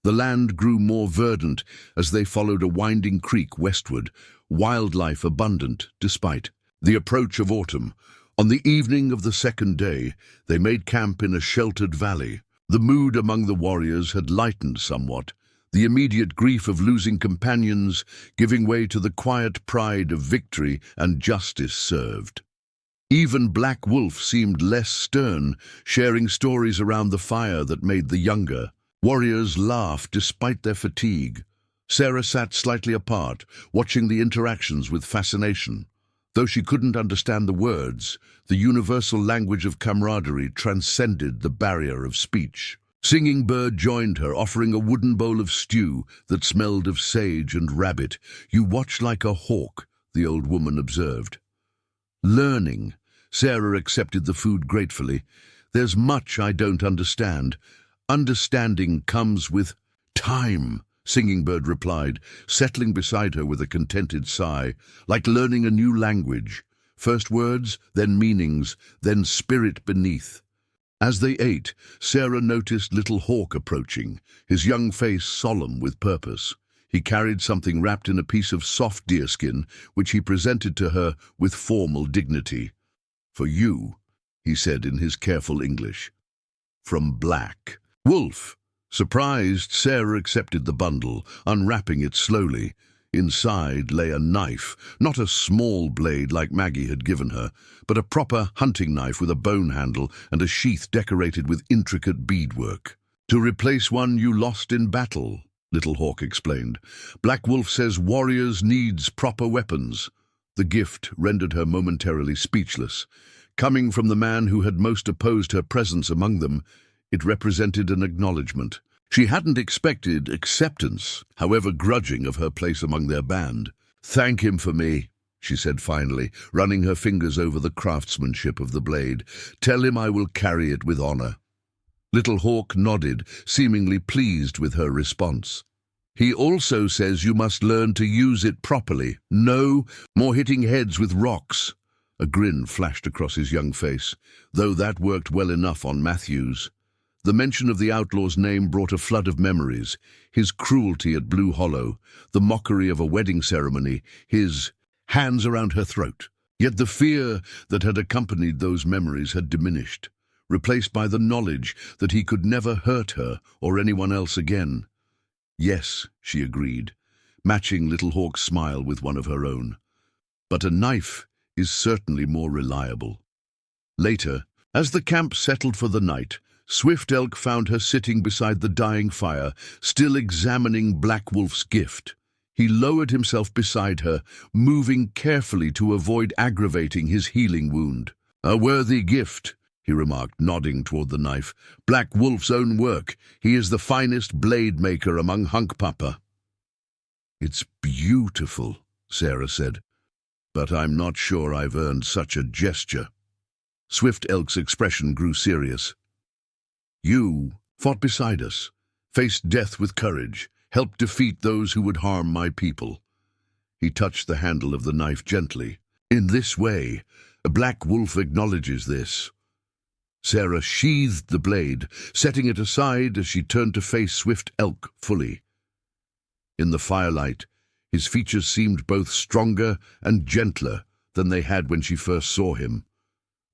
The land grew more verdant as they followed a winding creek westward, wildlife abundant despite the approach of autumn. On the evening of the second day, they made camp in a sheltered valley. The mood among the warriors had lightened somewhat, the immediate grief of losing companions giving way to the quiet pride of victory and justice served. Even Black Wolf seemed less stern, sharing stories around the fire that made the younger, Warriors laughed despite their fatigue. Sarah sat slightly apart, watching the interactions with fascination. Though she couldn't understand the words, the universal language of camaraderie transcended the barrier of speech. Singing Bird joined her, offering a wooden bowl of stew that smelled of sage and rabbit. "You watch like a hawk," the old woman observed. Learning. Sarah accepted the food gratefully. "There's much I don't understand. Understanding comes with time," Singing Bird replied, settling beside her with a contented sigh. "Like learning a new language. First words, then meanings, then spirit beneath." As they ate, Sarah noticed little Hawk approaching, his young face solemn with purpose. He carried something wrapped in a piece of soft deerskin, which he presented to her with formal dignity. "For you," he said in his careful English. "From Black Wolf." Surprised, Sarah accepted the bundle, unwrapping it slowly. Inside lay a knife, not a small blade like Maggie had given her, but a proper hunting knife with a bone handle and a sheath decorated with intricate beadwork. "To replace one you lost in battle," Little Hawk explained. "Black Wolf says warriors needs proper weapons." The gift rendered her momentarily speechless. Coming from the man who had most opposed her presence among them, it represented an acknowledgement. She hadn't expected acceptance, however grudging, of her place among their band. "Thank him for me," she said finally, running her fingers over the craftsmanship of the blade. "Tell him I will carry it with honor." Little Hawk nodded, seemingly pleased with her response. "He also says you must learn to use it properly. No more hitting heads with rocks." A grin flashed across his young face, though that worked well enough on Matthews. The mention of the Outlaw's name brought a flood of memories. His cruelty at Blue Hollow, the mockery of a wedding ceremony, his hands around her throat. Yet the fear that had accompanied those memories had diminished, replaced by the knowledge that he could never hurt her or anyone else again. "Yes," she agreed, matching Little Hawk's smile with one of her own. "But a knife is certainly more reliable." Later, as the camp settled for the night, Swift Elk found her sitting beside the dying fire, still examining Black Wolf's gift. He lowered himself beside her, moving carefully to avoid aggravating his healing wound. "A worthy gift," he remarked, nodding toward the knife. "Black Wolf's own work. He is the finest blade maker among Hunkpapa." "It's beautiful," Sarah said, "but I'm not sure I've earned such a gesture." Swift Elk's expression grew serious. "You fought beside us, faced death with courage, helped defeat those who would harm my people." He touched the handle of the knife gently. "In this way, a Black Wolf acknowledges this." Sarah sheathed the blade, setting it aside as she turned to face Swift Elk fully. In the firelight, his features seemed both stronger and gentler than they had when she first saw him.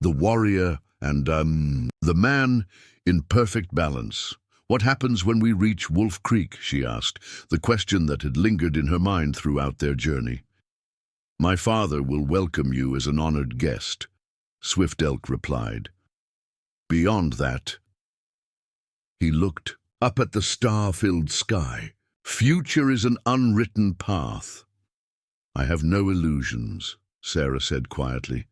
The warrior and, the man in perfect balance. "What happens when we reach Wolf Creek?" she asked, the question that had lingered in her mind throughout their journey. "My father will welcome you as an honored guest," Swift Elk replied. "Beyond that," he looked up at the star-filled sky. "Future is an unwritten path." "I have no illusions," Sarah said quietly.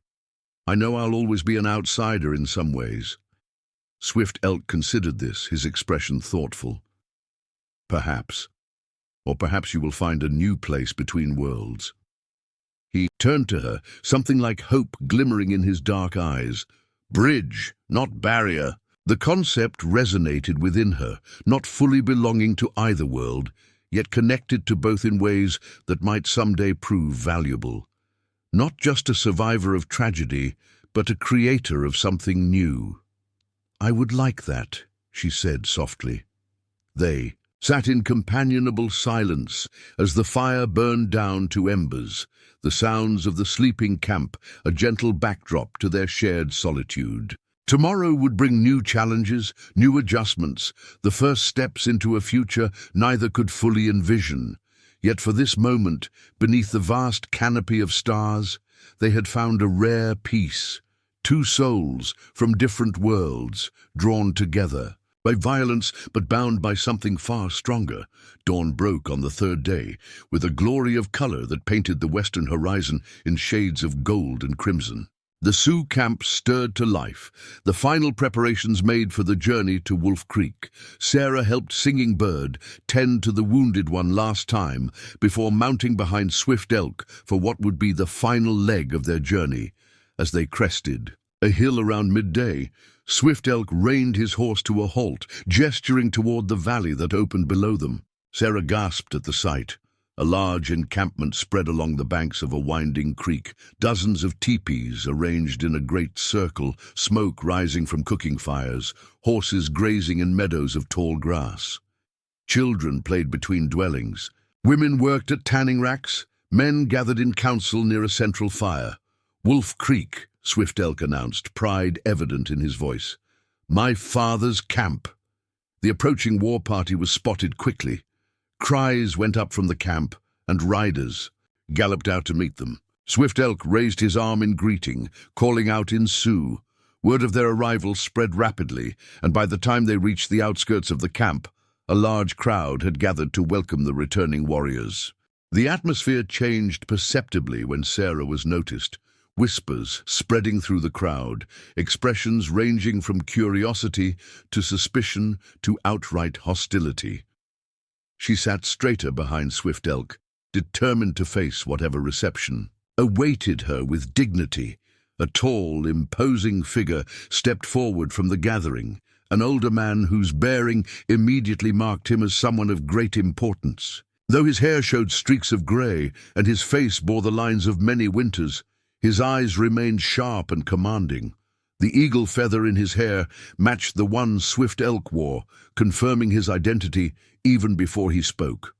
"I know I'll always be an outsider in some ways." Swift Elk considered this, his expression thoughtful. "Perhaps. Or perhaps you will find a new place between worlds." He turned to her, something like hope glimmering in his dark eyes. "Bridge, not barrier." The concept resonated within her, not fully belonging to either world, yet connected to both in ways that might someday prove valuable. Not just a survivor of tragedy, but a creator of something new. "I would like that," she said softly. They sat in companionable silence as the fire burned down to embers, the sounds of the sleeping camp a gentle backdrop to their shared solitude. Tomorrow would bring new challenges, new adjustments, the first steps into a future neither could fully envision. Yet for this moment, beneath the vast canopy of stars, they had found a rare peace. Two souls from different worlds, drawn together, by violence, but bound by something far stronger. Dawn broke on the third day, with a glory of color that painted the western horizon in shades of gold and crimson. The Sioux camp stirred to life, the final preparations made for the journey to Wolf Creek. Sarah helped Singing Bird tend to the wounded one last time before mounting behind Swift Elk for what would be the final leg of their journey. As they crested a hill around midday, Swift Elk reined his horse to a halt, gesturing toward the valley that opened below them. Sarah gasped at the sight. A large encampment spread along the banks of a winding creek, dozens of teepees arranged in a great circle, smoke rising from cooking fires, horses grazing in meadows of tall grass. Children played between dwellings. Women worked at tanning racks. Men gathered in council near a central fire. "Wolf Creek," Swift Elk announced, pride evident in his voice. "My father's camp." The approaching war party was spotted quickly. Cries went up from the camp, and riders galloped out to meet them. Swift Elk raised his arm in greeting, calling out in Sioux. Word of their arrival spread rapidly, and by the time they reached the outskirts of the camp, a large crowd had gathered to welcome the returning warriors. The atmosphere changed perceptibly when Sarah was noticed. Whispers spreading through the crowd, expressions ranging from curiosity to suspicion to outright hostility. She sat straighter behind Swift Elk, determined to face whatever reception awaited her with dignity. A tall, imposing figure stepped forward from the gathering, an older man whose bearing immediately marked him as someone of great importance. Though his hair showed streaks of grey and his face bore the lines of many winters, his eyes remained sharp and commanding. The eagle feather in his hair matched the one Swift Elk wore, confirming his identity even before he spoke.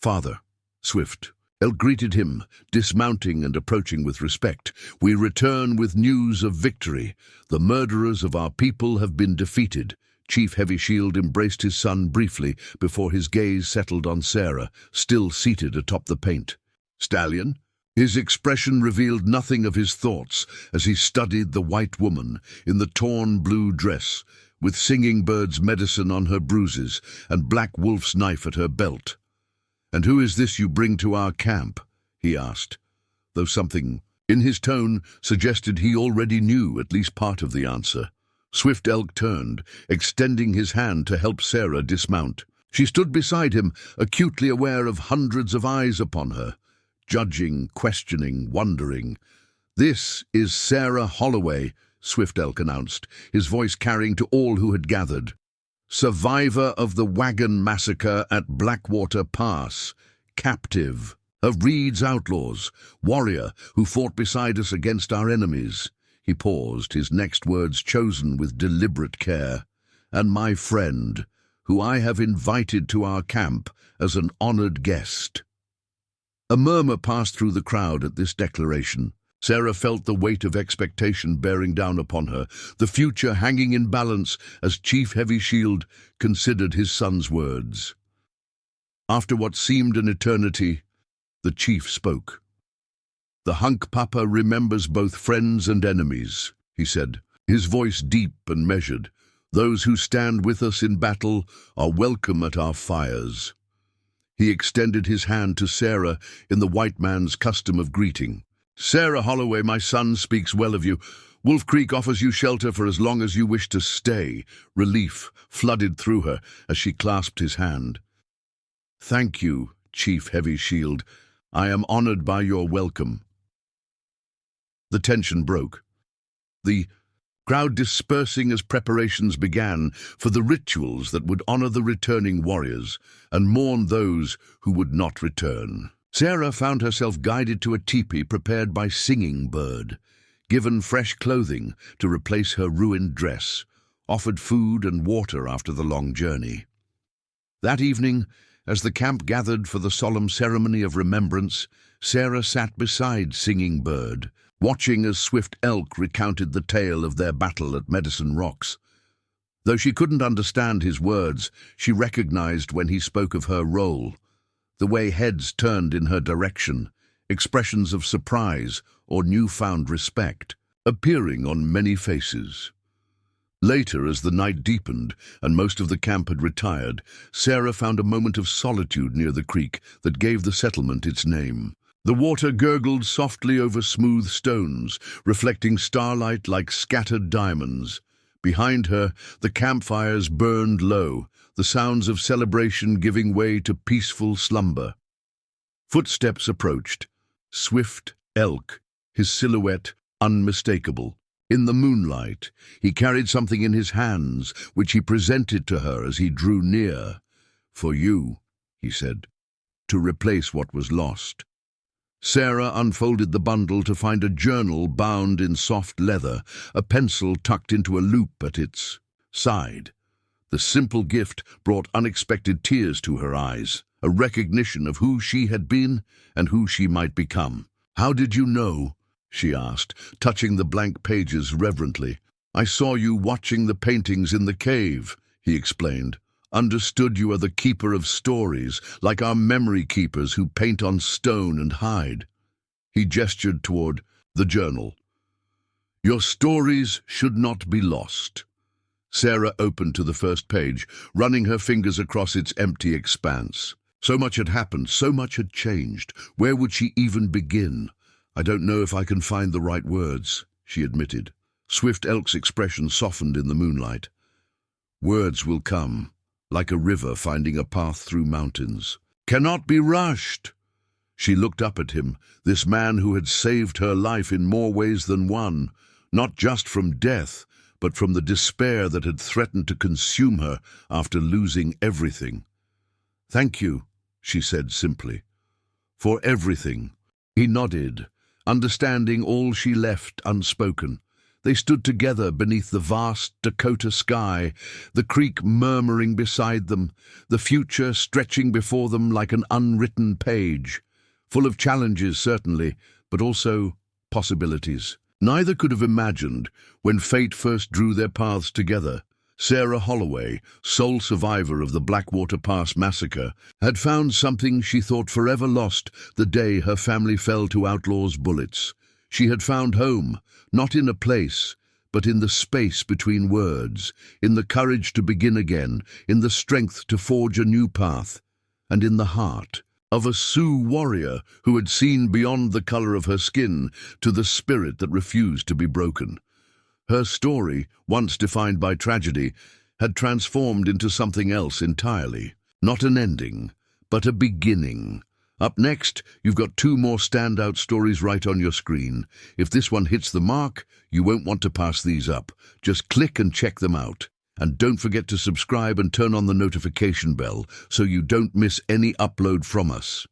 "Father," Swift Elk greeted him, dismounting and approaching with respect. "We return with news of victory. The murderers of our people have been defeated." Chief Heavy Shield embraced his son briefly before his gaze settled on Sarah, still seated atop the paint. "Stallion?" His expression revealed nothing of his thoughts as he studied the white woman in the torn blue dress, with Singing Bird's medicine on her bruises and Black Wolf's knife at her belt. "And who is this you bring to our camp?" he asked, though something in his tone suggested he already knew at least part of the answer. Swift Elk turned, extending his hand to help Sarah dismount. She stood beside him, acutely aware of hundreds of eyes upon her, judging, questioning, wondering. "This is Sarah Holloway," Swift Elk announced, his voice carrying to all who had gathered. "Survivor of the Wagon Massacre at Blackwater Pass, captive of Reed's Outlaws, warrior who fought beside us against our enemies." He paused, his next words chosen with deliberate care. "And my friend, who I have invited to our camp as an honored guest." A murmur passed through the crowd at this declaration. Sarah felt the weight of expectation bearing down upon her, the future hanging in balance as Chief Heavy Shield considered his son's words. After what seemed an eternity, the chief spoke. "The Hunk Papa remembers both friends and enemies," he said, his voice deep and measured. "Those who stand with us in battle are welcome at our fires." He extended his hand to Sarah in the white man's custom of greeting. "Sarah Holloway, my son speaks well of you. Wolf Creek offers you shelter for as long as you wish to stay." Relief flooded through her as she clasped his hand. "Thank you, Chief Heavy Shield. I am honored by your welcome." The tension broke, the crowd dispersing as preparations began for the rituals that would honor the returning warriors and mourn those who would not return. Sarah found herself guided to a teepee prepared by Singing Bird, given fresh clothing to replace her ruined dress, offered food and water after the long journey. That evening, as the camp gathered for the solemn ceremony of remembrance, Sarah sat beside Singing Bird, watching as Swift Elk recounted the tale of their battle at Medicine Rocks. Though she couldn't understand his words, she recognized when he spoke of her role, the way heads turned in her direction, expressions of surprise or newfound respect appearing on many faces. Later, as the night deepened and most of the camp had retired, Sarah found a moment of solitude near the creek that gave the settlement its name. The water gurgled softly over smooth stones, reflecting starlight like scattered diamonds. Behind her, the campfires burned low, the sounds of celebration giving way to peaceful slumber. Footsteps approached. Swift elk, his silhouette unmistakable. In the moonlight, he carried something in his hands, which he presented to her as he drew near. "For you," he said, "to replace what was lost." Sarah unfolded the bundle to find a journal bound in soft leather, a pencil tucked into a loop at its side. The simple gift brought unexpected tears to her eyes, a recognition of who she had been and who she might become. "How did you know?" she asked, touching the blank pages reverently. "I saw you watching the paintings in the cave," he explained. "Understood you are the keeper of stories, like our memory keepers who paint on stone and hide." He gestured toward the journal. "Your stories should not be lost." Sarah opened to the first page, running her fingers across its empty expanse. So much had happened, so much had changed. Where would she even begin? "I don't know if I can find the right words," she admitted. Swift Elk's expression softened in the moonlight. "Words will come, like a river finding a path through mountains. Cannot be rushed." She looked up at him, this man who had saved her life in more ways than one, not just from death, but from the despair that had threatened to consume her after losing everything. "Thank you," she said simply. "For everything." He nodded, understanding all she left unspoken. They stood together beneath the vast Dakota sky, the creek murmuring beside them, the future stretching before them like an unwritten page, full of challenges certainly, but also possibilities. Neither could have imagined, when fate first drew their paths together, Sarah Holloway, sole survivor of the Blackwater Pass massacre, had found something she thought forever lost the day her family fell to Outlaws' bullets. She had found home, not in a place, but in the space between words, in the courage to begin again, in the strength to forge a new path, and in the heart of a Sioux warrior who had seen beyond the color of her skin to the spirit that refused to be broken. Her story, once defined by tragedy, had transformed into something else entirely. Not an ending, but a beginning. Up next, you've got 2 more standout stories right on your screen. If this one hits the mark, you won't want to pass these up. Just click and check them out. And don't forget to subscribe and turn on the notification bell so you don't miss any upload from us.